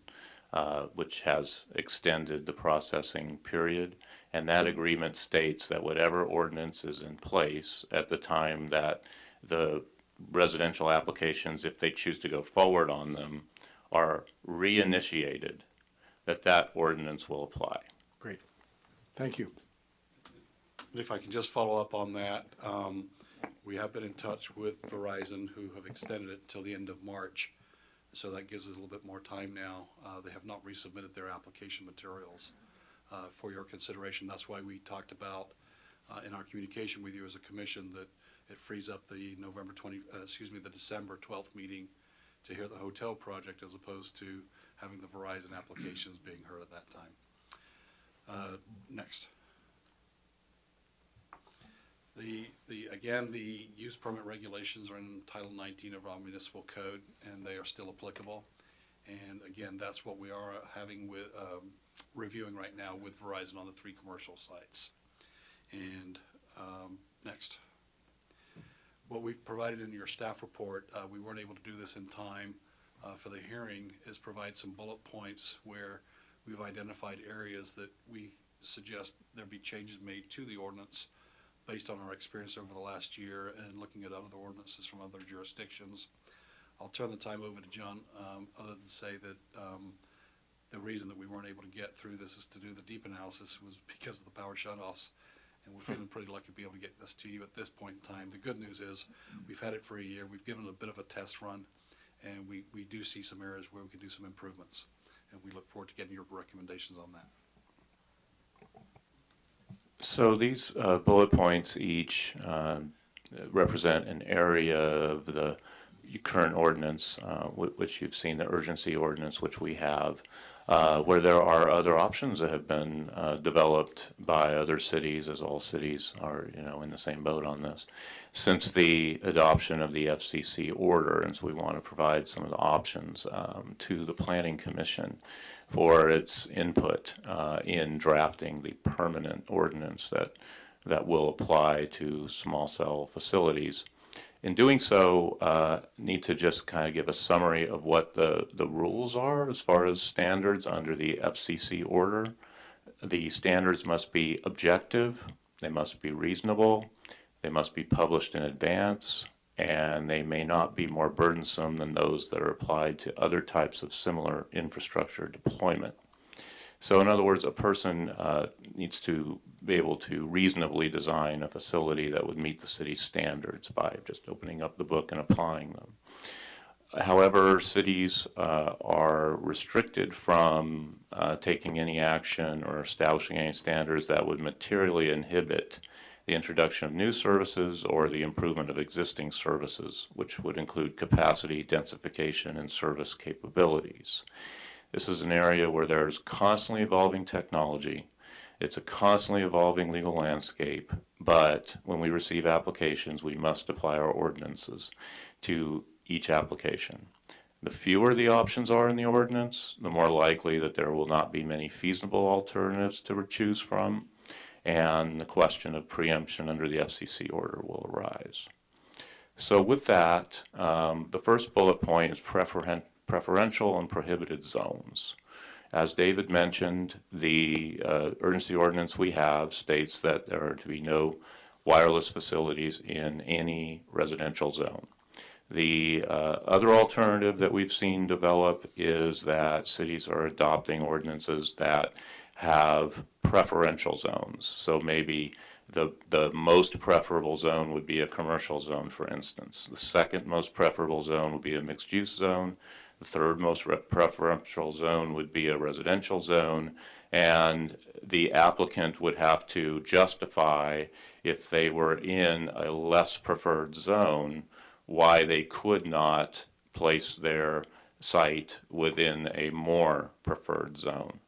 which has extended the processing period. And that agreement states that whatever ordinance is in place at the time that the residential applications, if they choose to go forward on them, are reinitiated, that ordinance will apply. Great. Thank you. If I can just follow up on that, we have been in touch with Verizon, who have extended it until the end of March. So that gives us a little bit more time now. They have not resubmitted their application materials for your consideration. That's why we talked about in our communication with you as a commission that it frees up the the December 12th meeting to hear the hotel project as opposed to having the Verizon applications being heard at that time. Next. Again, the use permit regulations are in Title 19 of our municipal code, and they are still applicable. And again, that's what we are having with reviewing right now with Verizon on the 3 commercial sites. And next. What we've provided in your staff report, we weren't able to do this in time for the hearing, is provide some bullet points where we've identified areas that we suggest there be changes made to the ordinance based on our experience over the last year and looking at other ordinances from other jurisdictions. I'll turn the time over to John, other than say that the reason that we weren't able to get through this is to do the deep analysis was because of the power shutoffs. And we're feeling pretty lucky to be able to get this to you at this point in time. The good news is we've had it for a year. We've given it a bit of a test run, and we do see some areas where we can do some improvements. And we look forward to getting your recommendations on that. So these bullet points each represent an area of the current ordinance, which you've seen, the urgency ordinance, which we have, where there are other options that have been developed by other cities, as all cities are, in the same boat on this, since the adoption of the FCC order. And so we want to provide some of the options to the Planning Commission for its input in drafting the permanent ordinance that will apply to small cell facilities. In doing so, need to just kind of give a summary of what the rules are as far as standards under the FCC order. The standards must be objective, they must be reasonable, they must be published in advance, and they may not be more burdensome than those that are applied to other types of similar infrastructure deployment. So in other words, a person needs to be able to reasonably design a facility that would meet the city's standards by just opening up the book and applying them. However, cities are restricted from taking any action or establishing any standards that would materially inhibit the introduction of new services, or the improvement of existing services, which would include capacity, densification, and service capabilities. This is an area where there's constantly evolving technology. It's a constantly evolving legal landscape, but when we receive applications, we must apply our ordinances to each application. The fewer the options are in the ordinance, the more likely that there will not be many feasible alternatives to choose from, and the question of preemption under the FCC order will arise. So with that, the first bullet point is preferential and prohibited zones. As David mentioned, the urgency ordinance we have states that there are to be no wireless facilities in any residential zone. The other alternative that we've seen develop is that cities are adopting ordinances that have preferential zones. So maybe the most preferable zone would be a commercial zone, for instance. The second most preferable zone would be a mixed-use zone. The third most preferential zone would be a residential zone, and the applicant would have to justify, if they were in a less preferred zone, why they could not place their site within a more preferred zone.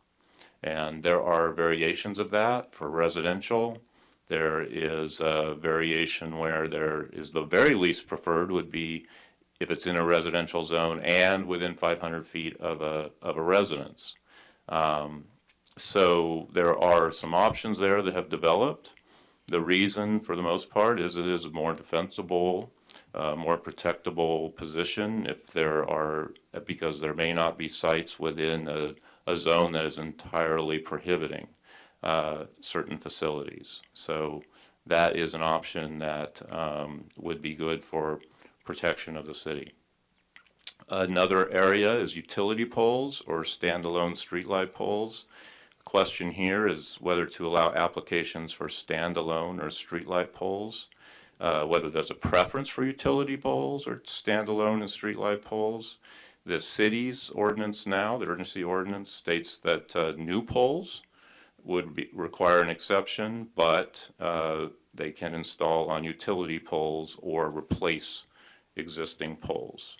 And there are variations of that for residential. There is a variation where there is the very least preferred would be if it's in a residential zone and within 500 feet of a residence. So there are some options there that have developed. The reason, for the most part, is it is a more defensible, more protectable position if there are, because there may not be sites within a zone that is entirely prohibiting certain facilities. So that is an option that would be good for protection of the city. Another area is utility poles or standalone streetlight poles. The question here is whether to allow applications for standalone or streetlight poles, whether there's a preference for utility poles or standalone and streetlight poles. The city's ordinance now, the urgency ordinance, states that new poles would require an exception, but they can install on utility poles or replace existing poles.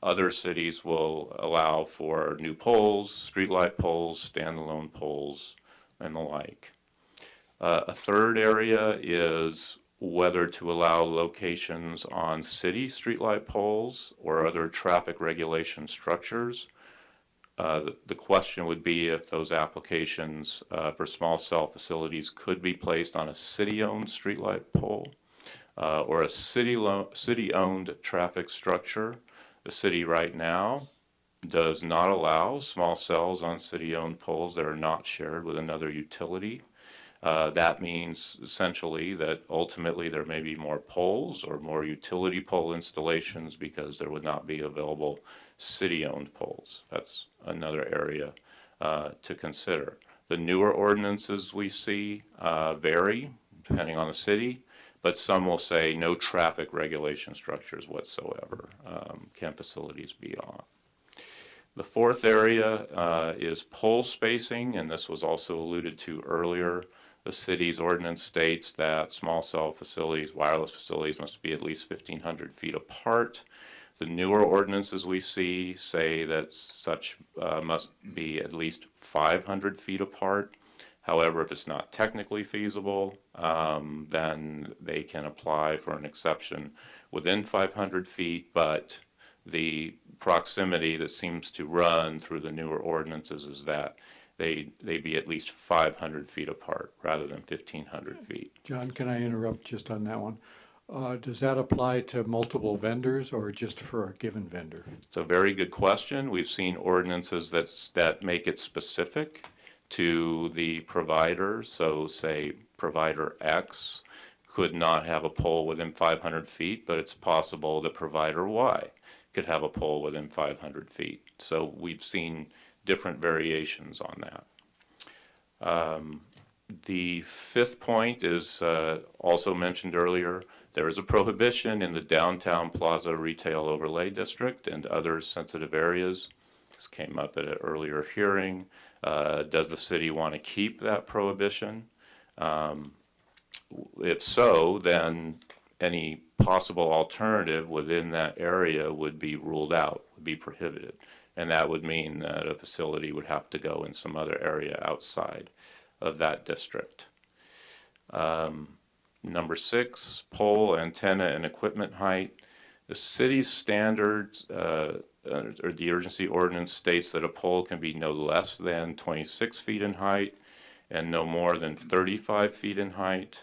Other cities will allow for new poles, streetlight poles, standalone poles, and the like. A third area is whether to allow locations on city streetlight poles or other traffic regulation structures. The question would be if those applications for small cell facilities could be placed on a city-owned streetlight pole or a city-owned traffic structure. The city right now does not allow small cells on city-owned poles that are not shared with another utility. That means essentially that ultimately there may be more poles or more utility pole installations because there would not be available city-owned poles. That's another area to consider. The newer ordinances we see vary depending on the city, but some will say no traffic regulation structures whatsoever can facilities be on. The fourth area is pole spacing, and this was also alluded to earlier. The city's ordinance states that small cell facilities, wireless facilities, must be at least 1,500 feet apart. The newer ordinances we see say that such must be at least 500 feet apart. However, if it's not technically feasible, then they can apply for an exception within 500 feet, but the proximity that seems to run through the newer ordinances is that they be at least 500 feet apart rather than 1,500 feet. John, can I interrupt just on that one? Does that apply to multiple vendors or just for a given vendor? It's a very good question. We've seen ordinances that make it specific to the provider. So say provider X could not have a pole within 500 feet, but it's possible that provider Y could have a pole within 500 feet. So we've seen different variations on that. The fifth point is also mentioned earlier. There is a prohibition in the downtown plaza retail overlay district and other sensitive areas. This came up at an earlier hearing. Does the city want to keep that prohibition? If so, then any possible alternative within that area would be ruled out, would be prohibited. And that would mean that a facility would have to go in some other area outside of that district. Number 6, pole, antenna, and equipment height. The city's standards, or the urgency ordinance states that a pole can be no less than 26 feet in height and no more than 35 feet in height,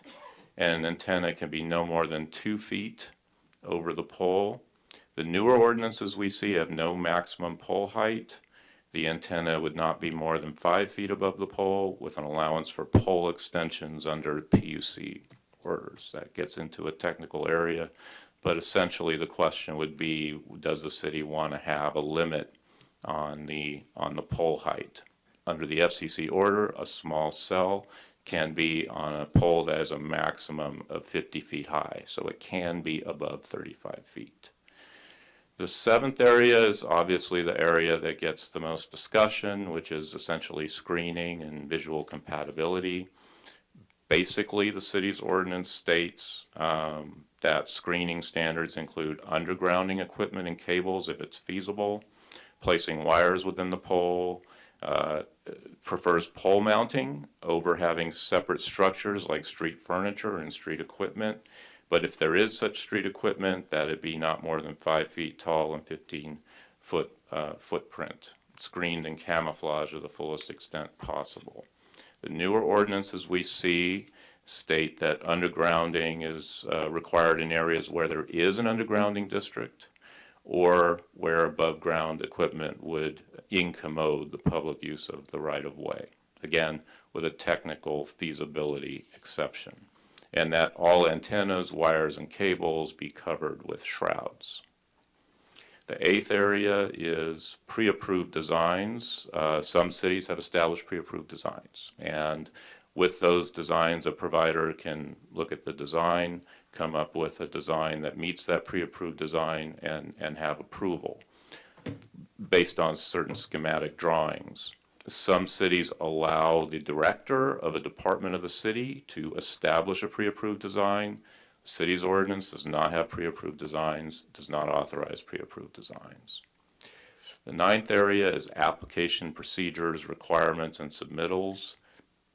and an antenna can be no more than 2 feet over the pole. The newer ordinances we see have no maximum pole height. The antenna would not be more than 5 feet above the pole, with an allowance for pole extensions under PUC orders. That gets into a technical area, but essentially the question would be, does the city want to have a limit on the pole height? Under the FCC order, a small cell can be on a pole that is a maximum of 50 feet high, so it can be above 35 feet. The 7th area is obviously the area that gets the most discussion, which is essentially screening and visual compatibility. Basically, the city's ordinance states that screening standards include undergrounding equipment and cables if it's feasible, placing wires within the pole, prefers pole mounting over having separate structures like street furniture and street equipment. But if there is such street equipment, that it be not more than 5 feet tall and 15-foot footprint, screened and camouflaged to the fullest extent possible. The newer ordinances we see state that undergrounding is required in areas where there is an undergrounding district or where above ground equipment would incommode the public use of the right-of-way, again, with a technical feasibility exception, and that all antennas, wires, and cables be covered with shrouds. The 8th area is pre-approved designs. Some cities have established pre-approved designs, and with those designs, a provider can look at the design, come up with a design that meets that pre-approved design, and have approval based on certain schematic drawings. Some cities allow the director of a department of the city to establish a pre-approved design. The city's ordinance does not have pre-approved designs, does not authorize pre-approved designs. The 9th area is application procedures, requirements, and submittals.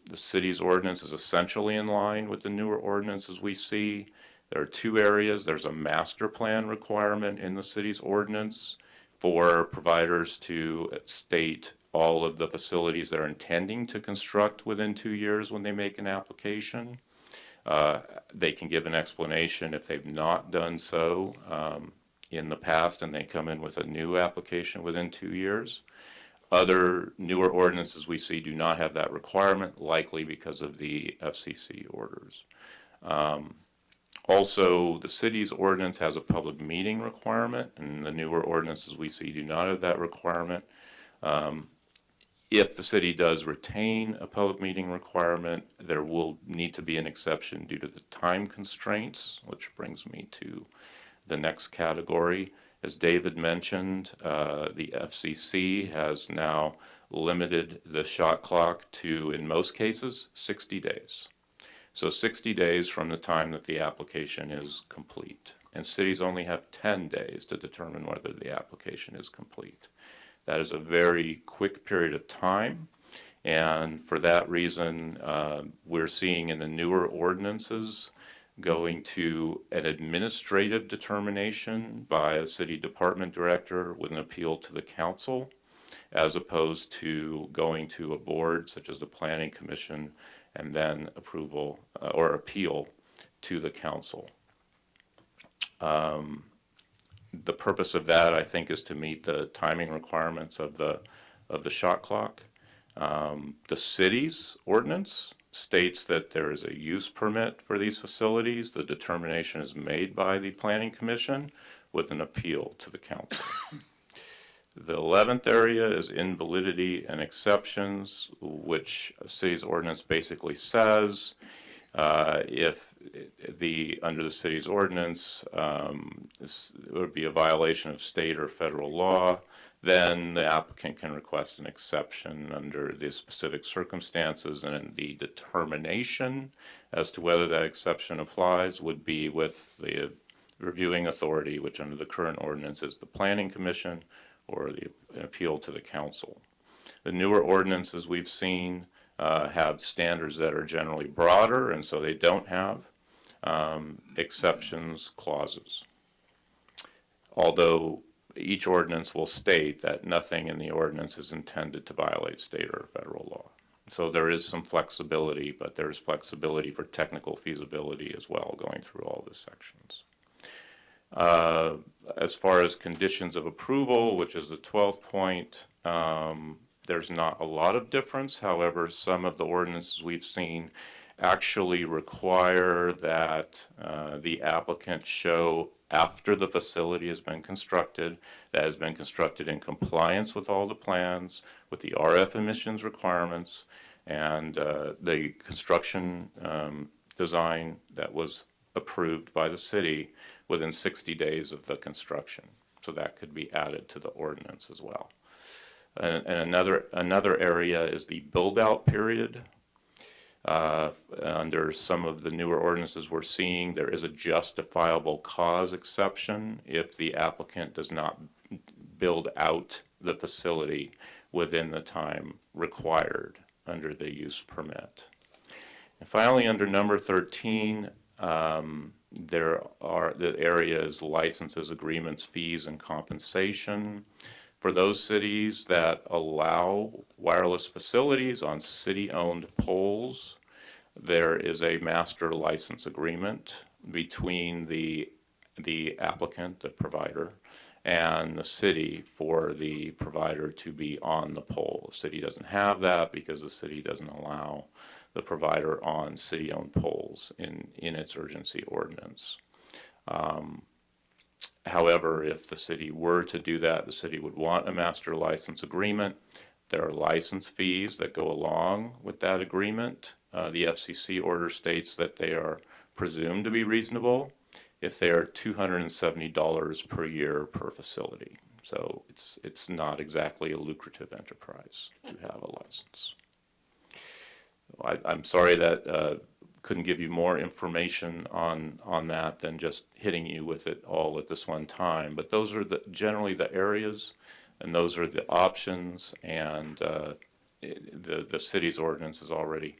The city's ordinance is essentially in line with the newer ordinances we see. There are 2 areas. There's a master plan requirement in the city's ordinance for providers to state all of the facilities they're intending to construct within 2 years when they make an application. They can give an explanation if they've not done so in the past and they come in with a new application within 2 years. Other newer ordinances we see do not have that requirement, likely because of the FCC orders. Also, the city's ordinance has a public meeting requirement, and the newer ordinances we see do not have that requirement. If the city does retain a public meeting requirement, there will need to be an exception due to the time constraints, which brings me to the next category. As David mentioned, the FCC has now limited the shot clock to, in most cases, 60 days. So 60 days from the time that the application is complete. And cities only have 10 days to determine whether the application is complete. That is a very quick period of time, and for that reason, we're seeing in the newer ordinances going to an administrative determination by a city department director with an appeal to the council, as opposed to going to a board such as the Planning Commission and then approval or appeal to the council. The purpose of that, I think, is to meet the timing requirements of the shot clock. The city's ordinance states that there is a use permit for these facilities. The determination is made by the Planning Commission with an appeal to the council. The 11th area is invalidity and exceptions, which a city's ordinance basically says if under the city's ordinance it would be a violation of state or federal law, then the applicant can request an exception under the specific circumstances, and the determination as to whether that exception applies would be with the reviewing authority, which under the current ordinance is the Planning Commission, or an appeal to the council. The newer ordinances we've seen have standards that are generally broader, and so they don't have exceptions clauses. Although each ordinance will state that nothing in the ordinance is intended to violate state or federal law. So there is some flexibility, but there's flexibility for technical feasibility as well, going through all the sections. As far as conditions of approval, which is the 12th point, there's not a lot of difference. However, some of the ordinances we've seen actually require that the applicant show, after the facility has been constructed, that has been constructed in compliance with all the plans, with the RF emissions requirements, and the construction design that was approved by the city within 60 days of the construction. So that could be added to the ordinance as well. And another area is the build-out period. Under some of the newer ordinances we're seeing, there is a justifiable cause exception if the applicant does not build out the facility within the time required under the use permit. And finally, under number 13, there are the areas licenses, agreements, fees, and compensation. For those cities that allow wireless facilities on city-owned poles, there is a master license agreement between the applicant, the provider, and the city for the provider to be on the pole. The city doesn't have that because the city doesn't allow the provider on city-owned poles in its urgency ordinance. However, if the city were to do that, the city would want a master license agreement. There are license fees that go along with that agreement. The FCC order states that they are presumed to be reasonable if they are $270 per year per facility. So it's not exactly a lucrative enterprise to have a license. I'm sorry that couldn't give you more information on that than just hitting you with it all at this one time. But those are generally the areas, and those are the options, and the city's ordinance is already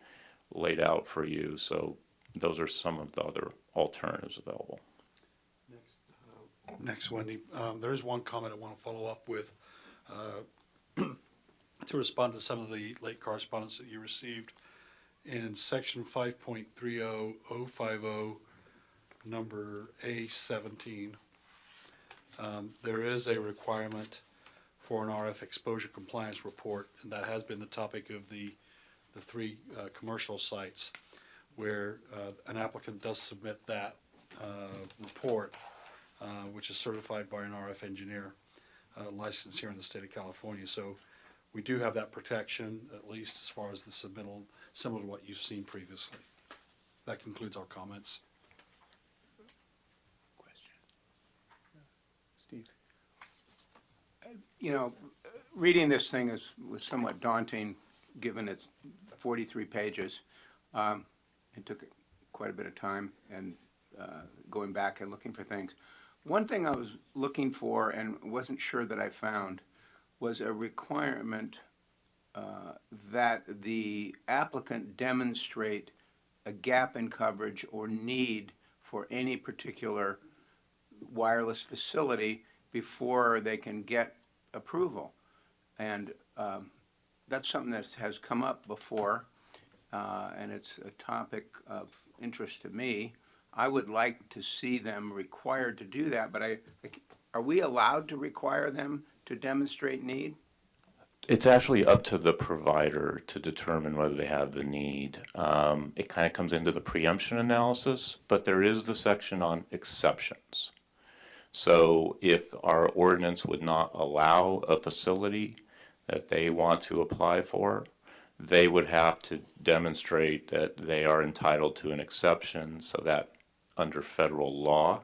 laid out for you. So those are some of the other alternatives available. Next, Wendy, there is one comment I want to follow up with to respond to some of the late correspondence that you received. In section 5.30050, number A17, there is a requirement for an RF exposure compliance report, and that has been the topic of the three commercial sites, where an applicant does submit that report, which is certified by an RF engineer licensed here in the state of California. So we do have that protection, at least as far as the submittal, similar to what you've seen previously. That concludes our comments. Question. Steve? You know, reading this thing was somewhat daunting, given it's 43 pages. It took quite a bit of time and going back and looking for things. One thing I was looking for and wasn't sure that I found was a requirement that the applicant demonstrate a gap in coverage or need for any particular wireless facility before they can get approval. And that's something that has come up before, and it's a topic of interest to me. I would like to see them required to do that, but are we allowed to require them to demonstrate need? It's actually up to the provider to determine whether they have the need. It kind of comes into the preemption analysis, but there is the section on exceptions. So if our ordinance would not allow a facility that they want to apply for, they would have to demonstrate that they are entitled to an exception, so that under federal law,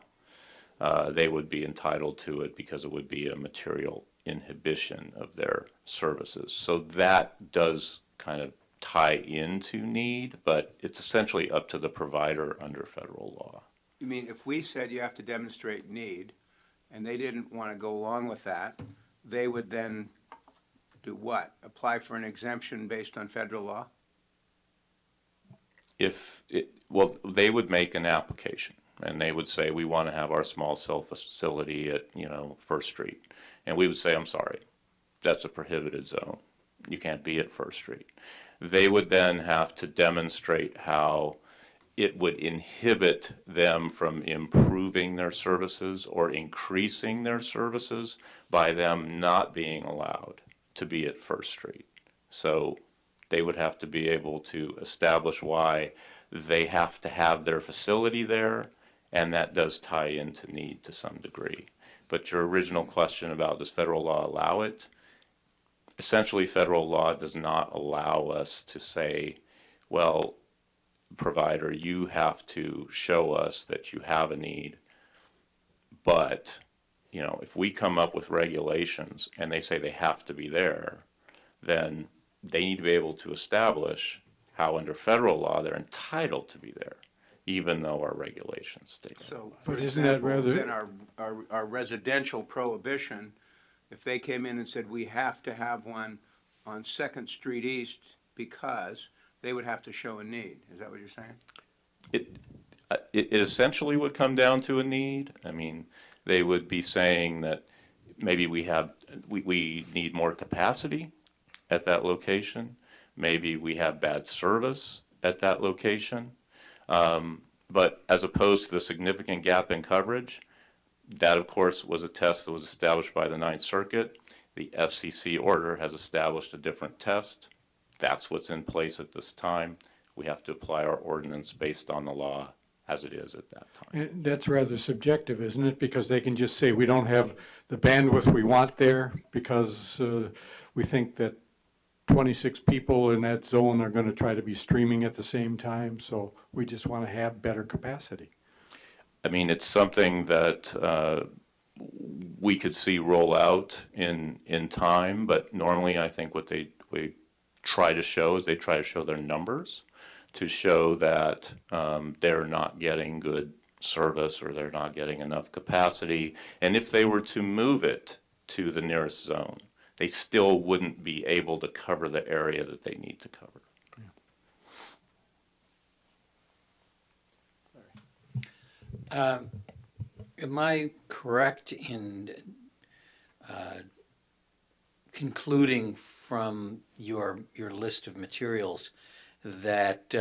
they would be entitled to it because it would be a material inhibition of their services. So that does kind of tie into need, but it's essentially up to the provider under federal law. You mean if we said you have to demonstrate need, and they didn't want to go along with that, they would then do what? Apply for an exemption based on federal law? Well, they would make an application, and they would say, we want to have our small cell facility at, First Street. And we would say, I'm sorry, that's a prohibited zone. You can't be at First Street. They would then have to demonstrate how it would inhibit them from improving their services or increasing their services by them not being allowed to be at First Street. So they would have to be able to establish why they have to have their facility there, and that does tie into need to some degree. But your original question about does federal law allow it? Essentially, federal law does not allow us to say, well, provider, you have to show us that you have a need. But, if we come up with regulations and they say they have to be there, then they need to be able to establish how under federal law they're entitled to be there, even though our regulations state that. So, But for isn't that example, rather- then our residential prohibition, if they came in and said we have to have one on Second Street East because they would have to show a need. Is that what you're saying? It essentially would come down to a need. I mean, they would be saying that maybe we need more capacity at that location. Maybe we have bad service at that location. But as opposed to the significant gap in coverage, that of course was a test that was established by the Ninth Circuit. The FCC order has established a different test. That's what's in place at this time. We have to apply our ordinance based on the law as it is at that time. And that's rather subjective, isn't it? Because they can just say, we don't have the bandwidth we want there because we think that 26 people in that zone are going to try to be streaming at the same time, so we just want to have better capacity. I mean, it's something that we could see roll out in time, but normally I think what we try to show is they try to show their numbers to show that they're not getting good service or they're not getting enough capacity. And if they were to move it to the nearest zone, they still wouldn't be able to cover the area that they need to cover. Am I correct in concluding from your list of materials that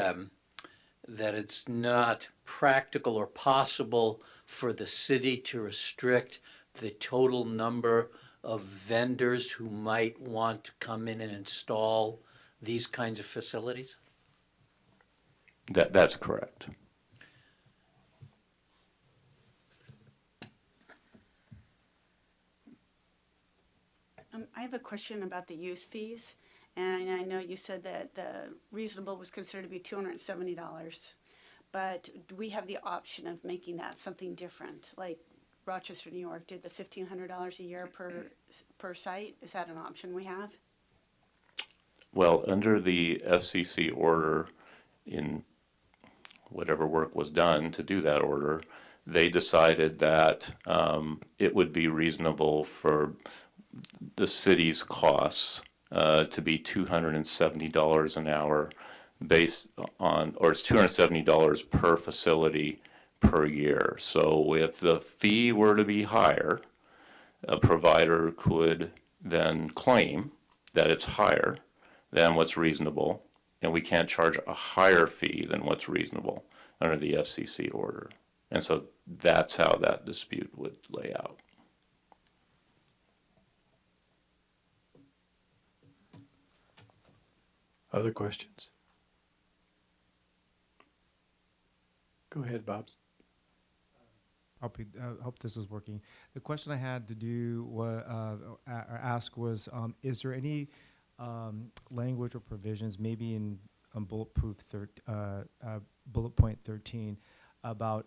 that it's not practical or possible for the city to restrict the total number of vendors who might want to come in and install these kinds of facilities? That's correct. I have a question about the use fees, and I know you said that the reasonable was considered to be $270, but do we have the option of making that something different, like Rochester, New York did the $1,500 a year per site? Is that an option we have? Well, under the FCC order, in whatever work was done to do that order, they decided that it would be reasonable for the city's costs to be $270 an hour based on, or it's $270 per facility per year. So if the fee were to be higher, a provider could then claim that it's higher than what's reasonable, and we can't charge a higher fee than what's reasonable under the FCC order. And so that's how that dispute would lay out. Other questions? Go ahead, Bob. Hope this is working. The question I had to do or ask was, is there any language or provisions, maybe in bullet point 13, about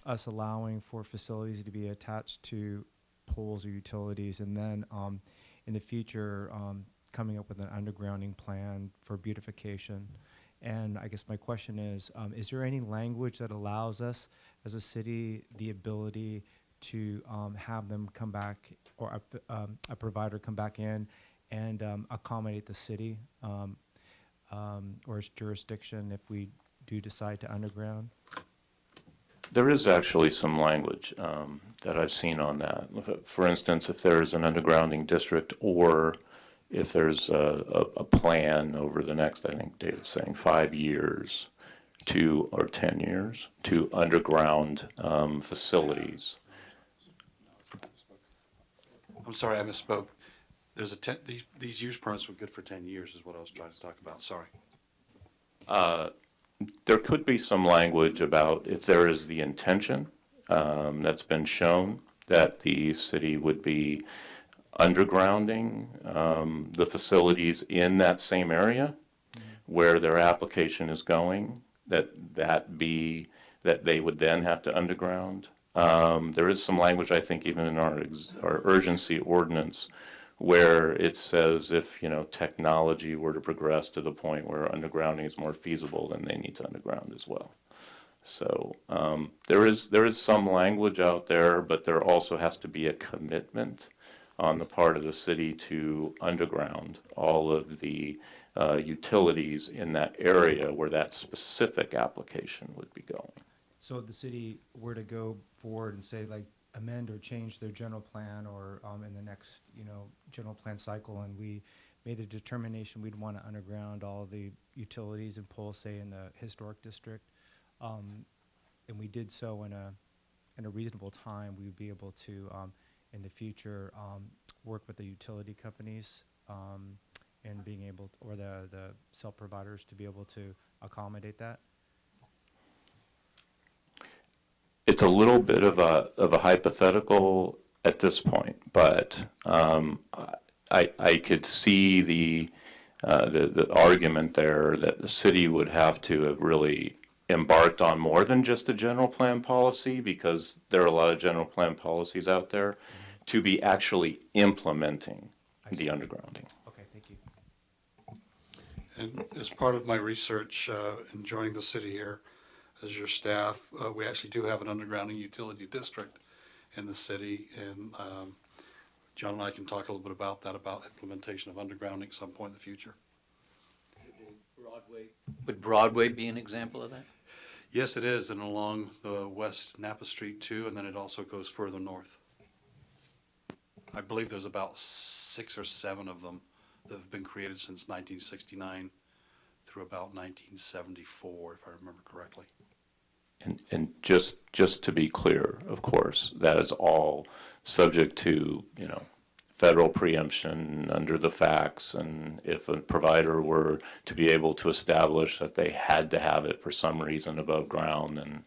us allowing for facilities to be attached to poles or utilities, and then in the future coming up with an undergrounding plan for beautification. And I guess my question is there any language that allows us as a city the ability to have them come back, or a provider come back in and accommodate the city or its jurisdiction if we do decide to underground? There is actually some language that I've seen on that. For instance, if there's an undergrounding district, or if there's a plan over the next, I think David's saying 5 years or 10 years to underground facilities. I'm sorry, I misspoke. There's these use permits were good for 10 years is what I was trying to talk about, sorry. There could be some language about if there is the intention that's been shown that the city would be undergrounding the facilities in that same area where their application is going, that they would then have to underground. There is some language, I think, even in our urgency ordinance, where it says if technology were to progress to the point where undergrounding is more feasible, then they need to underground as well. So there is some language out there, but there also has to be a commitment on the part of the city to underground all of the utilities in that area where that specific application would be going. So if the city were to go forward and say, like, amend or change their general plan, or in the next general plan cycle, and we made a determination we'd want to underground all the utilities and poles, say in the historic district, and we did so in a reasonable time, we would be able to in the future work with the utility companies and being able or the cell providers to be able to accommodate that. It's a little bit of a hypothetical at this point, but I could see the argument there that the city would have to have really embarked on more than just a general plan policy, because there are a lot of general plan policies out there, to be actually implementing the undergrounding. Okay, thank you. And as part of my research in joining the city here as your staff, we actually do have an undergrounding utility district in the city, and John and I can talk a little bit about that, about implementation of undergrounding at some point in the future. Would Broadway be an example of that? Yes, it is, and along the West Napa Street too, and then it also goes further north. I believe there's about 6 or 7 of them that have been created since 1969 through about 1974, if I remember correctly. And just to be clear, of course, that is all subject to, federal preemption under the facts, and if a provider were to be able to establish that they had to have it for some reason above ground, then,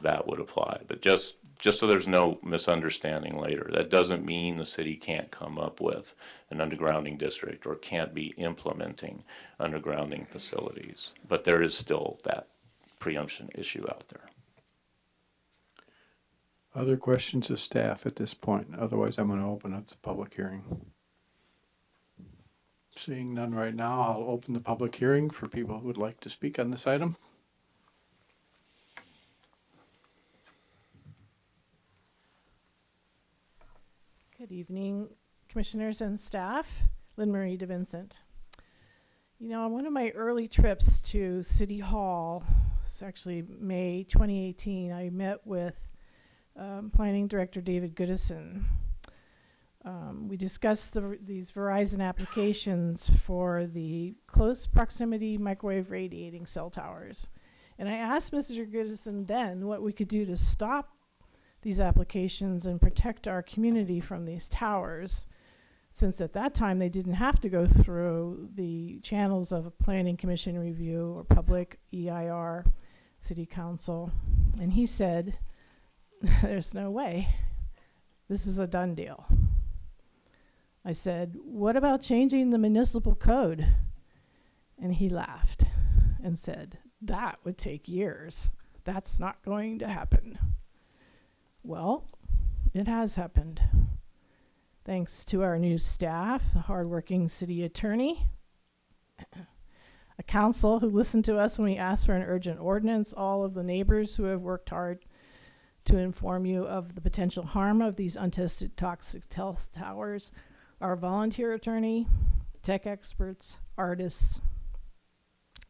that would apply. But just so there's no misunderstanding later, that doesn't mean the city can't come up with an undergrounding district or can't be implementing undergrounding facilities. But there is still that preemption issue out there. Other questions of staff at this point? Otherwise, I'm going to open up the public hearing. Seeing none right now, I'll open the public hearing for people who would like to speak on this item. Good evening, commissioners and staff. Lynn Marie DeVincent. On one of my early trips to City Hall, it's actually May 2018, I met with Planning Director David Goodison. We discussed these Verizon applications for the close proximity microwave radiating cell towers. And I asked Mr. Goodison then what we could do to stop these applications and protect our community from these towers, since at that time they didn't have to go through the channels of a planning commission review or public EIR, city council. And he said, there's no way. This is a done deal. I said, what about changing the municipal code? And he laughed and said, that would take years. That's not going to happen. Well, it has happened. Thanks to our new staff, the hardworking city attorney, a council who listened to us when we asked for an urgent ordinance, all of the neighbors who have worked hard to inform you of the potential harm of these untested toxic towers, our volunteer attorney, tech experts, artists.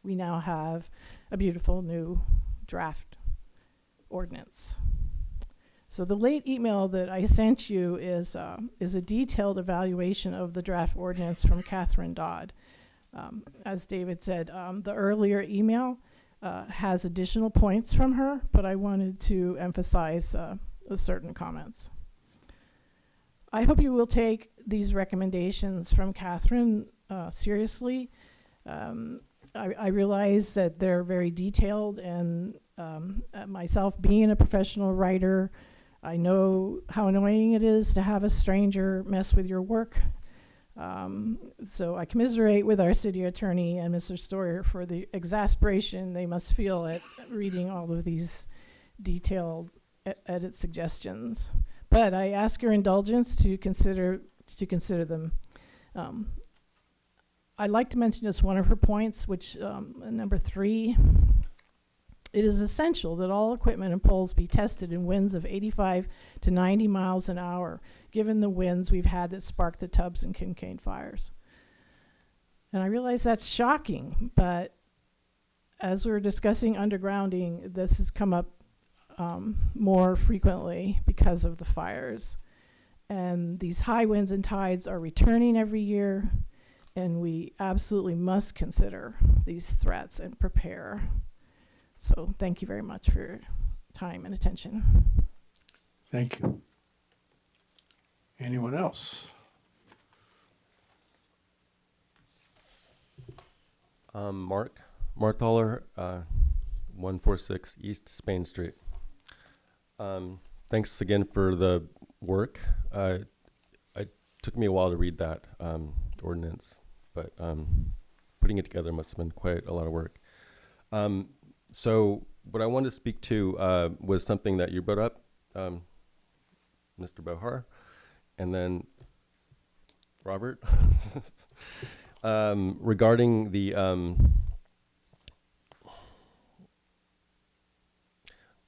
We now have a beautiful new draft ordinance. So the late email that I sent you is a detailed evaluation of the draft ordinance from Catherine Dodd. As David said, the earlier email has additional points from her, but I wanted to emphasize certain comments. I hope you will take these recommendations from Catherine seriously. I realize that they're very detailed, and myself being a professional writer, I know how annoying it is to have a stranger mess with your work. So I commiserate with our city attorney and Mr. Stoyer for the exasperation they must feel at reading all of these detailed edit suggestions. But I ask your indulgence to consider them. I'd like to mention just one of her points, which number 3. It is essential that all equipment and poles be tested in winds of 85 to 90 miles an hour, given the winds we've had that sparked the Tubbs and Kincaid fires. And I realize that's shocking, but as we were discussing undergrounding, this has come up more frequently because of the fires. And these high winds and tides are returning every year, and we absolutely must consider these threats and prepare. So thank you very much for your time and attention. Thank you. Anyone else? Mark Marthaler, 146 East Spain Street. Thanks again for the work. It took me a while to read that ordinance, but putting it together must have been quite a lot of work. So what I wanted to speak to was something that you brought up, Mr. Bohar, and then Robert, regarding the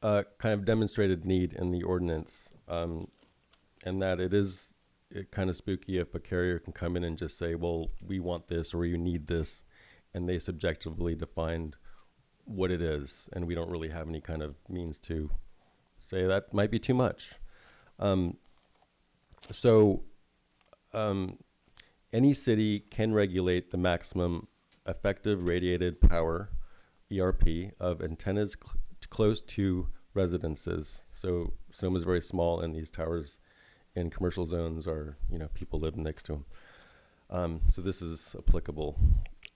kind of demonstrated need in the ordinance, and that it is kind of spooky if a carrier can come in and just say, well, we want this or you need this, and they subjectively defined what it is, and we don't really have any kind of means to say that might be too much. Any city can regulate the maximum effective radiated power, ERP, of antennas close to residences. So Sonoma is very small, and these towers in commercial zones are, people live next to them. So this is applicable.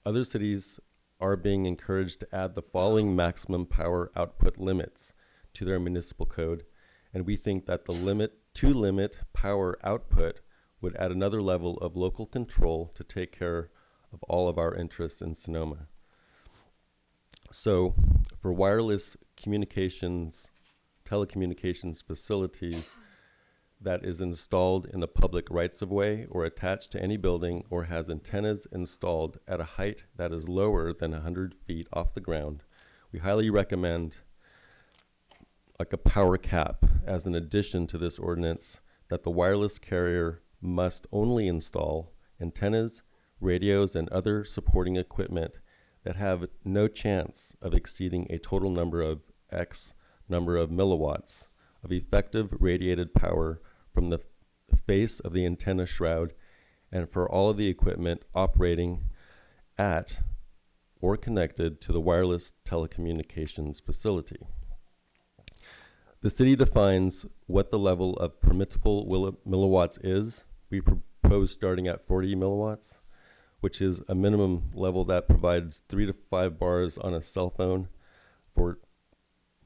Other cities are being encouraged to add the following maximum power output limits to their municipal code, and we think that the limit power output would add another level of local control to take care of all of our interests in Sonoma. So for wireless telecommunications facilities that is installed in the public rights-of-way or attached to any building or has antennas installed at a height that is lower than 100 feet off the ground, we highly recommend like a power cap as an addition to this ordinance, that the wireless carrier must only install antennas, radios, and other supporting equipment that have no chance of exceeding a total number of X number of milliwatts of effective radiated power from the face of the antenna shroud, and for all of the equipment operating at or connected to the wireless telecommunications facility. The city defines what the level of permissible milliwatts is. We propose starting at 40 milliwatts, which is a minimum level that provides 3 to 5 bars on a cell phone for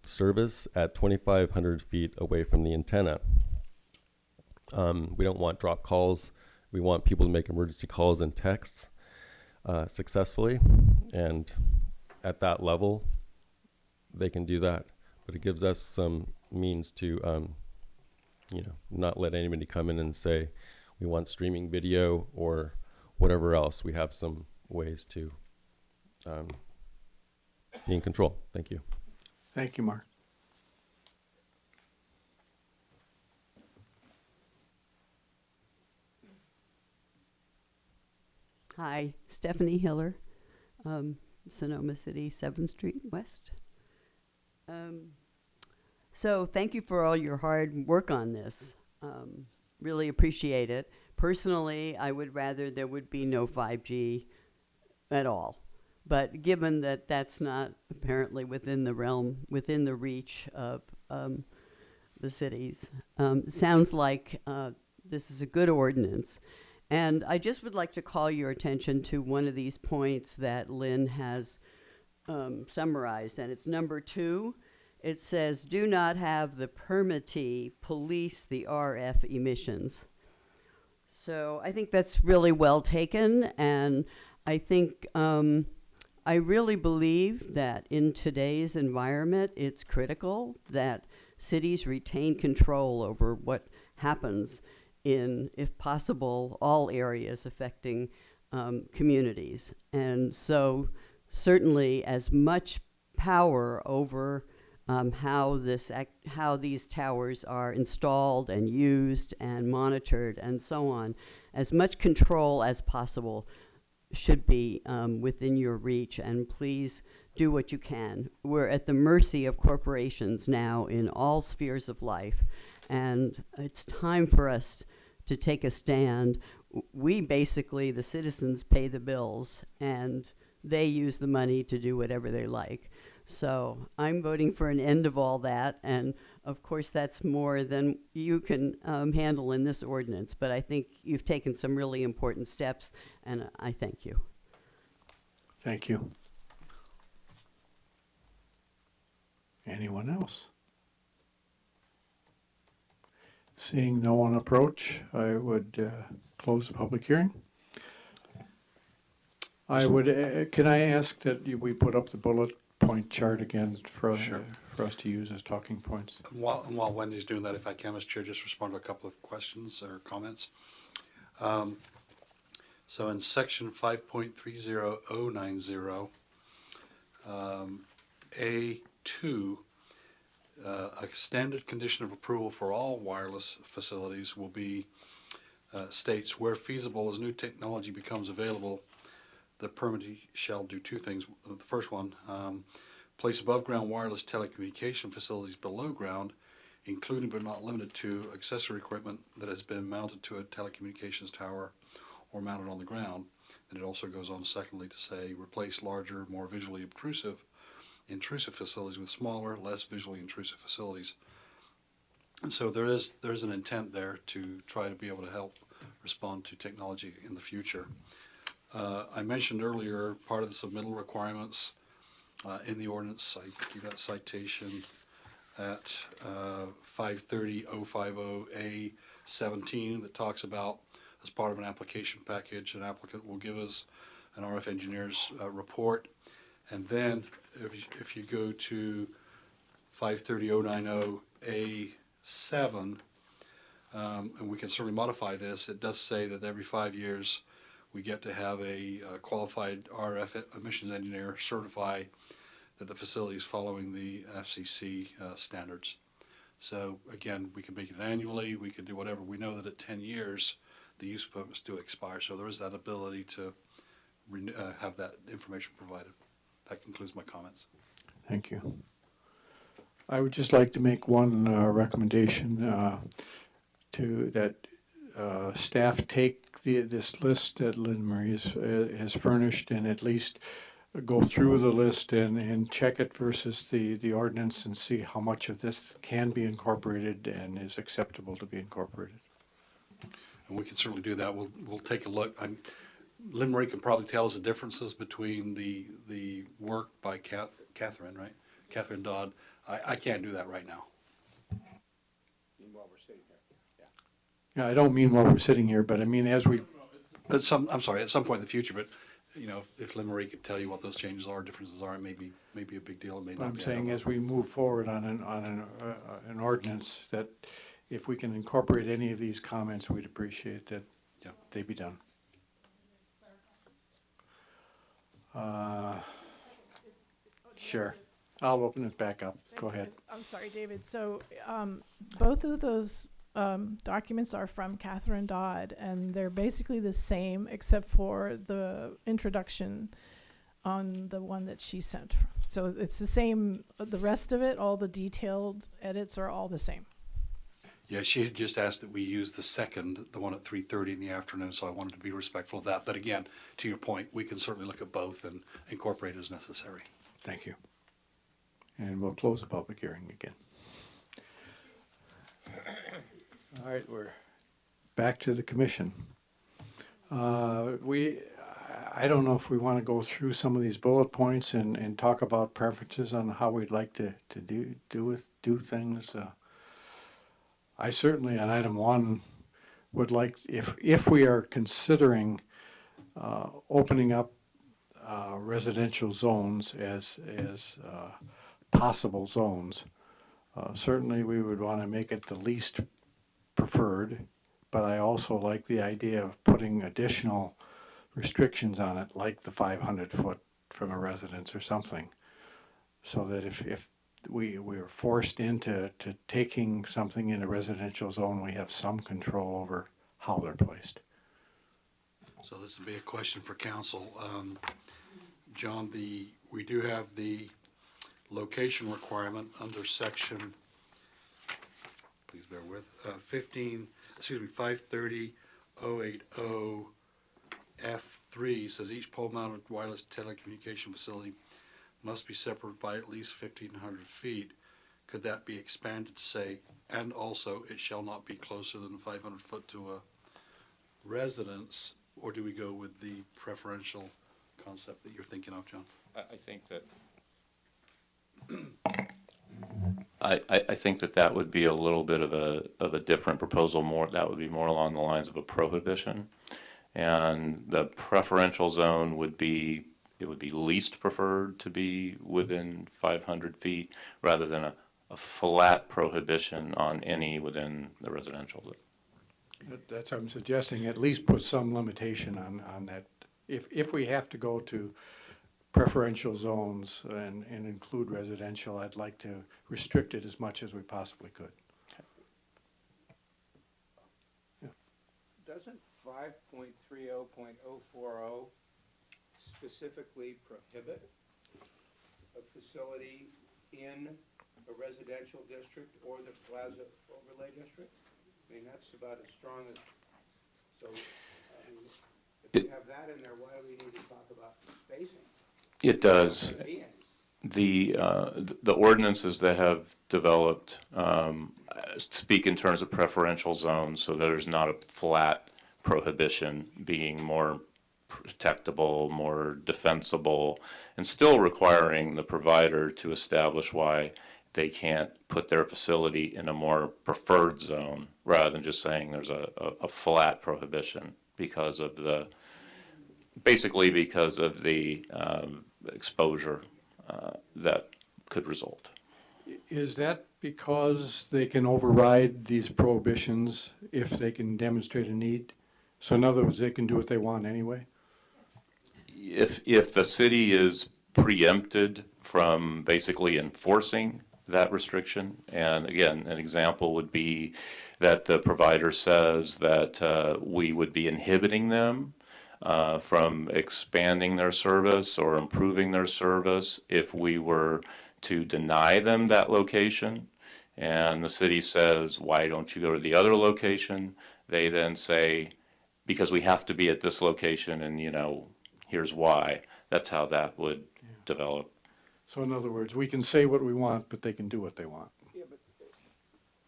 service at 2,500 feet away from the antenna. We don't want drop calls. We want people to make emergency calls and texts successfully, and at that level, they can do that. But it gives us some means to, not let anybody come in and say, we want streaming video or whatever else, we have some ways to be in control. Thank you. Thank you, Mark. Hi, Stephanie Hiller, Sonoma City, 7th Street West. So thank you for all your hard work on this. Really appreciate it. Personally, I would rather there would be no 5G at all. But given that that's not apparently within the realm, within the reach of the cities, sounds like this is a good ordinance. And I just would like to call your attention to one of these points that Lynn has summarized, and it's number 2. It says, do not have the permittee police the RF emissions. So I think that's really well taken, and I think I really believe that in today's environment, it's critical that cities retain control over what happens in, if possible, all areas affecting communities. And so certainly as much power over how these towers are installed and used and monitored and so on, as much control as possible should be within your reach, and please do what you can. We're at the mercy of corporations now in all spheres of life, and it's time for us to take a stand. We basically, the citizens, pay the bills, and they use the money to do whatever they like. So I'm voting for an end of all that, and of course that's more than you can handle in this ordinance, but I think you've taken some really important steps, and I thank you. Thank you. Anyone else? Seeing no one approach, I would close the public hearing. I would, can I ask that we put up the bullet point chart again for us to use as talking points? While Wendy's doing that, if I can, Mr. Chair, just respond to a couple of questions or comments. So in section 5.30090, A2, a standard condition of approval for all wireless facilities will be, states, where feasible as new technology becomes available, the permittee shall do 2 things. The first one, place above-ground wireless telecommunication facilities below ground, including but not limited to accessory equipment that has been mounted to a telecommunications tower or mounted on the ground. And it also goes on, secondly, to say replace larger, more visually intrusive facilities with smaller, less visually intrusive facilities. And so there is an intent there to try to be able to help respond to technology in the future. I mentioned earlier part of the submittal requirements in the ordinance. I give that citation at 530.050A17 that talks about, as part of an application package, an applicant will give us an RF engineer's report. And then if you go to 530.090A7, and we can certainly modify this, it does say that every 5 years we get to have a qualified RF emissions engineer certify that the facility is following the FCC standards. So again, we can make it annually, we can do whatever. We know that at 10 years, the use permits do expire, so there is that ability to have that information provided. That concludes my comments. Thank you. I would just like to make one recommendation to that staff take this list that Lynn Marie has furnished and at least go through the list and check it versus the ordinance and see how much of this can be incorporated and is acceptable to be incorporated. And we can certainly do that. We'll take a look. Lynn Marie can probably tell us the differences between the work by Catherine, right? Catherine Dodd. I can't do that right now. While we're sitting here, Yeah, I don't mean while we're sitting here, but I mean as we. I'm sorry, at some point in the future, but you know, if Lynn Marie could tell you what those changes are, differences are, it may be a big deal. It may not I'm be. saying as we move forward on an ordinance, that if we can incorporate any of these comments, we'd appreciate that Yeah. they be done. Sure. I'll open it back up. Go ahead. I'm sorry, David. So both of those documents are from Catherine Dodd, and they're basically the same except for the introduction on the one that she sent. So it's the same. The rest of it, all the detailed edits are all the same. Yeah, she had just asked that we use the second, the one at 3:30 in the afternoon, so I wanted to be respectful of that. But again, to your point, we can certainly look at both and incorporate as necessary. Thank you. And we'll close the public hearing again. All right, we're back to the commission. I don't know if we want to go through some of these bullet points and talk about preferences on how we'd like to do things. I certainly, on item 1, would like, if we are considering opening up residential zones as possible zones, certainly we would want to make it the least preferred, but I also like the idea of putting additional restrictions on it, like the 500 foot from a residence or something, so that if we're forced into taking something in a residential zone, we have some control over how they're placed. So this would be a question for council. John, we do have the location requirement under section, please bear with, 530.080 F3 says each pole-mounted wireless telecommunication facility must be separated by at least 1,500 feet. Could that be expanded to say, and also it shall not be closer than 500 foot to a residence? Or do we go with the preferential concept that you're thinking of, John? I think that I think that would be a little bit of a different proposal. That would be more along the lines of a prohibition, and the preferential zone would be least preferred to be within 500 feet rather than a flat prohibition on any within the residential. That's what I'm suggesting, at least put some limitation on that. If we have to go to preferential zones and include residential, I'd like to restrict it as much as we possibly could. Yeah. Doesn't 5.30.040 specifically prohibit a facility in a residential district or the plaza overlay district? I mean, that's about as strong as, so, if we have that in there, why do we need to talk about spacing? It does. The ordinances that have developed speak in terms of preferential zones, so there's not a flat prohibition, being more protectable, more defensible, and still requiring the provider to establish why they can't put their facility in a more preferred zone, rather than just saying there's a flat prohibition because of the exposure that could result. Is that because they can override these prohibitions if they can demonstrate a need? So in other words, they can do what they want anyway? If the city is preempted from basically enforcing that restriction, and again, an example would be that the provider says that we would be inhibiting them from expanding their service or improving their service if we were to deny them that location, and the city says, why don't you go to the other location? They then say, because we have to be at this location, and here's why. That's how that would develop. So in other words, we can say what we want, but they can do what they want. Yeah, but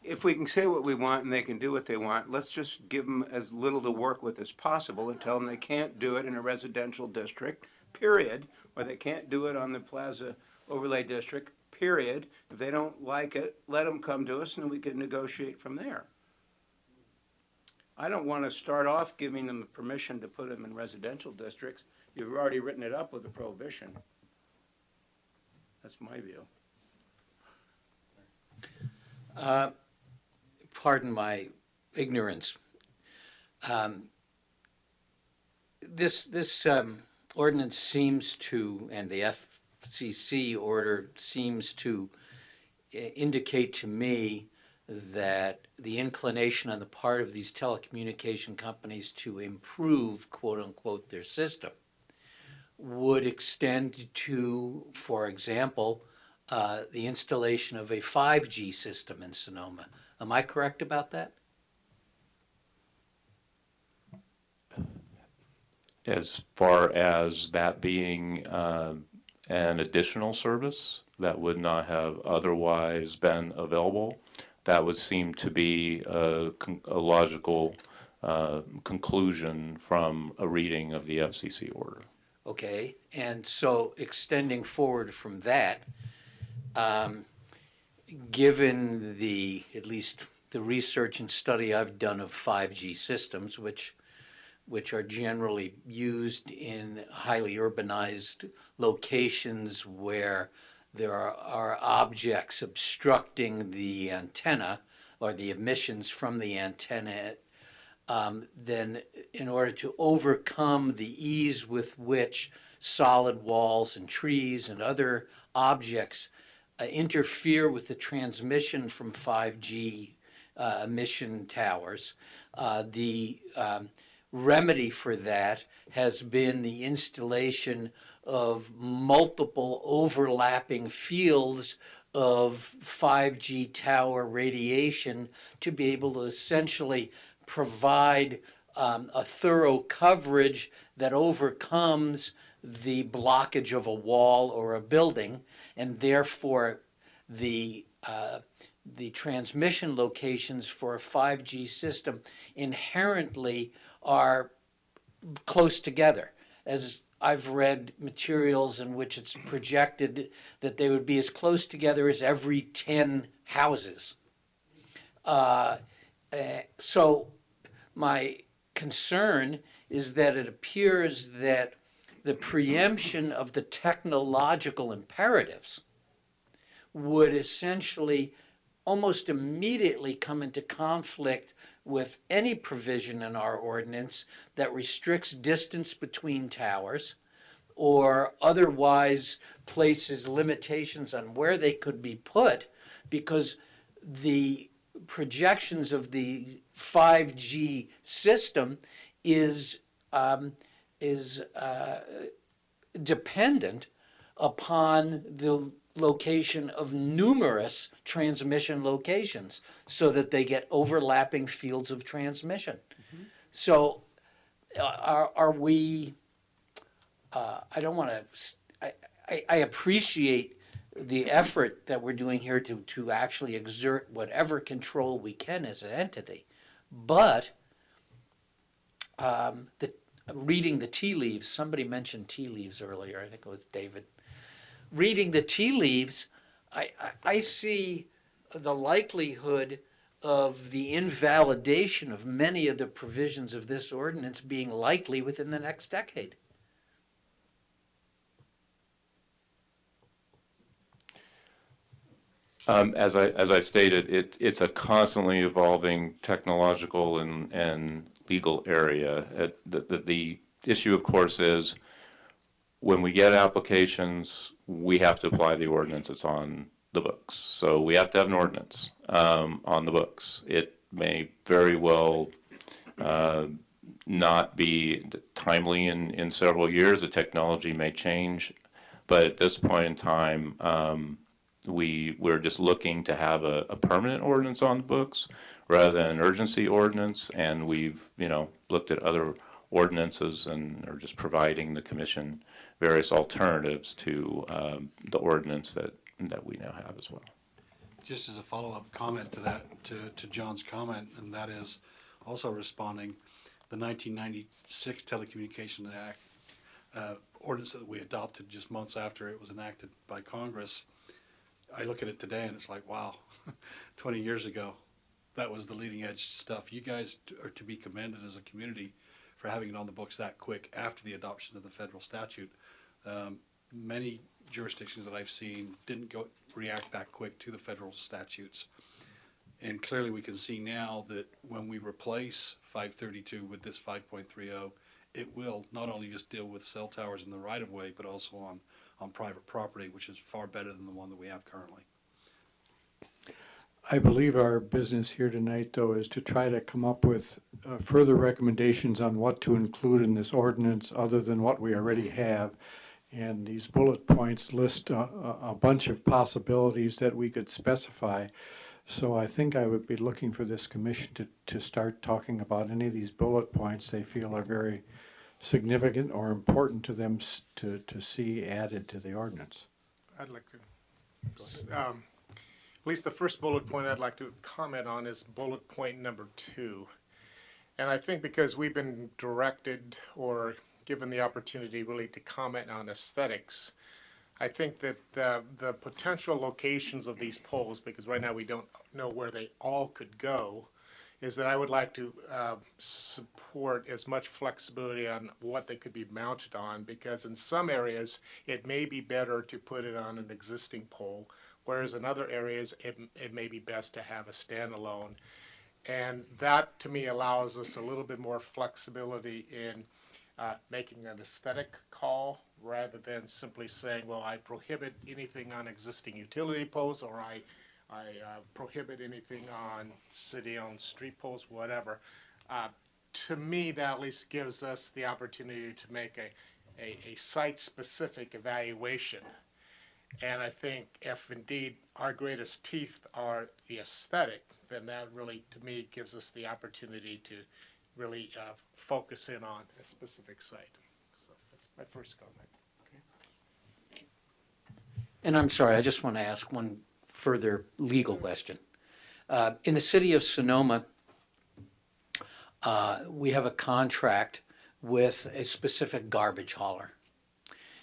if we can say what we want and they can do what they want, let's just give them as little to work with as possible and tell them they can't do it in a residential district, period, or they can't do it on the Plaza Overlay District, period. If they don't like it, let them come to us and we can negotiate from there. I don't want to start off giving them permission to put them in residential districts. You've already written it up with a prohibition. That's my view. Pardon my ignorance. this ordinance seems to, and the FCC order seems to indicate to me that the inclination on the part of these telecommunication companies to improve, quote unquote, their system would extend to, for example, the installation of a 5G system in Sonoma. Am I correct about that? As far as that being an additional service that would not have otherwise been available, that would seem to be a logical conclusion from a reading of the FCC order. Okay, and so extending forward from that, given at least the research and study I've done of 5G systems, which are generally used in highly urbanized locations where there are objects obstructing the antenna or the emissions from the antenna, then in order to overcome the ease with which solid walls and trees and other objects interfere with the transmission from 5G emission towers, the remedy for that has been the installation of multiple overlapping fields of 5G tower radiation to be able to essentially provide a thorough coverage that overcomes the blockage of a wall or a building, and therefore the transmission locations for a 5G system inherently are close together. As I've read materials in which it's projected that they would be as close together as every 10 houses. So my concern is that it appears that the preemption of the technological imperatives would essentially almost immediately come into conflict with any provision in our ordinance that restricts distance between towers or otherwise places limitations on where they could be put, because the projections of the 5G system is dependent upon the location of numerous transmission locations so that they get overlapping fields of transmission. So are we, I don't want to, I appreciate the effort that we're doing here to actually exert whatever control we can as an entity, but reading the tea leaves, somebody mentioned tea leaves earlier, I think it was David. Reading the tea leaves, I see the likelihood of the invalidation of many of the provisions of this ordinance being likely within the next decade. As I stated, it's a constantly evolving technological and legal area. The issue, of course, is when we get applications, we have to apply the ordinance that's on the books. So we have to have an ordinance on the books. It may very well not be timely in several years. The technology may change. But at this point in time, we're just looking to have a permanent ordinance on the books rather than an urgency ordinance. And we've, looked at other ordinances and are just providing the commission various alternatives to the ordinance that we now have as well. Just as a follow-up comment to that, to John's comment, and that is also responding, the 1996 Telecommunications Act ordinance that we adopted just months after it was enacted by Congress. I look at it today and it's like, wow, 20 years ago, that was the leading edge stuff. You guys are to be commended as a community for having it on the books that quick after the adoption of the federal statute. Many jurisdictions that I've seen didn't react that quick to the federal statutes. And clearly we can see now that when we replace 532 with this 5.30, it will not only just deal with cell towers in the right-of-way, but also on private property, which is far better than the one that we have currently. I believe our business here tonight, though, is to try to come up with further recommendations on what to include in this ordinance other than what we already have. And these bullet points list a bunch of possibilities that we could specify. So I think I would be looking for this commission to start talking about any of these bullet points they feel are very significant or important to them to see added to the ordinance. I'd like to, at least the first bullet point I'd like to comment on is bullet point number 2. And I think because we've been directed or given the opportunity really to comment on aesthetics, I think that the potential locations of these poles, because right now we don't know where they all could go, is that I would like to support as much flexibility on what they could be mounted on, because in some areas it may be better to put it on an existing pole, whereas in other areas it may be best to have a standalone. And that to me allows us a little bit more flexibility in making an aesthetic call rather than simply saying, well, I prohibit anything on existing utility poles, or I prohibit anything on city-owned street poles, whatever. To me, that at least gives us the opportunity to make a site-specific evaluation. And I think if indeed our greatest teeth are the aesthetic, then that really, to me, gives us the opportunity to really focus in on a specific site. So that's my first comment. And I'm sorry, I just want to ask one further legal question. In the city of Sonoma, we have a contract with a specific garbage hauler.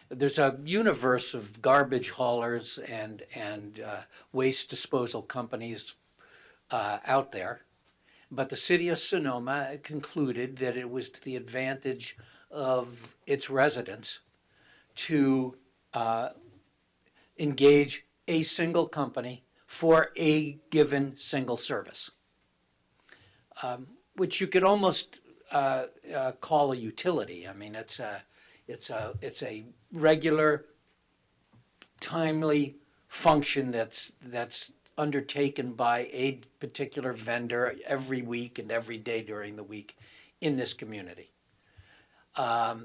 There's a universe of garbage haulers and waste disposal companies out there, but the city of Sonoma concluded that it was to the advantage of its residents to engage a single company for a given single service, which you could almost call a utility. I mean, it's a regular, timely function that's undertaken by a particular vendor every week and every day during the week in this community. I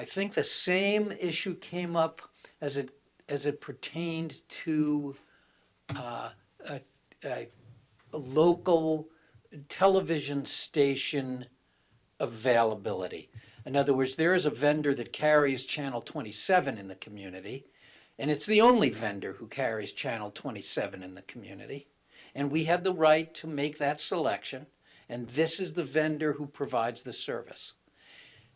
think the same issue came up as it pertained to a local television station availability. In other words, there is a vendor that carries Channel 27 in the community, and it's the only vendor who carries Channel 27 in the community. And we had the right to make that selection, and this is the vendor who provides the service.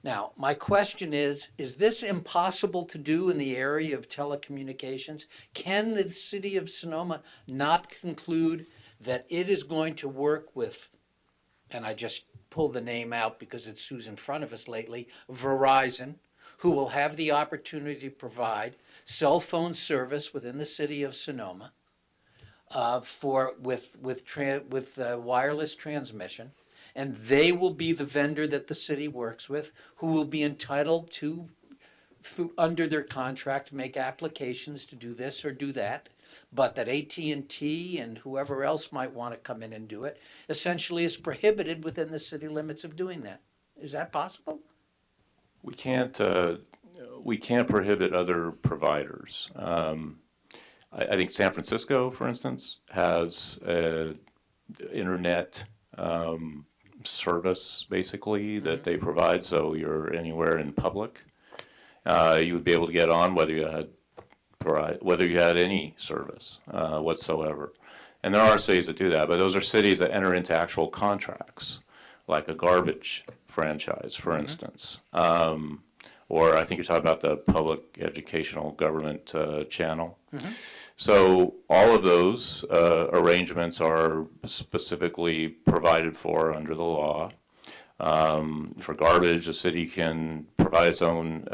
Now, my question is this impossible to do in the area of telecommunications? Can the city of Sonoma not conclude that it is going to work with, and I just pulled the name out because it's who's in front of us lately, Verizon, who will have the opportunity to provide cell phone service within the city of Sonoma with wireless transmission, and they will be the vendor that the city works with, who will be entitled to, under their contract, make applications to do this or do that, but that AT&T and whoever else might want to come in and do it essentially is prohibited within the city limits of doing that. Is that possible? We can't prohibit other providers. I think San Francisco, for instance, has internet service basically that they provide. So you're anywhere in public, you would be able to get on whether you had any service whatsoever. And there are cities that do that, but those are cities that enter into actual contracts, like a garbage franchise, for instance. Or I think you're talking about the public educational government channel. So all of those arrangements are specifically provided for under the law. For garbage, the city can provide its own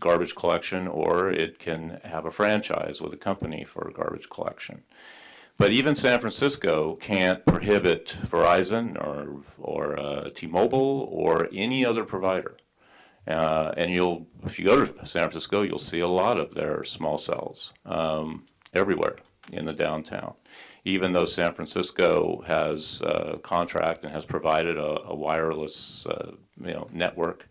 garbage collection, or it can have a franchise with a company for garbage collection. But even San Francisco can't prohibit Verizon or T-Mobile or any other provider. And if you go to San Francisco, you'll see a lot of their small cells everywhere in the downtown. Even though San Francisco has a contract and has provided a wireless network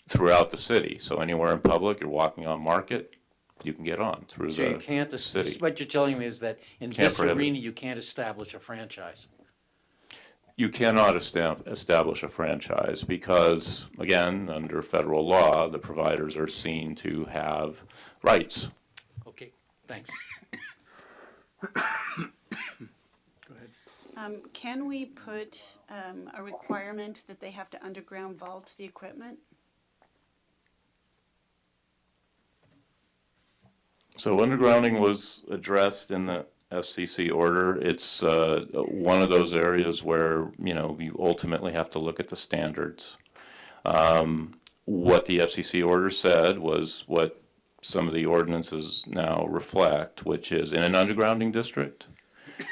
throughout the city. So anywhere in public, you're walking on Market, you can get on through So the you can't, city. what you're telling me is that in Can't this prohibit. arena, you can't establish a franchise. You cannot establish a franchise because, again, under federal law, the providers are seen to have rights. Okay, thanks. Can we put a requirement that they have to underground vault the equipment? So undergrounding was addressed in the FCC order. It's one of those areas where, you ultimately have to look at the standards. What the FCC order said was what some of the ordinances now reflect, which is in an undergrounding district,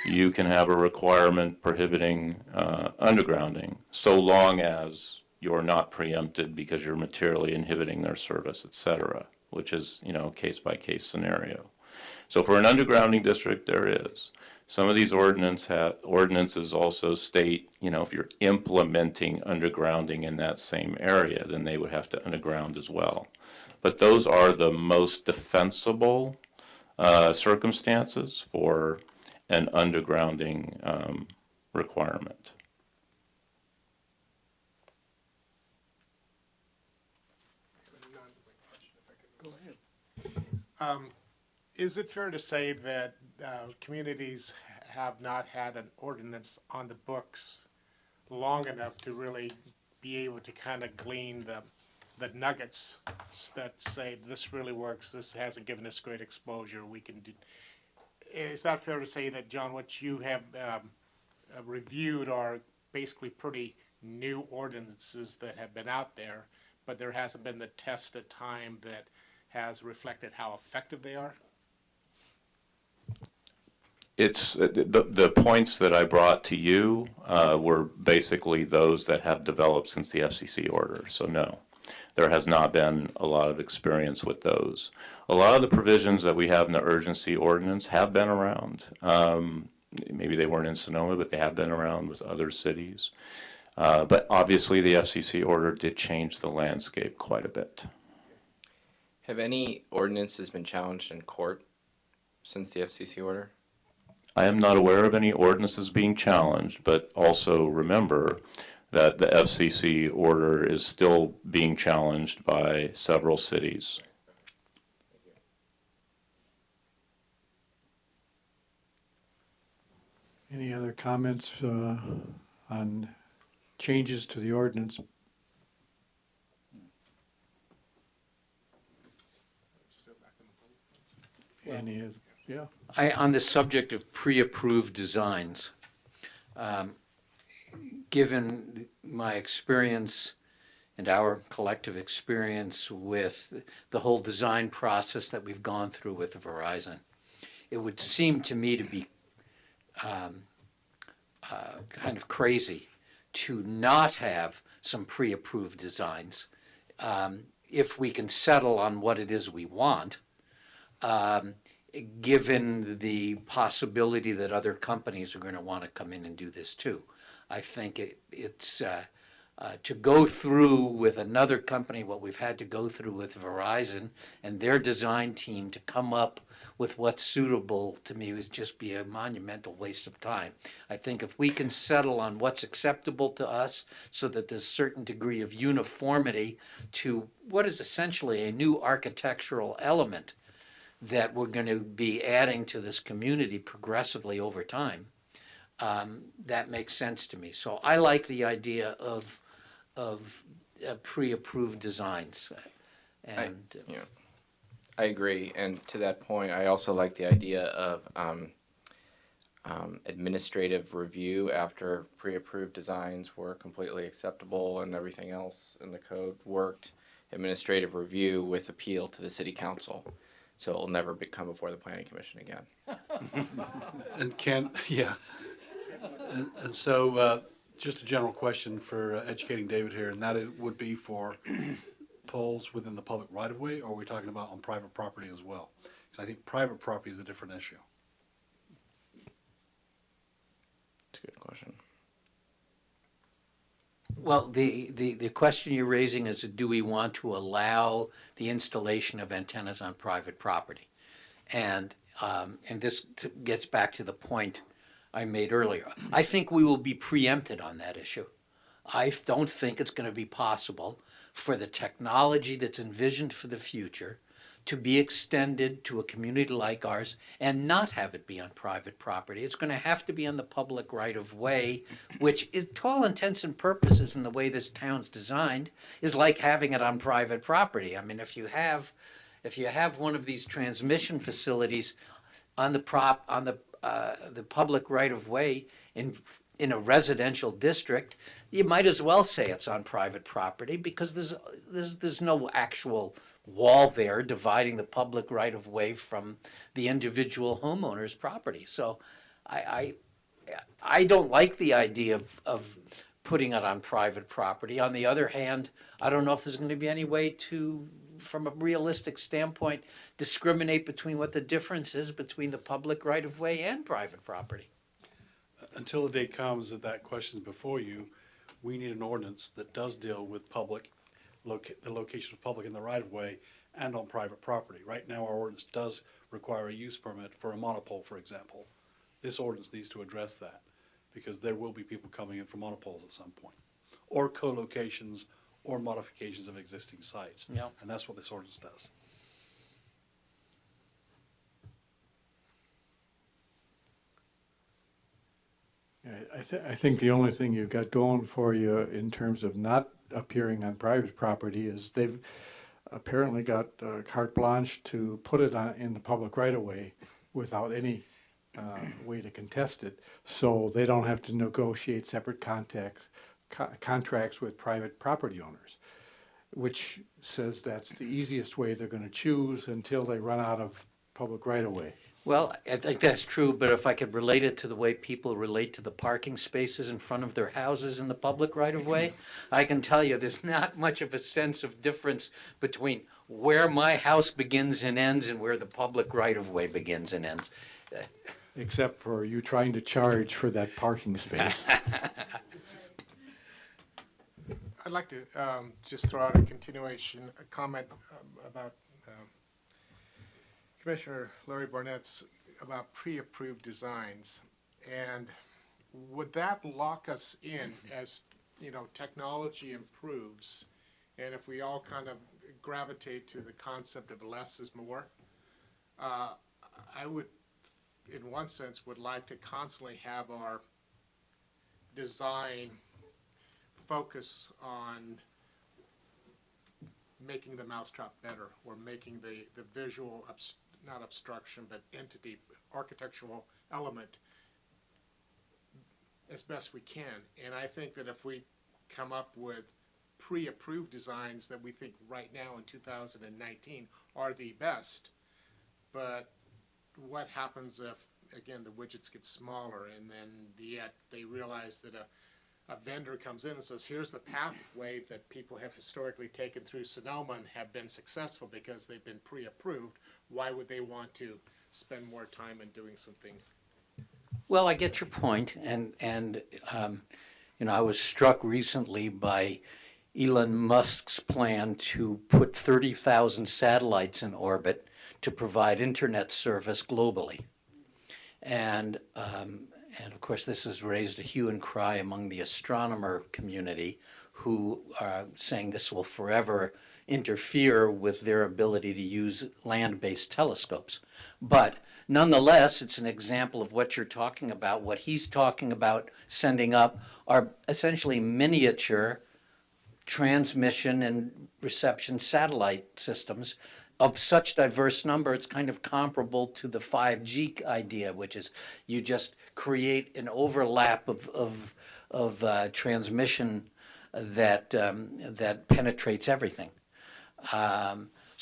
you can have a requirement prohibiting undergrounding so long as you're not preempted because you're materially inhibiting their service, et cetera, which is, case-by-case scenario. So for an undergrounding district, there is. Some of these ordinances also state, if you're implementing undergrounding in that same area, then they would have to underground as well. But those are the most defensible circumstances for an undergrounding requirement. Go ahead. Is it fair to say that communities have not had an ordinance on the books long enough to really be able to kind of glean the nuggets that say this really works, this hasn't given us great exposure, we can do? Is that fair to say that, John, what you have reviewed are basically pretty new ordinances that have been out there, but there hasn't been the test of time that has reflected how effective they are? It's the points that I brought to you were basically those that have developed since the FCC order. So no, there has not been a lot of experience with those. A lot of the provisions that we have in the urgency ordinance have been around. Maybe they weren't in Sonoma, but they have been around with other cities. But obviously the FCC order did change the landscape quite a bit. Have any ordinances been challenged in court since the FCC order? I am not aware of any ordinances being challenged, but also remember that the FCC order is still being challenged by several cities. Any other comments on changes to the ordinance? Any, yeah. On the subject of pre-approved designs, given my experience and our collective experience with the whole design process that we've gone through with Verizon, it would seem to me to be kind of crazy to not have some pre-approved designs if we can settle on what it is we want. Given the possibility that other companies are going to want to come in and do this too. I think it's to go through with another company what we've had to go through with Verizon and their design team to come up with what's suitable, to me, would just be a monumental waste of time. I think if we can settle on what's acceptable to us so that there's a certain degree of uniformity to what is essentially a new architectural element that we're going to be adding to this community progressively over time, that makes sense to me. So I like the idea of pre-approved designs. And I agree. And to that point, I also like the idea of administrative review after pre-approved designs were completely acceptable and everything else in the code worked. Administrative review with appeal to the city council. So it'll never come before the planning commission again. And yeah. And so, just a general question for educating David here, and that would be for poles within the public right-of-way, or are we talking about on private property as well? Because I think private property is a different issue. It's a good question. Well, the question you're raising is, do we want to allow the installation of antennas on private property? And this gets back to the point I made earlier. I think we will be preempted on that issue. I don't think it's going to be possible for the technology that's envisioned for the future to be extended to a community like ours and not have it be on private property. It's going to have to be on the public right of way, which is, to all intents and purposes, in the way this town's designed, is like having it on private property. I mean, if you have one of these transmission facilities on the public right of way in a residential district, you might as well say it's on private property, because there's no actual wall there dividing the public right of way from the individual homeowner's property. So I don't like the idea of putting it on private property. On the other hand, I don't know if there's going to be any way to, from a realistic standpoint, discriminate between what the difference is between the public right of way and private property. Until the day comes that question's before you, we need an ordinance that does deal with the location of public in the right of way and on private property. Right now, our ordinance does require a use permit for a monopole, for example. This ordinance needs to address that, because there will be people coming in for monopoles at some point, or co-locations or modifications of existing sites. Yeah. And that's what this ordinance does. I think the only thing you've got going for you in terms of not appearing on private property is they've apparently got carte blanche to put it in the public right of way without any way to contest it. So they don't have to negotiate separate contracts with private property owners, which says that's the easiest way they're going to choose until they run out of public right of way. Well, I think that's true, but if I could relate it to the way people relate to the parking spaces in front of their houses in the public right-of-way, I can tell you there's not much of a sense of difference between where my house begins and ends and where the public right-of-way begins and ends. Except for you trying to charge for that parking space. I'd like to just throw out a comment about Commissioner Larry Barnett's about pre-approved designs. And would that lock us in as, technology improves, and if we all kind of gravitate to the concept of less is more? I would, in one sense, would like to constantly have our design focus on making the mousetrap better, or making the visual, not obstruction, but entity, architectural element as best we can. And I think that if we come up with pre-approved designs that we think right now in 2019 are the best, but what happens if, again, the widgets get smaller, and then yet they realize that a vendor comes in and says, here's the pathway that people have historically taken through Sonoma and have been successful because they've been pre-approved. Why would they want to spend more time in doing something? Well, I get your point, and I was struck recently by Elon Musk's plan to put 30,000 satellites in orbit to provide internet service globally. And of course, this has raised a hue and cry among the astronomer community, who are saying this will forever interfere with their ability to use land-based telescopes. But nonetheless, it's an example of what you're talking about. What he's talking about sending up are essentially miniature transmission and reception satellite systems of such diverse number. It's kind of comparable to the 5G idea, which is you just create an overlap of transmission that penetrates everything.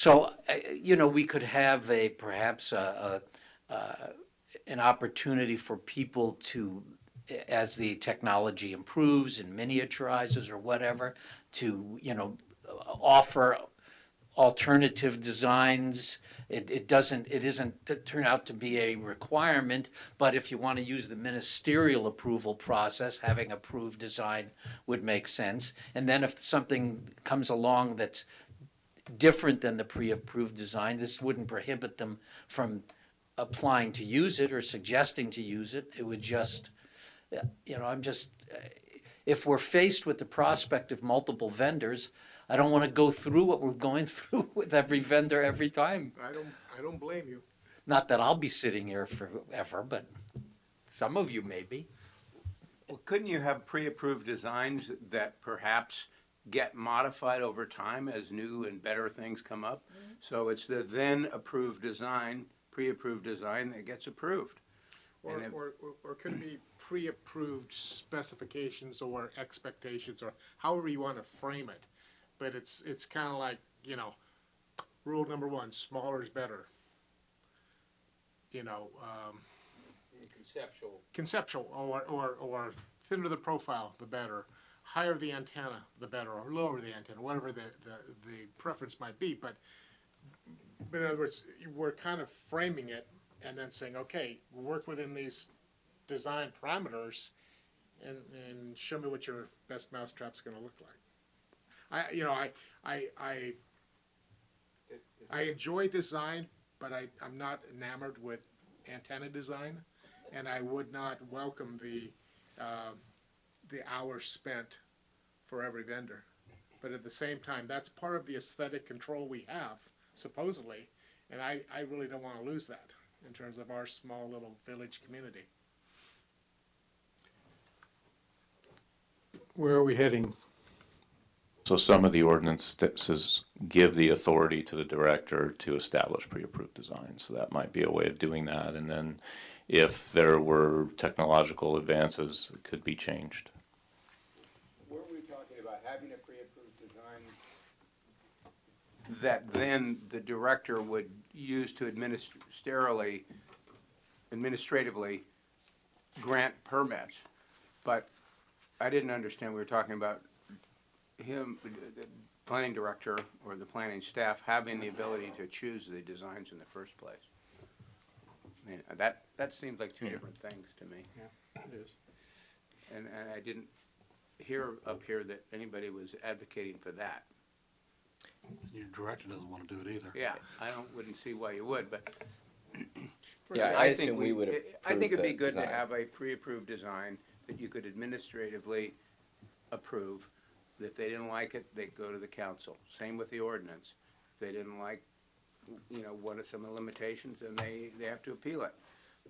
So, you know, we could have perhaps an opportunity for people to, as the technology improves and miniaturizes or whatever, to, you know, offer alternative designs. It isn't to turn out to be a requirement, but if you want to use the ministerial approval process, having approved design would make sense. And then if something comes along that's different than the pre-approved design, this wouldn't prohibit them from applying to use it or suggesting to use it. It would just, you know, if we're faced with the prospect of multiple vendors, I don't want to go through what we're going through with every vendor every time. I don't blame you. Not that I'll be sitting here forever, but some of you may be. Well, couldn't you have pre-approved designs that perhaps get modified over time as new and better things come up? So it's the then approved design, pre-approved design that gets approved. Or could it be pre-approved specifications or expectations, or however you want to frame it? But it's kind of like, you know, rule number one, smaller is better. You know, conceptual, or thinner the profile, the better. Higher the antenna, the better, or lower the antenna, whatever the preference might be. But in other words, we're kind of framing it and then saying, okay, work within these design parameters and show me what your best mousetrap's going to look like. I enjoy design, but I'm not enamored with antenna design, and I would not welcome the hours spent for every vendor. But at the same time, that's part of the aesthetic control we have, supposedly, and I really don't want to lose that in terms of our small little village community. Where are we heading? So some of the ordinances give the authority to the director to establish pre-approved designs. So that might be a way of doing that. And then if there were technological advances, it could be changed. Were we talking about having a pre-approved design that then the director would use to administratively grant permits? But I didn't understand, we were talking about him, the planning director or the planning staff, having the ability to choose the designs in the first place. I mean, that seems like two different things to me. Yeah, it is. And I didn't hear up here that anybody was advocating for that. Your director doesn't want to do it either. Yeah, wouldn't see why you would, but. Yeah, I assume we would I think it'd be approve good the to design. have a pre-approved design that you could administratively approve. If they didn't like it, they'd go to the council. Same with the ordinance. If they didn't like, you know, what are some of the limitations, then they have to appeal it.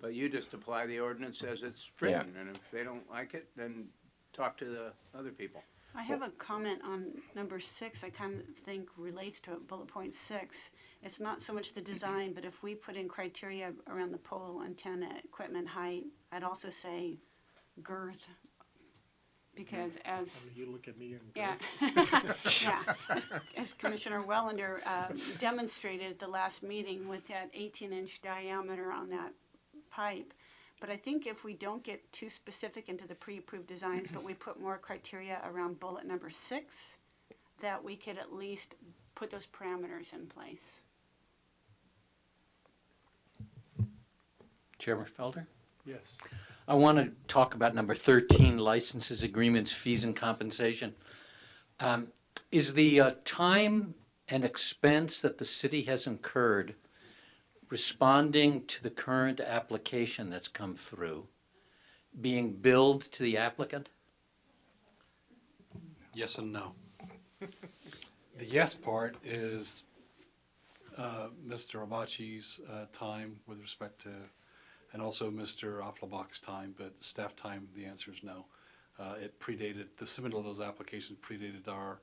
But you just apply the ordinance as it's written, and if they don't like it, then talk to the other people. I have a comment on number 6. I kind of think relates to it, bullet point 6. It's not so much the design, but if we put in criteria around the pole, antenna, equipment height, I'd also say girth. Because as you look at me and yeah, as Commissioner Wellender demonstrated at the last meeting with that 18-inch diameter on that pipe. But I think if we don't get too specific into the pre-approved designs, but we put more criteria around bullet number 6, that we could at least put those parameters in place. Chairman Felder? Yes. I want to talk about number 13, licenses, agreements, fees, and compensation. Is the time and expense that the city has incurred responding to the current application that's come through being billed to the applicant? Yes and no. The yes part is Mr. Abachi's time with respect to, and also Mr. Afflebach's time, but staff time, the answer is no. It predated, the submittal of those applications predated our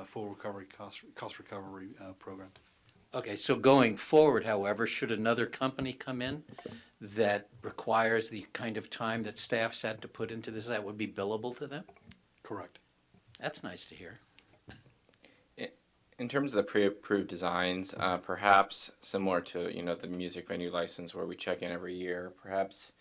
full recovery, cost recovery program. Okay, so going forward, however, should another company come in that requires the kind of time that staff's had to put into this, that would be billable to them? Correct. That's nice to hear. In terms of the pre-approved designs, perhaps similar to, the music venue license where we check in every year, perhaps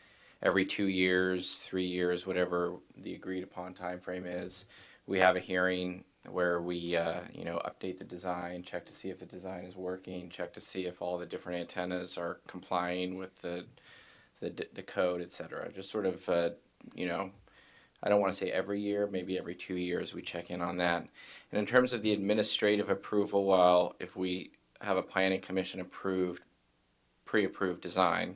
every 2 years, 3 years, whatever the agreed upon time frame is, we have a hearing where we, update the design, check to see if the design is working, check to see if all the different antennas are complying with the code, et cetera. Just sort of, I don't want to say every year, maybe every 2 years we check in on that. And in terms of the administrative approval, well, if we have a planning commission pre-approved design,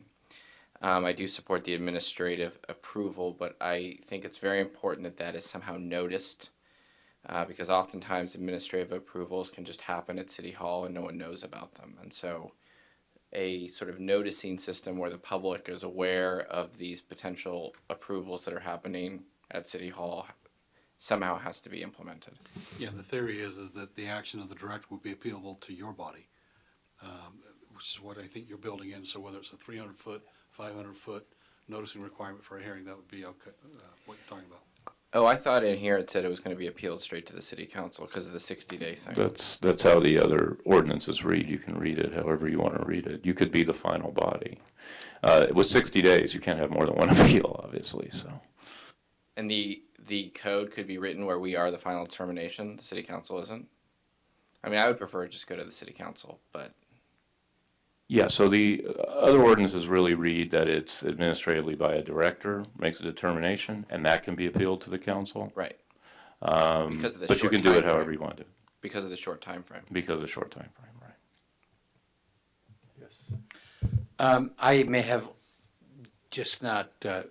I do support the administrative approval, but I think it's very important that that is somehow noticed, because oftentimes administrative approvals can just happen at City Hall and no one knows about them. And so a sort of noticing system where the public is aware of these potential approvals that are happening at City Hall somehow has to be implemented. Yeah, the theory is that the action of the director would be appealable to your body, which is what I think you're building in. So whether it's a 300-foot, 500-foot noticing requirement for a hearing, that would be okay, what you're talking about. Oh, I thought in here it said it was going to be appealed straight to the City Council because of the 60-day thing. That's how the other ordinances read. You can read it however you want to read it. You could be the final body. With 60 days, you can't have more than one appeal, obviously. So. And the code could be written where we are the final determination, the City Council isn't? I mean, I would prefer just go to the City Council, but... Yeah, so the other ordinances really read that it's administratively by a director, makes a determination, and that can be appealed to the council. Right. Because of the but you can do it however you want to. Because of the short time frame. Because of the short time frame, right. I may have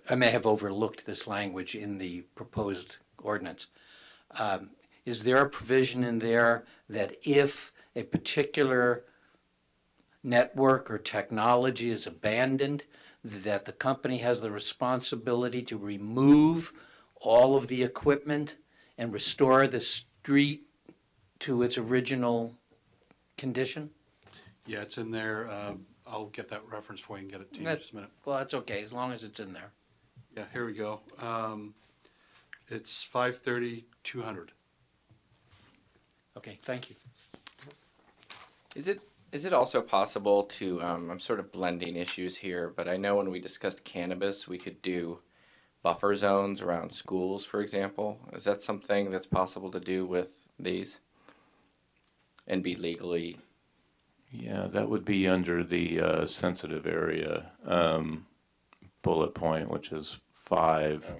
I may have overlooked this language in the proposed ordinance. Is there a provision in there that if a particular network or technology is abandoned, that the company has the responsibility to remove all of the equipment and restore the street to its original condition? Yeah, it's in there. I'll get that reference for you and get it to you in just a minute. Well, that's okay, as long as it's in there. Yeah, here we go. It's 530-200. Okay, thank you. Is it also possible to, I'm sort of blending issues here, but I know when we discussed cannabis, we could do buffer zones around schools, for example. Is that something that's possible to do with these and be legally? Yeah, that would be under the sensitive area bullet point, which is 5.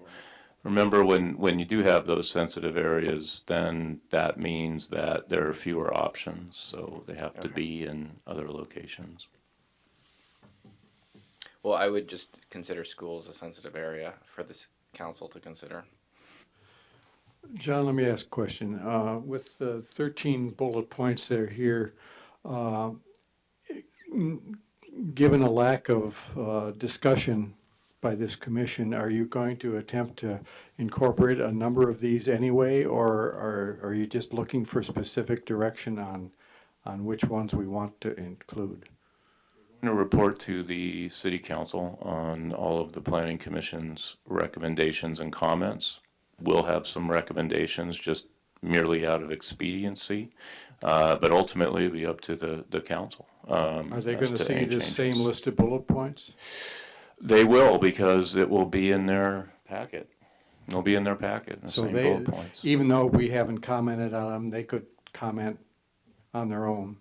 Remember, when you do have those sensitive areas, then that means that there are fewer options, so they have to be in other locations. Well, I would just consider schools a sensitive area for this council to consider. John, let me ask a question. With the 13 bullet points that are here, given a lack of discussion by this commission, are you going to attempt to incorporate a number of these anyway, or are you just looking for specific direction on which ones we want to include? I'm going to report to the City Council on all of the Planning Commission's recommendations and comments. We'll have some recommendations just merely out of expediency, but ultimately it'll be up to the council. Are they going to see the same list of bullet points? They will, because it will be in their packet. It'll be in their packet, the same bullet points. Even though we haven't commented on them, they could comment on their own.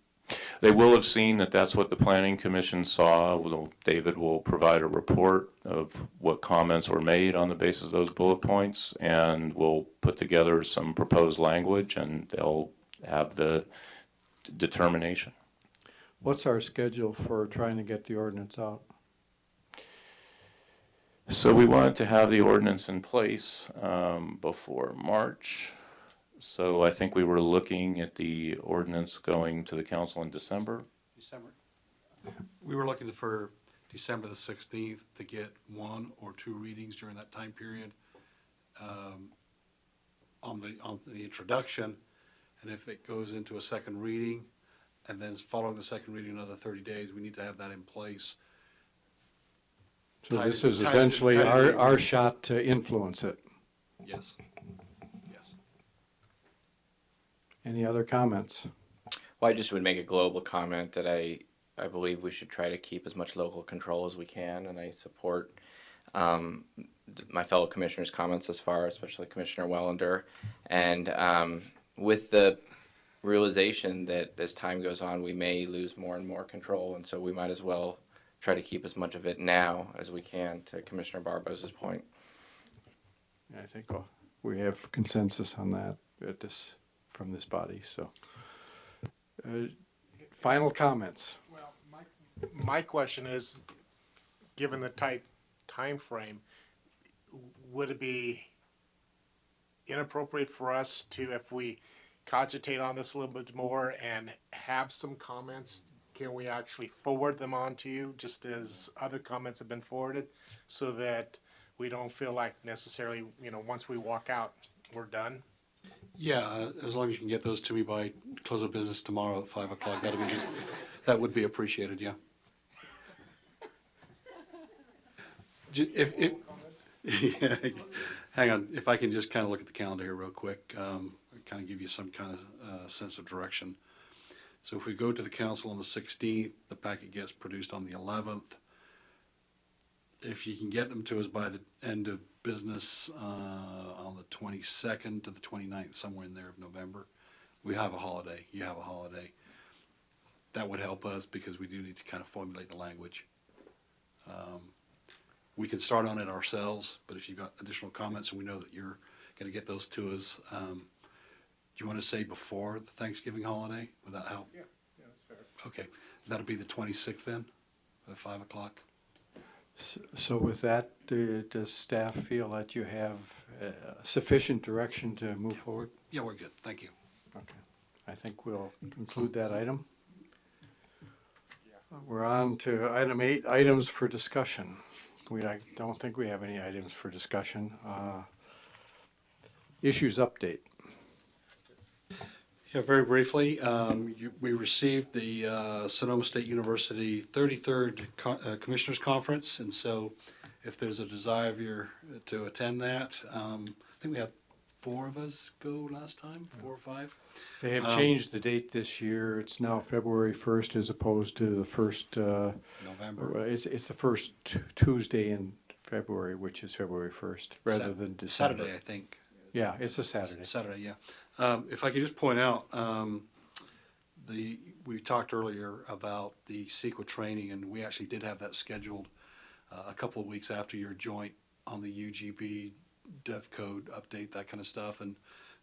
They will have seen that that's what the Planning Commission saw. David will provide a report of what comments were made on the basis of those bullet points, and we'll put together some proposed language, and they'll have the determination. What's our schedule for trying to get the ordinance out? So we wanted to have the ordinance in place before March. So I think we were looking at the ordinance going to the council in December. We were looking for December the 16th to get 1 or 2 readings during that time period on the introduction, and if it goes into a second reading, and then following the second reading another 30 days, we need to have that in place. So this is essentially our shot to influence it. Yes. Yes. Any other comments? Well, I just would make a global comment that I believe we should try to keep as much local control as we can, and I support my fellow commissioners' comments thus far, especially Commissioner Wellender. And with the realization that as time goes on, we may lose more and more control, and so we might as well try to keep as much of it now as we can, to Commissioner Barbos's point. I think we have consensus on that at this, from this body, so. Final comments. Well, my question is, given the tight time frame, would it be inappropriate for us to, if we cogitate on this a little bit more and have some comments, can we actually forward them on to you, just as other comments have been forwarded, so that we don't feel like necessarily, once we walk out, we're done? Yeah, as long as you can get those to me by close of business tomorrow at 5 o'clock, that would be appreciated, yeah. Yeah, hang on, if I can just kind of look at the calendar here real quick, kind of give you some kind of sense of direction. So if we go to the council on the 16th, the packet gets produced on the 11th. If you can get them to us by the end of business on the 22nd to the 29th, somewhere in there of November, we have a holiday, you have a holiday. That would help us because we do need to kind of formulate the language. We can start on it ourselves, but if you've got additional comments and we know that you're going to get those to us, do you want to say before the Thanksgiving holiday? Would that help? Yeah, that's fair. Okay, that'll be the 26th then, at 5 o'clock. So with that, does staff feel that you have sufficient direction to move forward? Yeah, we're good. Thank you. Okay. I think we'll conclude that item. We're on to item 8, items for discussion. I don't think we have any items for discussion. Issues update. Yeah, very briefly, we received the Sonoma State University 33rd Commissioners Conference, and so if there's a desire of you to attend that, I think we had 4 of us go last time, 4 or 5. They have changed the date this year. It's now February 1st as opposed to the first November. It's the first Tuesday in February, which is February 1st, rather than December. Saturday, I think. Yeah, it's a Saturday. Saturday, yeah. If I could just point out, we talked earlier about the Sequin training, and we actually did have that scheduled a couple of weeks after your joint on the UGB dev code update, that kind of stuff. And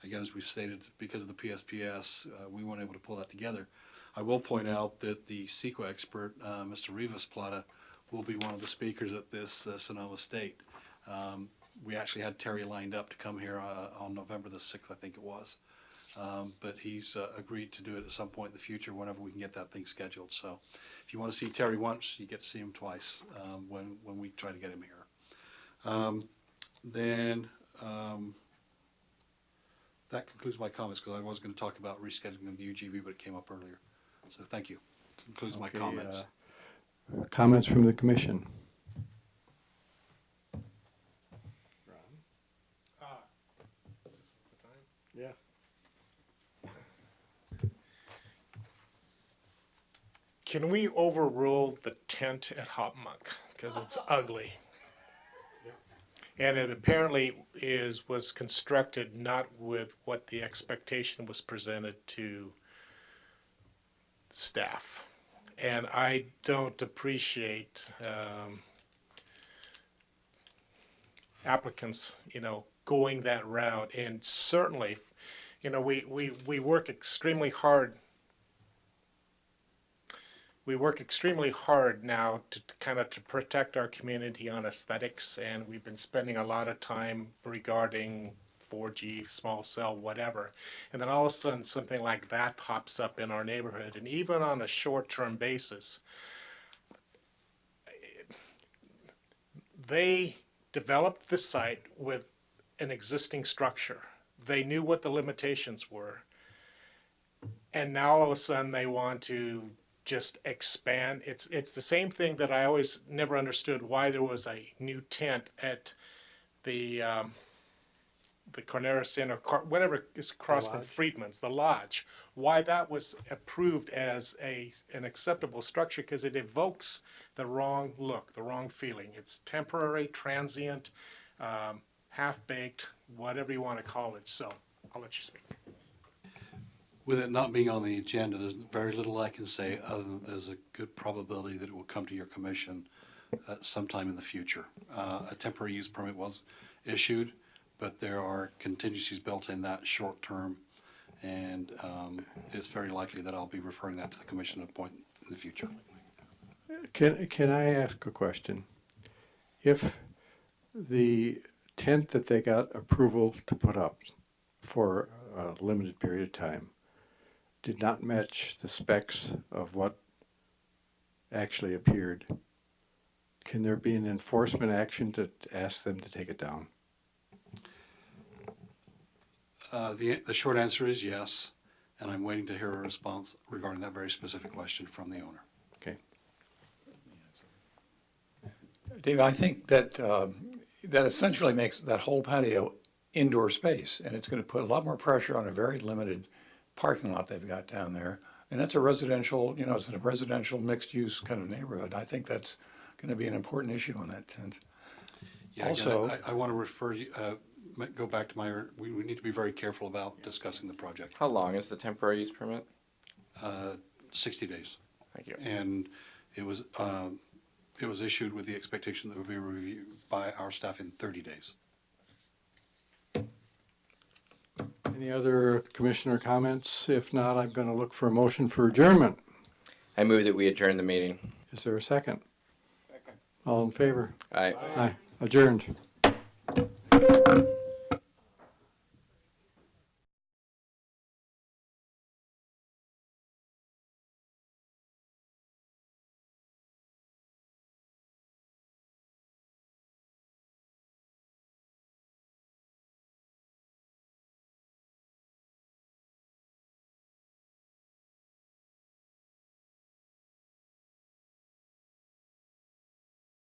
again, as we've stated, because of the PSPS, we weren't able to pull that together. I will point out that the Sequin expert, Mr. Rivas Plata, will be one of the speakers at this Sonoma State. We actually had Terry lined up to come here on November the 6th, I think it was. But he's agreed to do it at some point in the future whenever we can get that thing scheduled. So if you want to see Terry once, you get to see him twice when we try to get him here. That concludes my comments, because I was going to talk about rescheduling of the UGB, but it came up earlier. So thank you. Concludes my comments. Comments from the commission. This is the time. Yeah. Can we overrule the tent at Hop Monk? Because it's ugly. And it apparently was constructed not with what the expectation was presented to staff. And I don't appreciate applicants, going that route. And certainly, we work extremely hard. We work extremely hard now to protect our community on aesthetics, and we've been spending a lot of time regarding 4G, small cell, whatever. And then all of a sudden something like that pops up in our neighborhood, and even on a short-term basis, they developed the site with an existing structure. They knew what the limitations were, and now all of a sudden they want to just expand. It's the same thing that I always never understood, why there was a new tent at the the Corneris Inn or whatever is across from Friedman's, the Lodge, why that was approved as an acceptable structure, because it evokes the wrong look, the wrong feeling. It's temporary, transient, half-baked, whatever you want to call it. So I'll let you speak. With it not being on the agenda, there's very little I can say other than there's a good probability that it will come to your commission sometime in the future. A temporary use permit was issued, but there are contingencies built in that short term, and it's very likely that I'll be referring that to the commission at a point in the future. Can I ask a question? If the tent that they got approval to put up for a limited period of time did not match the specs of what actually appeared, can there be an enforcement action to ask them to take it down? The short answer is yes, and I'm waiting to hear a response regarding that very specific question from the owner. Okay. David, I think that that essentially makes that whole patio indoor space, and it's going to put a lot more pressure on a very limited parking lot they've got down there. And that's a residential, it's a residential mixed-use kind of neighborhood. I think that's going to be an important issue on that tent. Yeah, Also, again, I want to refer you, go back to we need to be very careful about discussing the project. How long is the temporary use permit? 60 days. Thank you. And it was issued with the expectation that it would be reviewed by our staff in 30 days. Any other commissioner comments? If not, I'm going to look for a motion for adjournment. I move that we adjourn the meeting. Is there a second? Second. All in favor? Aye. Aye. Adjourned.